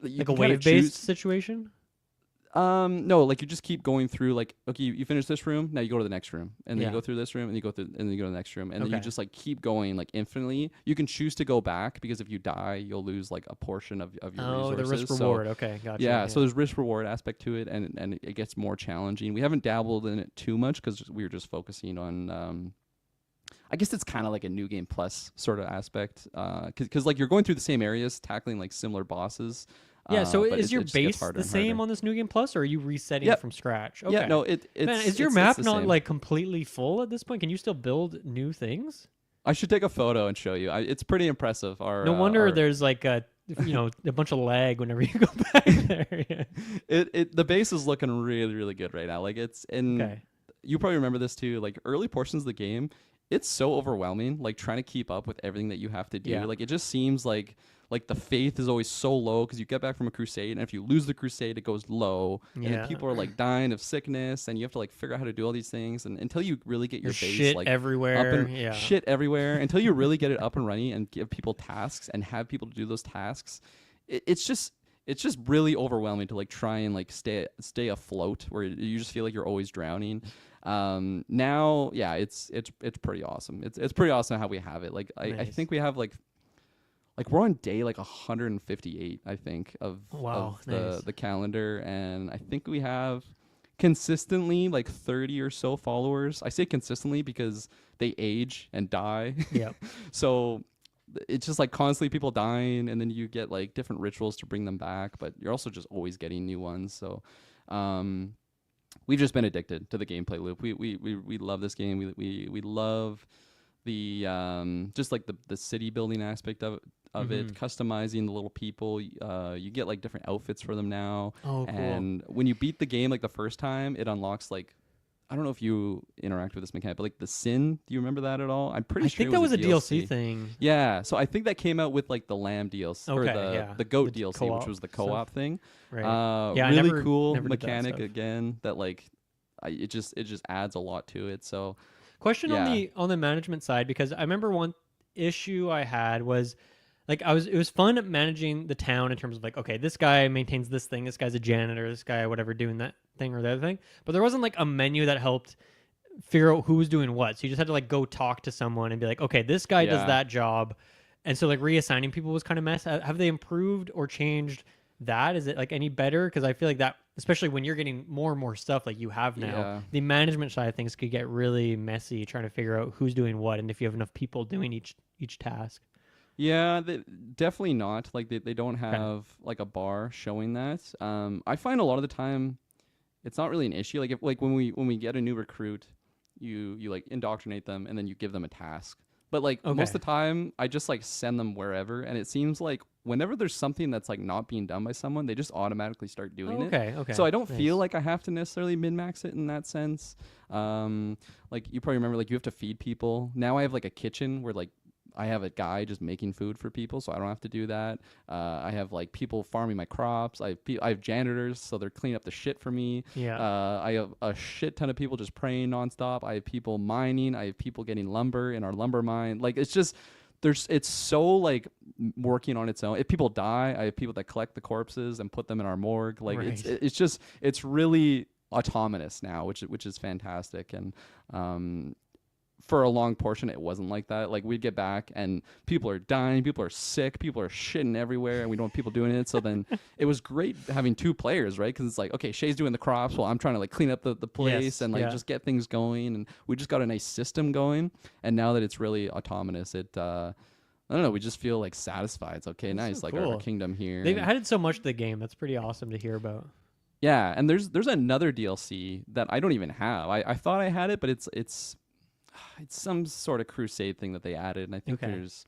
you Like a can kind of wave-based choose. situation? No, like you just keep going through like, okay, you finish this room, now you go to the next room. And then Yeah. you go through this room and you go through and then you go to the next room. And then you Okay. just like keep going like infinitely. You can choose to go back because if you die, you'll lose like a portion of your Oh, the resources. risk reward. Okay, gotcha. Yeah, so there's risk reward aspect to it and it gets more challenging. We haven't dabbled in it too much because we were just focusing on I guess it's kind of like a new game plus sort of aspect, because like you're going through the same areas, tackling like similar bosses. Yeah, so But is your it just gets base harder the and same harder. on this New Game Plus, or are you resetting Yep. from scratch? Okay. Yeah, no, it's Man, is your it's map the not same. like completely full at this point? Can you still build new things? I should take a photo and show you. It's pretty impressive. No wonder there's like a a bunch of lag whenever you go back there. Yeah. the base is looking really really good right now. Like it's in. Okay. You probably remember this too. Like early portions of the game, it's so overwhelming. Like trying to keep up with everything that you have to do. Yeah. Like it just seems like the faith is always so low because you get back from a crusade and if you lose the crusade it goes low and Yeah. then people are like dying of sickness and you have to like figure out how to do all these things and until you really get your There's base shit like everywhere. up and Yeah. shit everywhere until you really get it up and running and give people tasks and have people to do those tasks. It's just really overwhelming to like try and like stay afloat where you just feel like you're always drowning. Now yeah, it's pretty awesome. It's pretty awesome how we have it. Like I Nice. think we have like we're on day like 158 I think of Wow, the nice. calendar, and I think we have consistently like 30 or so followers. I say consistently because they age and die. Yep. So it's just like constantly people dying and then you get like different rituals to bring them back, but you're also just always getting new ones. So we've just been addicted to the gameplay loop. We love this game. We love the just like the city building aspect of it, customizing the little people. You get like different outfits for them now. Oh, cool. And when you beat the game like the first time, it unlocks like, I don't know if you interact with this mechanic, but like the Sin, do you remember that at all? I'm pretty I sure think that was a DLC thing. Yeah, so I think that came out with like the Lamb DLC or Okay, yeah. the Goat The DLC, which co-op was the stuff. co-op thing. Right. Yeah, I Really never- cool never did that mechanic stuff. again. That like, it just adds a lot to it. So Question Yeah. on the management side, because I remember one issue I had was like it was fun managing the town in terms of like, okay, this guy maintains this thing, this guy's a janitor, this guy whatever doing that thing or the other thing. But there wasn't like a menu that helped figure out who was doing what. So you just had to like go talk to someone and be like, okay, this guy does Yeah. that job. And so like reassigning people was kind of mess. Have they improved or changed that? Is it like any better? Because I feel like that, especially when you're getting more and more stuff like you have now, Yeah. the management side of things could get really messy trying to figure out who's doing what and if you have enough people doing each task. Yeah, definitely not. Like they don't have like a bar showing that. I find a lot of the time it's not really an issue. Like if like when we get a new recruit, you like indoctrinate them and then you give them a task. But like most of the time I just like send them wherever, and it seems like whenever there's something that's like not being done by someone, they just automatically start doing it. Okay. So I don't Nice. feel like I have to necessarily min-max it in that sense. Like you probably remember, like you have to feed people. Now I have like a kitchen where like I have a guy just making food for people, so I don't have to do that. I have like people farming my crops. I have janitors, so they're cleaning up the shit for me. Yeah. I have a shit ton of people just praying nonstop. I have people mining. I have people getting lumber in our lumber mine. Like it's just it's so like working on its own. If people die, I have people that collect the corpses and put them in our morgue. Like Right. it's really autonomous now, which is fantastic. And for a long portion it wasn't like that. Like we'd get back and people are dying, people are sick, people are shitting everywhere, and we don't want people doing it. So then it was great having two players, right? Because it's like, okay, Shay's doing the crops while I'm trying to like clean up the place. Yes, and like yeah. just get things going, and we just got a nice system going. And now that it's really autonomous, it I don't know, we just feel like satisfied. It's okay, That's nice, so like cool. our kingdom here. They've and- added so much to the game. That's pretty awesome to hear about. yeah, and there's another DLC that I don't even have. I thought I had it, but it's some sort of crusade thing that they added, and I think Okay. there's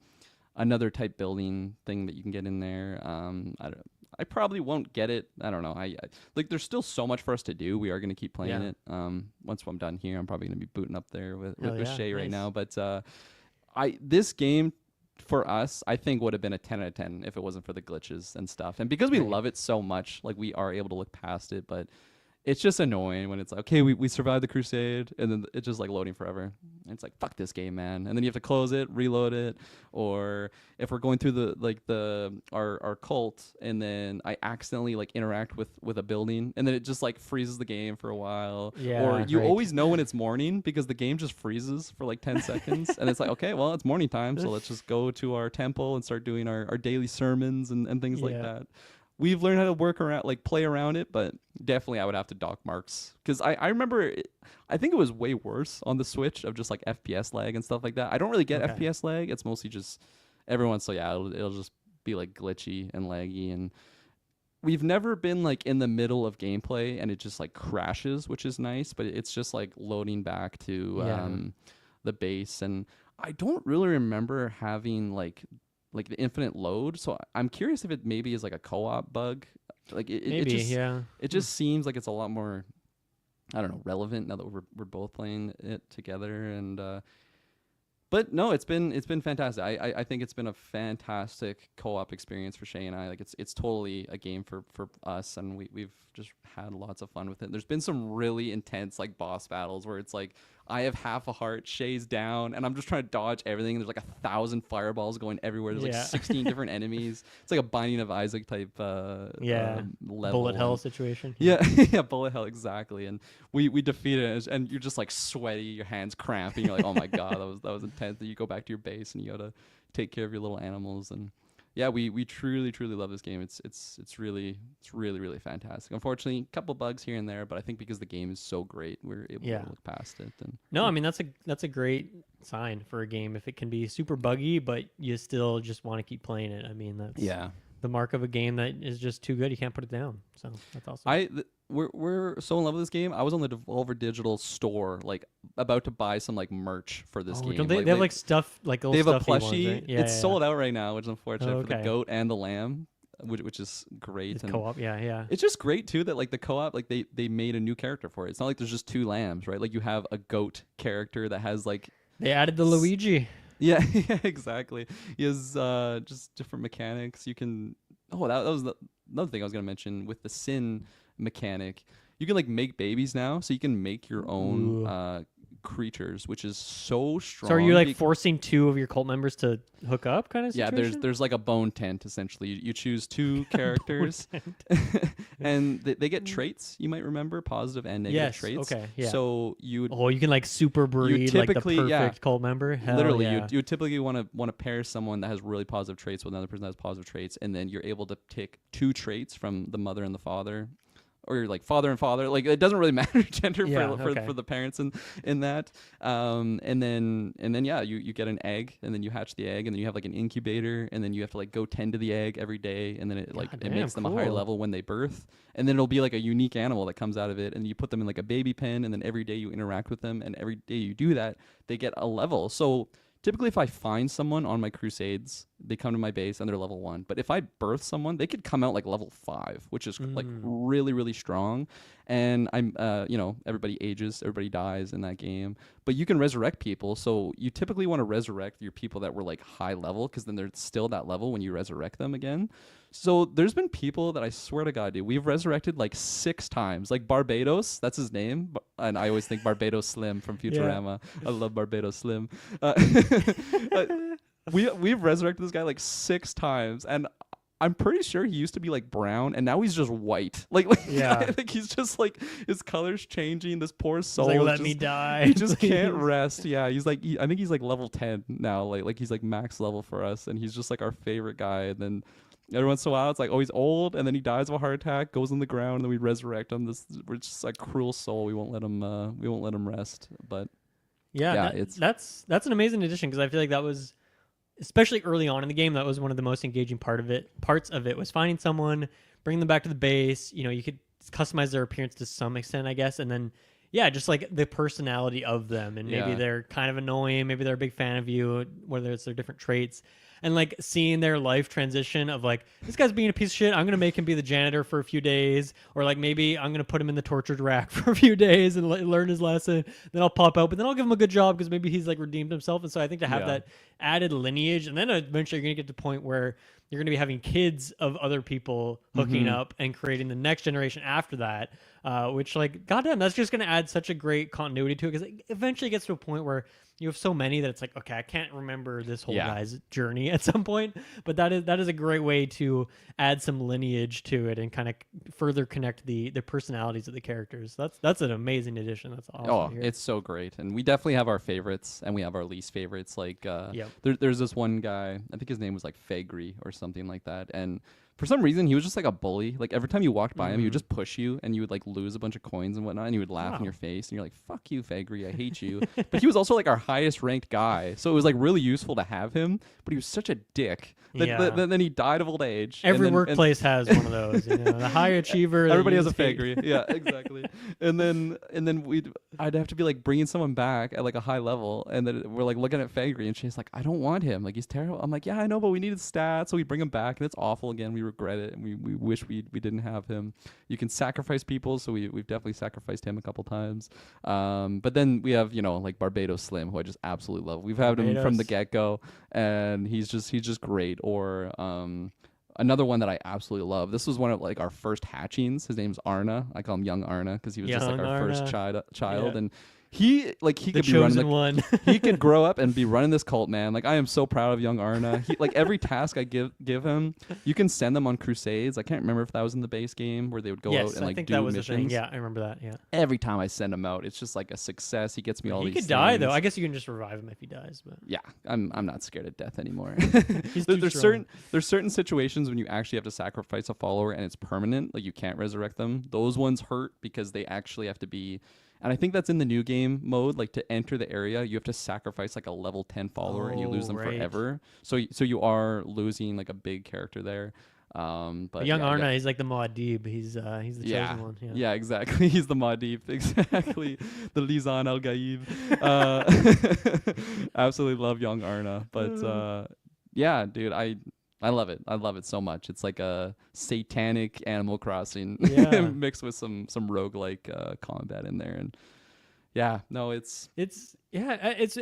another type building thing that you can get in there. I probably won't get it. I don't know. I like there's still so much for us to do. We are going to keep playing it. Once I'm done here, I'm probably going to be booting up there with Shay right now. But this game for us, I think would have been a 10 out of 10 if it wasn't for the glitches and stuff. And because we love it so much, like we are able to look past it, but it's just annoying when it's like, okay, we survived the crusade, and then it's just like loading forever. And it's like, fuck this game, man. And then you have to close it, reload it, or if we're going through our cult, and then I accidentally like interact with a building, and then it just like freezes the game for a while. Yeah, or you always know when it's morning because the game just freezes for like 10 seconds, and it's like, okay, well, it's morning time, so let's just go to our temple and start doing our daily sermons and things like that. We've learned how to work around, like play around it, but definitely I would have to dock marks. Because I remember, I think it was way worse on the Switch of just like FPS lag and stuff like that. I don't really get FPS lag. It's mostly just everyone. So yeah, it'll just be like glitchy and laggy. And we've never been like in the middle of gameplay and it just like crashes, which is nice. But it's just like loading back to the base. And I don't really remember having like the infinite load, so I'm curious if it maybe is like a co-op bug. Like it just seems like it's a lot more, I don't know, relevant now that we're both playing it together. And but no, it's been fantastic. I think it's been a fantastic co-op experience for Shay and I. Like it's totally a game for us, and we've just had lots of fun with it. There's been some really intense like boss battles where it's like I have half a heart, Shay's down, and I'm just trying to dodge everything. There's like 1,000 fireballs going everywhere. There's like 16 different enemies. It's like a Binding of Isaac type level. Bullet hell situation. Yeah, bullet hell, exactly. And we defeated it, and you're just like sweaty, your hands cramping. You're like, oh my god, that was intense. Then you go back to your base and you gotta take care of your little animals. And yeah, we truly love this game. It's really fantastic. Unfortunately, a couple bugs here and there, but I think because the game is so great, we're able to look past it. And no, I mean that's a great sign for a game if it can be super buggy, but you still just want to keep playing it. I mean that's the mark of a game that is just too good. You can't put it down. So that's awesome. We're so in love with this game. I was on the Devolver Digital store, like about to buy some like merch for this game. Don't they have like stuff, like little they have a ones, plushie. right? It's sold out right now, which is unfortunate for the goat and the lamb, which is great. It's co-op, yeah. It's just great too that like the co-op, like they made a new character for it. It's not like there's just two lambs, right? Like you have a goat character that has like they added the Luigi. Yeah, exactly. He has just different mechanics. You can. Oh, that was another thing I was gonna mention with the Sin mechanic. You can like make babies now, so you can make your own creatures, which is so strong. So are you like forcing two of your cult members to hook up kind of situation? Yeah, there's like a bone tent essentially. You choose two characters and they get traits, you might remember, positive and negative traits. Okay, yeah. So you can like super breed like the perfect cult member. Hell literally yeah. you typically want to pair someone that has really positive traits with another person that has positive traits, and then you're able to pick two traits from the mother and the father. Or you're like father and father, like it doesn't really matter gender for the parents in that, and then you get an egg, and then you hatch the egg, and then you have like an incubator, and then you have to like go tend to the egg every day, and then it makes them a higher level when they birth, and then it'll be like a unique animal that comes out of it, and you put them in like a baby pen, and then every day you interact with them, and every day you do that, they get a level. So typically, if I find someone on my crusades, they come to my base and they're level 1. But if I birth someone, they could come out like level 5, which is like really strong. And I'm, everybody ages, everybody dies in that game. But you can resurrect people. So you typically want to resurrect your people that were like high level, because then they're still that level when you resurrect them again. So there's been people that I swear to God, dude, we've resurrected like 6 times. Like Barbados, that's his name. And I always think Barbados Slim from Futurama. I love Barbados Slim. We've resurrected this guy like 6 times, and I'm pretty sure he used to be like brown, and now he's just white. Like I think he's just like his color's changing. This poor soul. He's like, let me die. He just can't rest. Yeah, he's like I think he's like level 10 now. Like he's like max level for us, and he's just like our favorite guy. And then every once in a while, it's like, oh, he's old, and then he dies of a heart attack, goes on the ground, and then we resurrect him. We're just like cruel soul. We won't let him rest. But that's an amazing addition, because I feel like that was, especially early on in the game, that was one of the most engaging parts of it was finding someone, bringing them back to the base. You could customize their appearance to some extent, I guess, and then just like the personality of them, and maybe they're kind of annoying, maybe they're a big fan of you, whether it's their different traits. and like seeing their life transition of like, this guy's being a piece of shit, I'm gonna make him be the janitor for a few days, or like maybe I'm gonna put him in the tortured rack for a few days and learn his lesson, then I'll pop out, but then I'll give him a good job because maybe he's like redeemed himself. And so I think to have that added lineage, and then eventually you're gonna get to the point where you're going to be having kids of other people hooking up and creating the next generation after that, which like, goddamn, that's just going to add such a great continuity to it, because it eventually gets to a point where you have so many that it's like, okay, I can't remember this whole guy's journey at some point, but that is a great way to add some lineage to it and kind of further connect the personalities of the characters. That's an amazing addition. That's awesome. Oh, it's so great. And we definitely have our favorites and we have our least favorites. Like there's this one guy, I think his name was like Fagri or something like that, and for some reason he was just like a bully. Like every time you walked by him, he would just push you and you would like lose a bunch of coins and whatnot, and he would laugh in your face and you're like, fuck you, Fagri, I hate you. But he was also like our highest ranked guy, so it was like really useful to have him, but he was such a dick that then he died of old age. Every workplace has one of those, you know, the high achiever. Everybody has a Fagri. Yeah, exactly. and then I'd have to be like bringing someone back at like a high level, and then we're like looking at Fagri and she's like, I don't want him, like he's terrible. I'm like, yeah, I know, but we needed stats, so we bring him back and it's awful again. We regret it and we wish we didn't have him. You can sacrifice people, so we've definitely sacrificed him a couple times. But then we have, you know, like Barbados Slim, who I just absolutely love. We've had him from the get-go, and he's just great. Or another one that I absolutely love. This was one of like our first hatchings. His name's Arna. I call him Young Arna because he was just like our first child. And he could be running one. He could grow up and be running this cult, man. Like I am so proud of Young Arna. He, like every task I give him, you can send them on crusades. I can't remember if that was in the base game where they would go out and like do missions. Yeah, I remember that. Yeah. Every time I send him out, it's just like a success. He gets me all these. He could die though. I guess you can just revive him if he dies. But yeah, I'm not scared of death anymore. there's certain situations when you actually have to sacrifice a follower and it's permanent, like you can't resurrect them. Those ones hurt because they actually have to be. And I think that's in the new game mode. Like to enter the area, you have to sacrifice like a level 10 follower, and you lose them forever. So you are losing like a big character there. But Young Arna, he's like the Muad'Dib. He's the chosen one. Yeah, exactly. He's the Muad'Dib. Exactly. The Lizan Al Gaib. Absolutely love Young Arna. But yeah, dude, I love it. I love it so much. It's like a satanic Animal Crossing mixed with some roguelike combat in there. And yeah, no, it's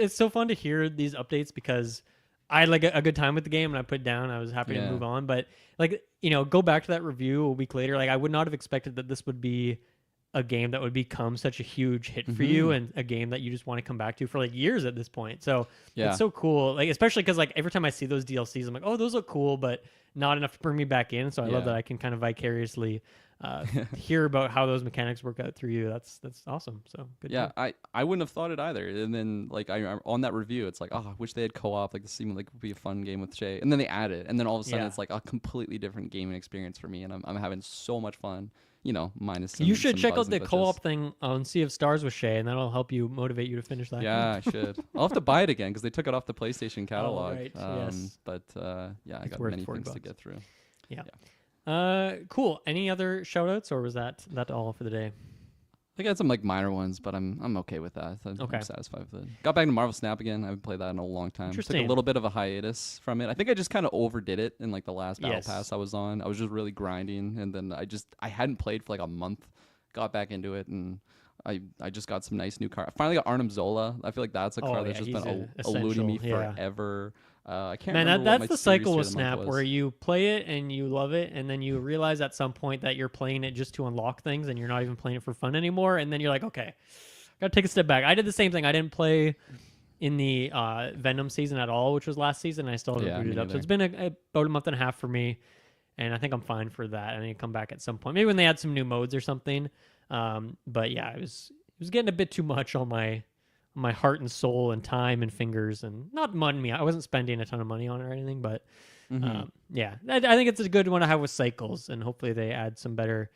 so fun to hear these updates because I had like a good time with the game and I put it down. I was happy to move on. But like, you know, go back to that review a week later. Like I would not have expected that this would be a game that would become such a huge hit for you, and a game that you just want to come back to for like years at this point. So it's so cool, like especially because like every time I see those DLCs, I'm like, oh, those look cool, but not enough to bring me back in. So I love that I can kind of vicariously hear about how those mechanics work out through you. That's awesome. So good. Yeah, I wouldn't have thought it either. And then like I on that review, it's like, oh, I wish they had co-op. Like this seemed like it would be a fun game with Shay. And then they add it, and then all of a sudden it's like a completely different gaming experience for me, and I'm having so much fun. You know, minus some, you should some check out the glitches. co-op thing on Sea of Stars with Shay, and that'll help you motivate you to finish that. Yeah, I should. I'll have to buy it again because they took it off the PlayStation catalog. Oh, right. Yes. But yeah, I got many things to get through. Yeah. Cool. Any other shout-outs, or was that all for the day? I got some like minor ones, but I'm okay with that. I'm satisfied with it. Got back to Marvel Snap again. I haven't played that in a long time. Took a little bit of a hiatus from it. I think I just kind of overdid it in like the last Battle Pass I was on. I was just really grinding, and then I hadn't played for like a month. Got back into it, and I just got some nice new car. I finally got Arnim Zola. I feel like that's a car that's just been eluding me forever. I can't remember that's what the my cycle with series Snap, where you play it and you love it, and then you realize at some point that you're playing it just to unlock things, and you're not even playing it for fun anymore. And then you're like, okay, gotta take a step back. I did the same thing. I didn't play in the Venom season at all, which was last season. And I still haven't booted up, so it's been about a month and a half for me, and I think I'm fine for that. I need to come back at some point, maybe when they add some new modes or something. But yeah, it was getting a bit too much on my heart and soul and time and fingers, and not money. I wasn't spending a ton of money on it or anything, but yeah, I think it's a good one to have with cycles, and hopefully they add some better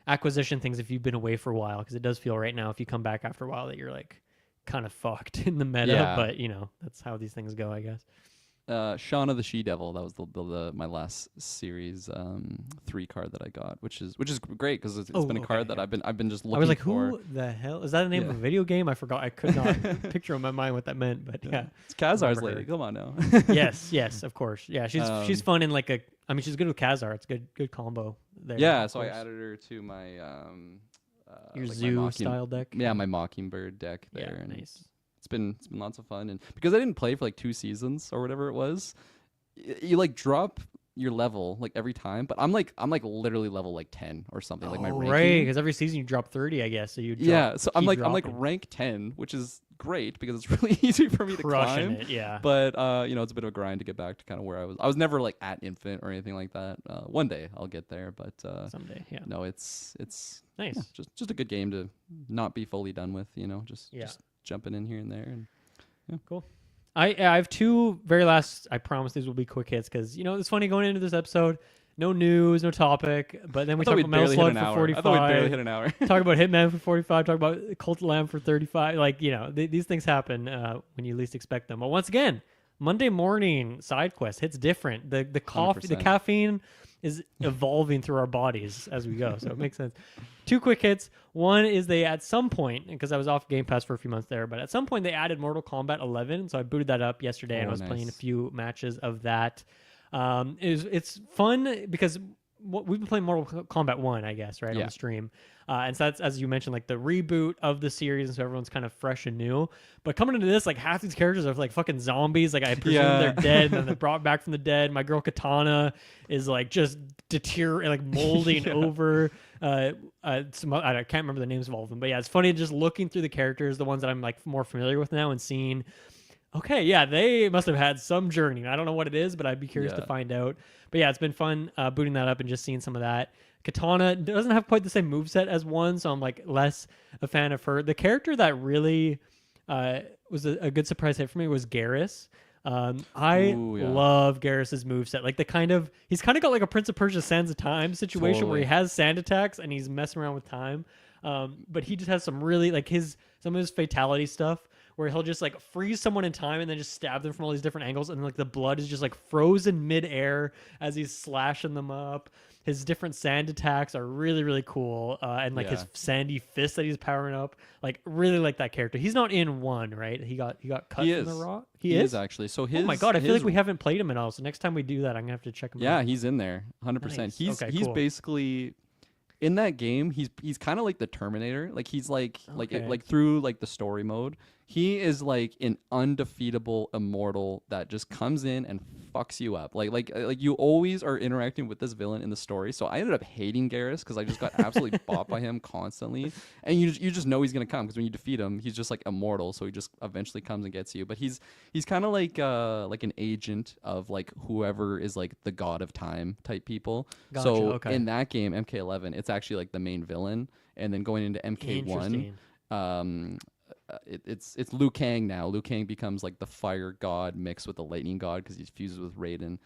acquisition things if you've been away for a while, because it does feel right now if you come back after a while that you're like kind of fucked in the meta, but you know, that's how these things go, I guess. Shauna the She Devil. That was my last series 3 card that I got, which is great because it's been a card that I've been just looking for. I was like, who the hell is that? The name of a video game? I forgot. I could not picture in my mind what that meant. But yeah, it's Khazar's lady. Come on now. yes, of course. Yeah, she's fun in like a. I mean, she's good with Khazar. It's good combo there. Yeah, so I added her to my your like zoo style deck. Yeah, my Mockingbird deck there. Yeah, and nice. It's been lots of fun, and because I didn't play for like 2 seasons or whatever it was, you like drop your level like every time. But I'm like literally level like 10 or something. Like my ranking. Right, because every season you drop 30, I guess. So you so I'm like rank 10, which is great because it's really easy for me to climb. It, yeah. But it's a bit of a grind to get back to kind of where I was. I was never like at infinite or anything like that. One day I'll get there, but someday, yeah. No, it's nice. Yeah, just a good game to not be fully done with. Just jumping in here and there. And cool. I have 2 very last. I promise these will be quick hits because it's funny going into this episode. No news, no topic, but then we talk about Metal Slug for 45. I thought we'd barely hit an hour. Talk about Hitman for 45. Talk about Cult of Lamb for 35. Like these things happen when you least expect them. But once again, Monday morning Sidequest hits different. The coffee, 100%. the caffeine is evolving through our bodies as we go, so it makes sense. 2 quick hits. One is they at some point, because I was off Game Pass for a few months there, but at some point they added Mortal Kombat 11, so I booted that up yesterday and I was playing a few matches of that. It's fun because we've been playing Mortal Kombat 1, I guess, right, on the stream. And so that's, as you mentioned, like the reboot of the series, and so everyone's kind of fresh and new. But coming into this, like half these characters are like fucking zombies. Like I presume they're dead, and then they're brought back from the dead. My girl Katana is like just deteriorating, like molding over. I can't remember the names of all of them, but yeah, it's funny just looking through the characters, the ones that I'm like more familiar with now, and seeing. Okay, yeah, they must have had some journey. I don't know what it is, but I'd be curious to find out. But yeah, it's been fun booting that up and just seeing some of that. Katana doesn't have quite the same moveset as 1, so I'm like less a fan of her. The character that really was a good surprise hit for me was Garrus. I love Garrus's moveset. Like he's kind of got like a Prince of Persia Sands of Time situation where he has sand attacks and he's messing around with time. But he just has some really like some of his fatality stuff where he'll just like freeze someone in time and then just stab them from all these different angles, and like the blood is just like frozen midair as he's slashing them up. His different sand attacks are really, really cool, and like his sandy fist that he's powering up, like really like that character. He's not in 1, right? He got cut from the rock. He is actually. So oh my god, I feel like we haven't played him at all. So next time we do that, I'm gonna have to check him out. Yeah, he's in there, 100%. Nice. He's basically. In that game, he's kind of like the Terminator. Like he's like through like the story mode, he is like an undefeatable immortal that just comes in and fucks you up. Like you always are interacting with this villain in the story. So I ended up hating Garrus because I just got absolutely bought by him constantly. And you just know he's gonna come because when you defeat him, he's just like immortal. So he just eventually comes and gets you. But he's kind of like an agent of like whoever is like the god of time type people. Gotcha, so in that game, MK11, it's actually like the main villain, and then going into MK1, it's Liu Kang now. Liu Kang becomes like the fire god mixed with the lightning god because he fuses with Raiden.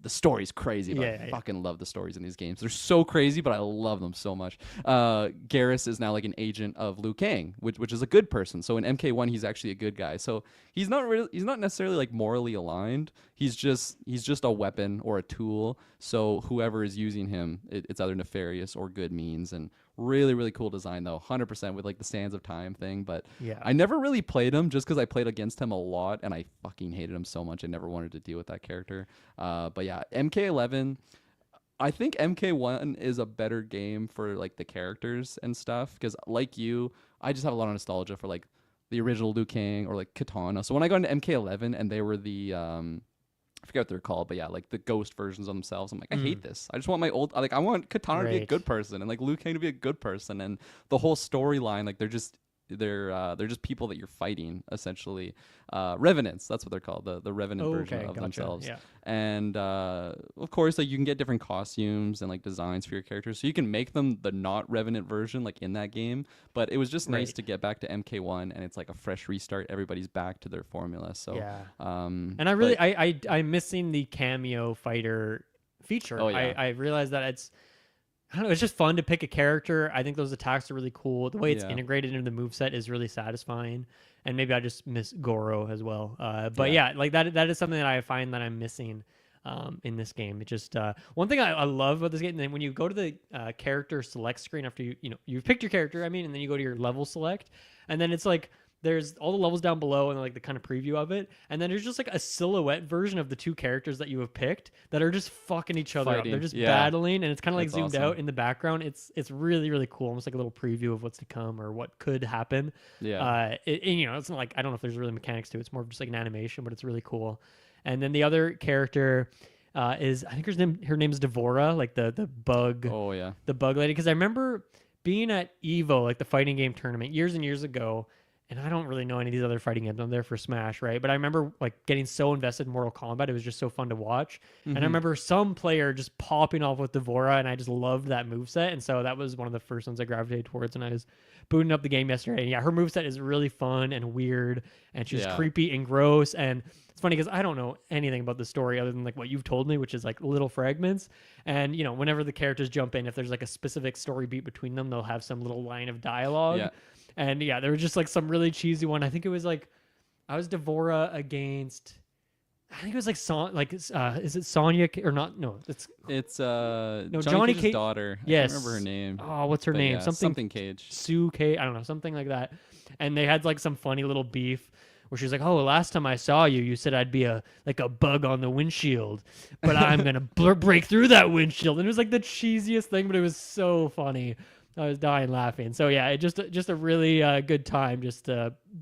The story's crazy, but I fucking love the stories in these games. They're so crazy, but I love them so much. Garrus is now like an agent of Liu Kang, which is a good person. So in MK1, he's actually a good guy. So he's not necessarily like morally aligned. He's just a weapon or a tool. So whoever is using him, it's either nefarious or good means. And really, really cool design though, 100% with like the Sands of Time thing. But I never really played him just because I played against him a lot and I fucking hated him so much. I never wanted to deal with that character. But yeah, MK11, I think MK1 is a better game for like the characters and stuff because like you, I just have a lot of nostalgia for like the original Liu Kang or like Katana. So when I got into MK11 and they were the I forget what they're called, but yeah, like the ghost versions of themselves. I'm like, I hate this. I just want my old, like I want Katana to be a good person and like Liu Kang to be a good person, and the whole storyline, like they're just people that you're fighting essentially. Revenants, that's what they're called, the Revenant version of themselves. Yeah. And of course, like you can get different costumes and like designs for your characters, so you can make them the not Revenant version like in that game. But it was just nice to get back to MK1, and it's like a fresh restart. Everybody's back to their formula. So and I really I'm missing the cameo fighter feature. I realized that I don't know. It's just fun to pick a character. I think those attacks are really cool. The way it's Yeah. integrated into the moveset is really satisfying. And maybe I just miss Goro as well. But Yeah. yeah, like that is something that I find that I'm missing in this game. It just one thing I love about this game. Then when you go to the character select screen after you've picked your character, I mean, and then you go to your level select, and then it's like there's all the levels down below and like the kind of preview of it, and then there's just like a silhouette version of the two characters that you have picked that are just fucking each other up. Fighting. They're just Yeah. battling, and it's kind of like That's zoomed awesome. out in the background. It's really really cool, almost like a little preview of what's to come or what could happen. Yeah. And it's not like I don't know if there's really mechanics to it. It's more of just like an animation, but it's really cool. And then the other character is I think her name is Devora, like the bug. Oh yeah. The bug lady, because I remember being at Evo, like the fighting game tournament, years and years ago, and I don't really know any of these other fighting games. I'm there for Smash, right? But I remember like getting so invested in Mortal Kombat. It was just so fun to watch. And I remember some player just popping off with Devora, and I just loved that moveset. And so that was one of the first ones I gravitated towards when I was booting up the game yesterday. And yeah, her moveset is really fun and weird, and she's Yeah. creepy and gross. And it's funny because I don't know anything about the story other than like what you've told me, which is like little fragments. And whenever the characters jump in, if there's like a specific story beat between them, they'll have some little line of dialogue. Yeah. And yeah, there was just like some really cheesy one. I think it was like I was Devora against. I think it was like is it Sonya or not? No, It's Johnny Johnny Cage's Cage- daughter. I yes. can't remember her name. Oh, what's her But name? yeah, something Cage. Sue K. I don't know, something like that. And they had like some funny little beef where she's like, "Oh, last time I saw you, you said I'd be a bug on the windshield, but I'm gonna break through that windshield." And it was like the cheesiest thing, but it was so funny. I was dying laughing. So yeah, it just a really good time just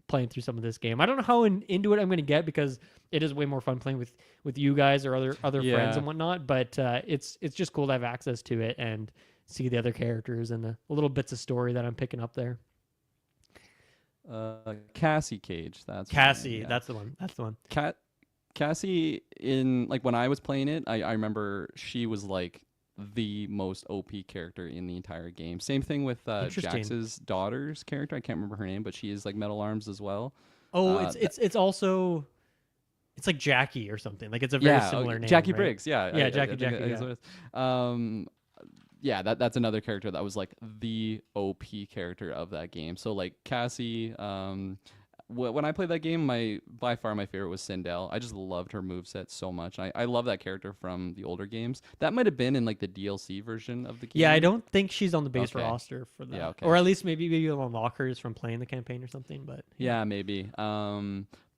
playing through some of this game. I don't know how into it I'm going to get because it is way more fun playing with you guys or other friends Yeah. and whatnot. But it's just cool to have access to it and see the other characters and the little bits of story that I'm picking up there. Cassie Cage. That's her Cassie, name, yeah. that's the one. That's the one. Cassie, in like when I was playing it, I remember she was like the most OP character in the entire game. Same thing with Interesting. Jax's daughter's character. I can't remember her name, but she is like Metal Arms as well. Oh, Uh, it's also it's like Jackie or something. Like it's a very similar name. Jackie right? Briggs. Yeah, Yeah, I Jackie. think that is what it is. Yeah, that's another character that was like the OP character of that game. So like Cassie, when I played that game, by far my favorite was Sindel. I just loved her moveset so much. I love that character from the older games. That might have been in like the DLC version of the game. Yeah, I don't think she's on the base Okay. roster for that. Yeah, okay. Or at least maybe you'll unlock her just from playing the campaign or something. But Yeah, maybe.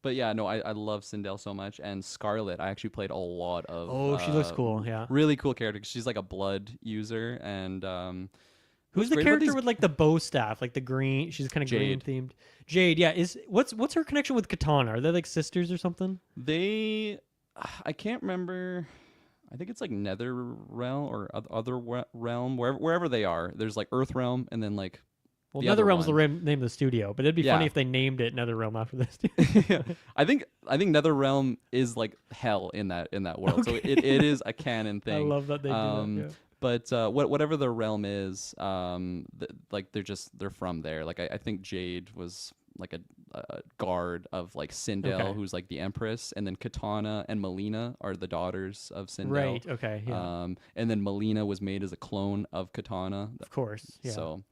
But yeah, no, I love Sindel so much. And Scarlet, I actually played a lot of. oh, she looks cool. Yeah. Really cool character. 'Cause she's like a blood user, and Who's what's the great about character these- with like the bow staff, like the green? She's kind of green Jade. themed. Jade, yeah. What's her connection with Katana? Are they like sisters or something? I can't remember. I think it's like Nether Realm or other realm, wherever they are. There's like Earth Realm, and then like. Well, The other NetherRealm's the one. name of the studio, but it'd be Yeah. funny if they named it NetherRealm after this. I think Nether Realm is like hell in that world, so it is a canon I thing. love that they do that. Yeah. But whatever their realm is, like they're from there. Like I think Jade was like a guard of like Sindel, Okay. who's like the Empress, and then Katana and Melina are the daughters of Sindel. Right. Okay. Yeah. And then Melina was made as a clone of Katana. of course. Yeah. So,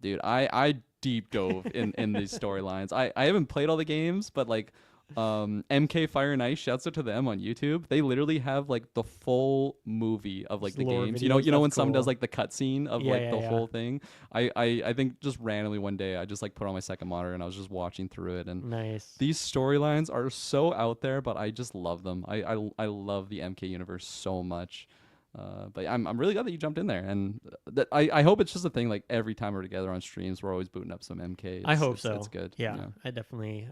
dude, I deep dove in these storylines. I haven't played all the games, but like MK Fire and Ice, shouts out to them on YouTube. They literally have like the full movie of like Just the lore games. videos, You know when that's someone does cool. like the cutscene of Yeah, like yeah, the yeah. whole thing. I think just randomly one day I just like put on my second monitor and I was just watching through it, and Nice. these storylines are so out there, but I just love them. I love the MK universe so much. But I'm really glad that you jumped in there, and that I hope it's just a thing. Like every time we're together on streams, we're always booting up some MK. I hope it's, so. It's good. Yeah, I definitely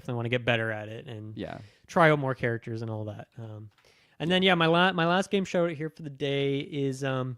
want to get better at it and Yeah. try out more characters and all that. And then yeah, my last game shout out here for the day is do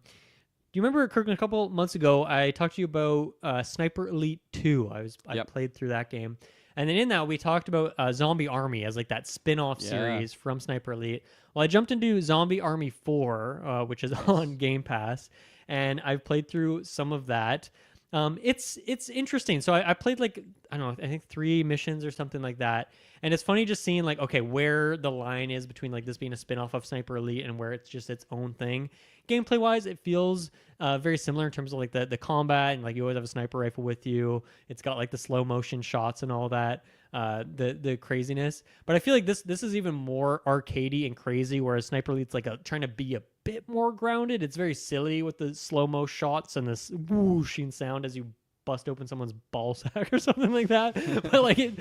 you remember, Kirkland, a couple months ago I talked to you about Sniper Elite 2. I Yep. played through that game. And then in that we talked about Zombie Army as like that spin-off Yeah. series from Sniper Elite. Well, I jumped into Zombie Army 4, which is on Game Pass, and I've played through some of that. It's interesting. So I played like, I don't know, I think 3 missions or something like that. And it's funny just seeing like, okay, where the line is between like this being a spin-off of Sniper Elite and where it's just its own thing. Gameplay wise, it feels very similar in terms of like the combat, and like you always have a sniper rifle with you. It's got like the slow motion shots and all that, the craziness. But I feel like this is even more arcadey and crazy, whereas Sniper Elite's like trying to be a bit more grounded. It's very silly with the slow mo shots and this whooshing sound as you bust open someone's ball sack or something like that. But like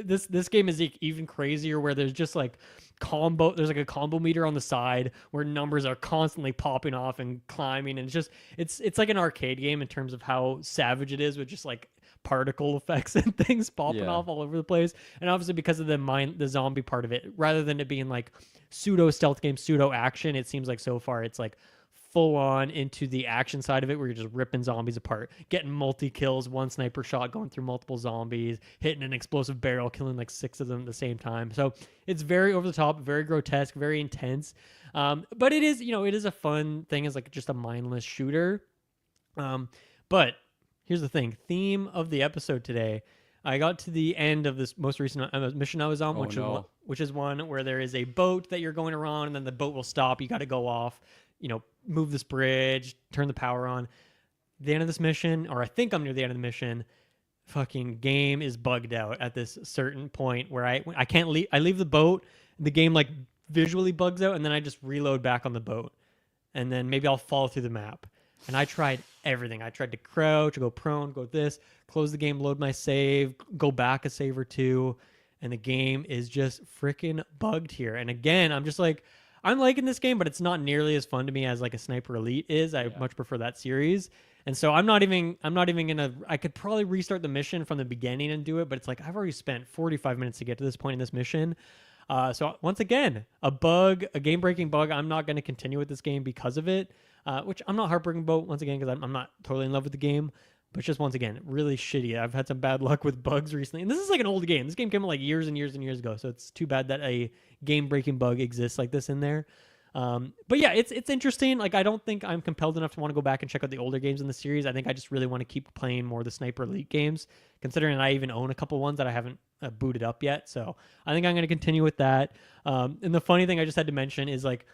this game is even crazier, where there's just like there's like a combo meter on the side where numbers are constantly popping off and climbing, and it's like an arcade game in terms of how savage it is, with just like particle effects and things popping off all over the place. And obviously because of the zombie part of it, rather than it being like pseudo stealth game, pseudo action, it seems like so far it's like full on into the action side of it, where you're just ripping zombies apart, getting multi kills, one sniper shot going through multiple zombies, hitting an explosive barrel, killing like 6 of them at the same time. So it's very over the top, very grotesque, very intense. But it is, it is a fun thing as like just a mindless shooter. But here's the theme of the episode today. I got to the end of this most recent mission I was on, which is one where there is a boat that you're going around, and then the boat will stop. You got to go off, move this bridge, turn the power on. The end of this mission, or I think I'm near the end of the mission, fucking game is bugged out at this certain point where I can't leave. I leave the boat, the game like visually bugs out, and then I just reload back on the boat, and then maybe I'll fall through the map. And I tried everything. I tried to crouch, go prone, go this, close the game, load my save, go back a save or two, and the game is just freaking bugged here. And again, I'm just like, I'm liking this game, but it's not nearly as fun to me as like a Sniper Elite is. I much prefer that series. And so I'm not even gonna, I could probably restart the mission from the beginning and do it, but it's like I've already spent 45 minutes to get to this point in this mission. So once again, a game-breaking bug. I'm not going to continue with this game because of it, which I'm not heartbroken about, once again, because I'm not totally in love with the game. But just once again, really shitty. I've had some bad luck with bugs recently. And this is like an old game. This game came out like years and years and years ago. So it's too bad that a game-breaking bug exists like this in there. But yeah, it's interesting. Like, I don't think I'm compelled enough to want to go back and check out the older games in the series. I think I just really want to keep playing more of the Sniper Elite games, considering I even own a couple ones that I haven't booted up yet. So I think I'm going to continue with that. And the funny thing I just had to mention is like,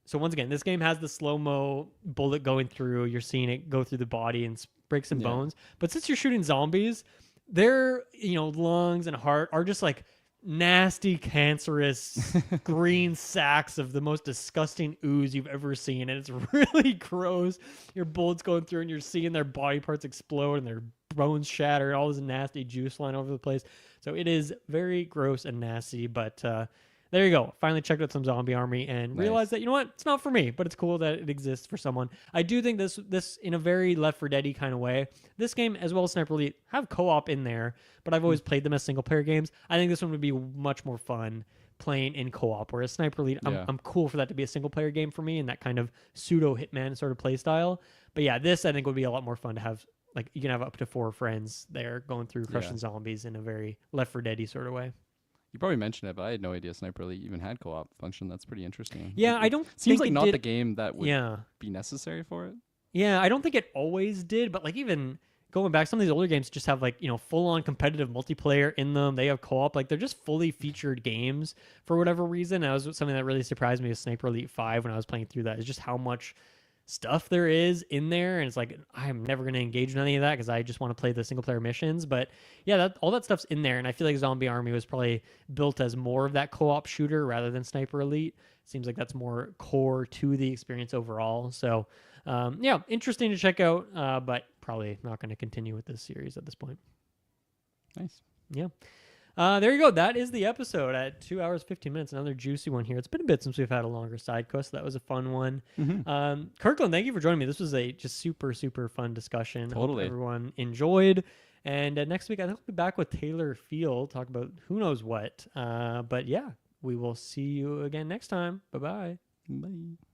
so once again, this game has the slow-mo bullet going through. You're seeing it go through the body and break some bones. But since you're shooting zombies, their lungs and heart are just like nasty, cancerous green sacks of the most disgusting ooze you've ever seen. And it's really gross. Your bullets going through and you're seeing their body parts explode and their bones shatter, all this nasty juice flying over the place. So it is very gross and nasty, but there you go. Finally checked out some Zombie Army and realized that, it's not for me, but it's cool that it exists for someone. I do think this in a very Left 4 Dead-y kind of way, this game, as well as Sniper Elite, have co-op in there, but I've always played them as single-player games. I think this one would be much more fun playing in co-op, whereas Sniper Elite, I'm cool for that to be a single-player game for me and that kind of pseudo-Hitman sort of play style. But yeah, this I think would be a lot more fun to have. Like, you can have up to 4 friends there going through crushing zombies in a very Left 4 Dead-y sort of way. You probably mentioned it, but I had no idea Sniper Elite even had co-op function. That's pretty interesting. Yeah, I don't seems think like not did. the game that would be necessary for it. Yeah, I don't think it always did, but like even going back, some of these older games just have like, full-on competitive multiplayer in them. They have co-op. Like, they're just fully featured games for whatever reason. That was something that really surprised me with Sniper Elite 5 when I was playing through that, is just how much stuff there is in there. And it's like, I'm never going to engage in any of that because I just want to play the single player missions. But yeah, all that stuff's in there. And I feel like Zombie Army was probably built as more of that co-op shooter rather than Sniper Elite. Seems like that's more core to the experience overall. So yeah, interesting to check out, but probably not going to continue with this series at this point. Nice. Yeah. There you go. That is the episode at 2 hours, 15 minutes. Another juicy one here. It's been a bit since we've had a longer side quest. So that was a fun one. Kirkland, thank you for joining me. This was a just super, super fun discussion. Totally. Hope everyone enjoyed. And next week, I think we'll be back with Taylor Field, talk about who knows what. But yeah, we will see you again next time. Bye-bye. Bye.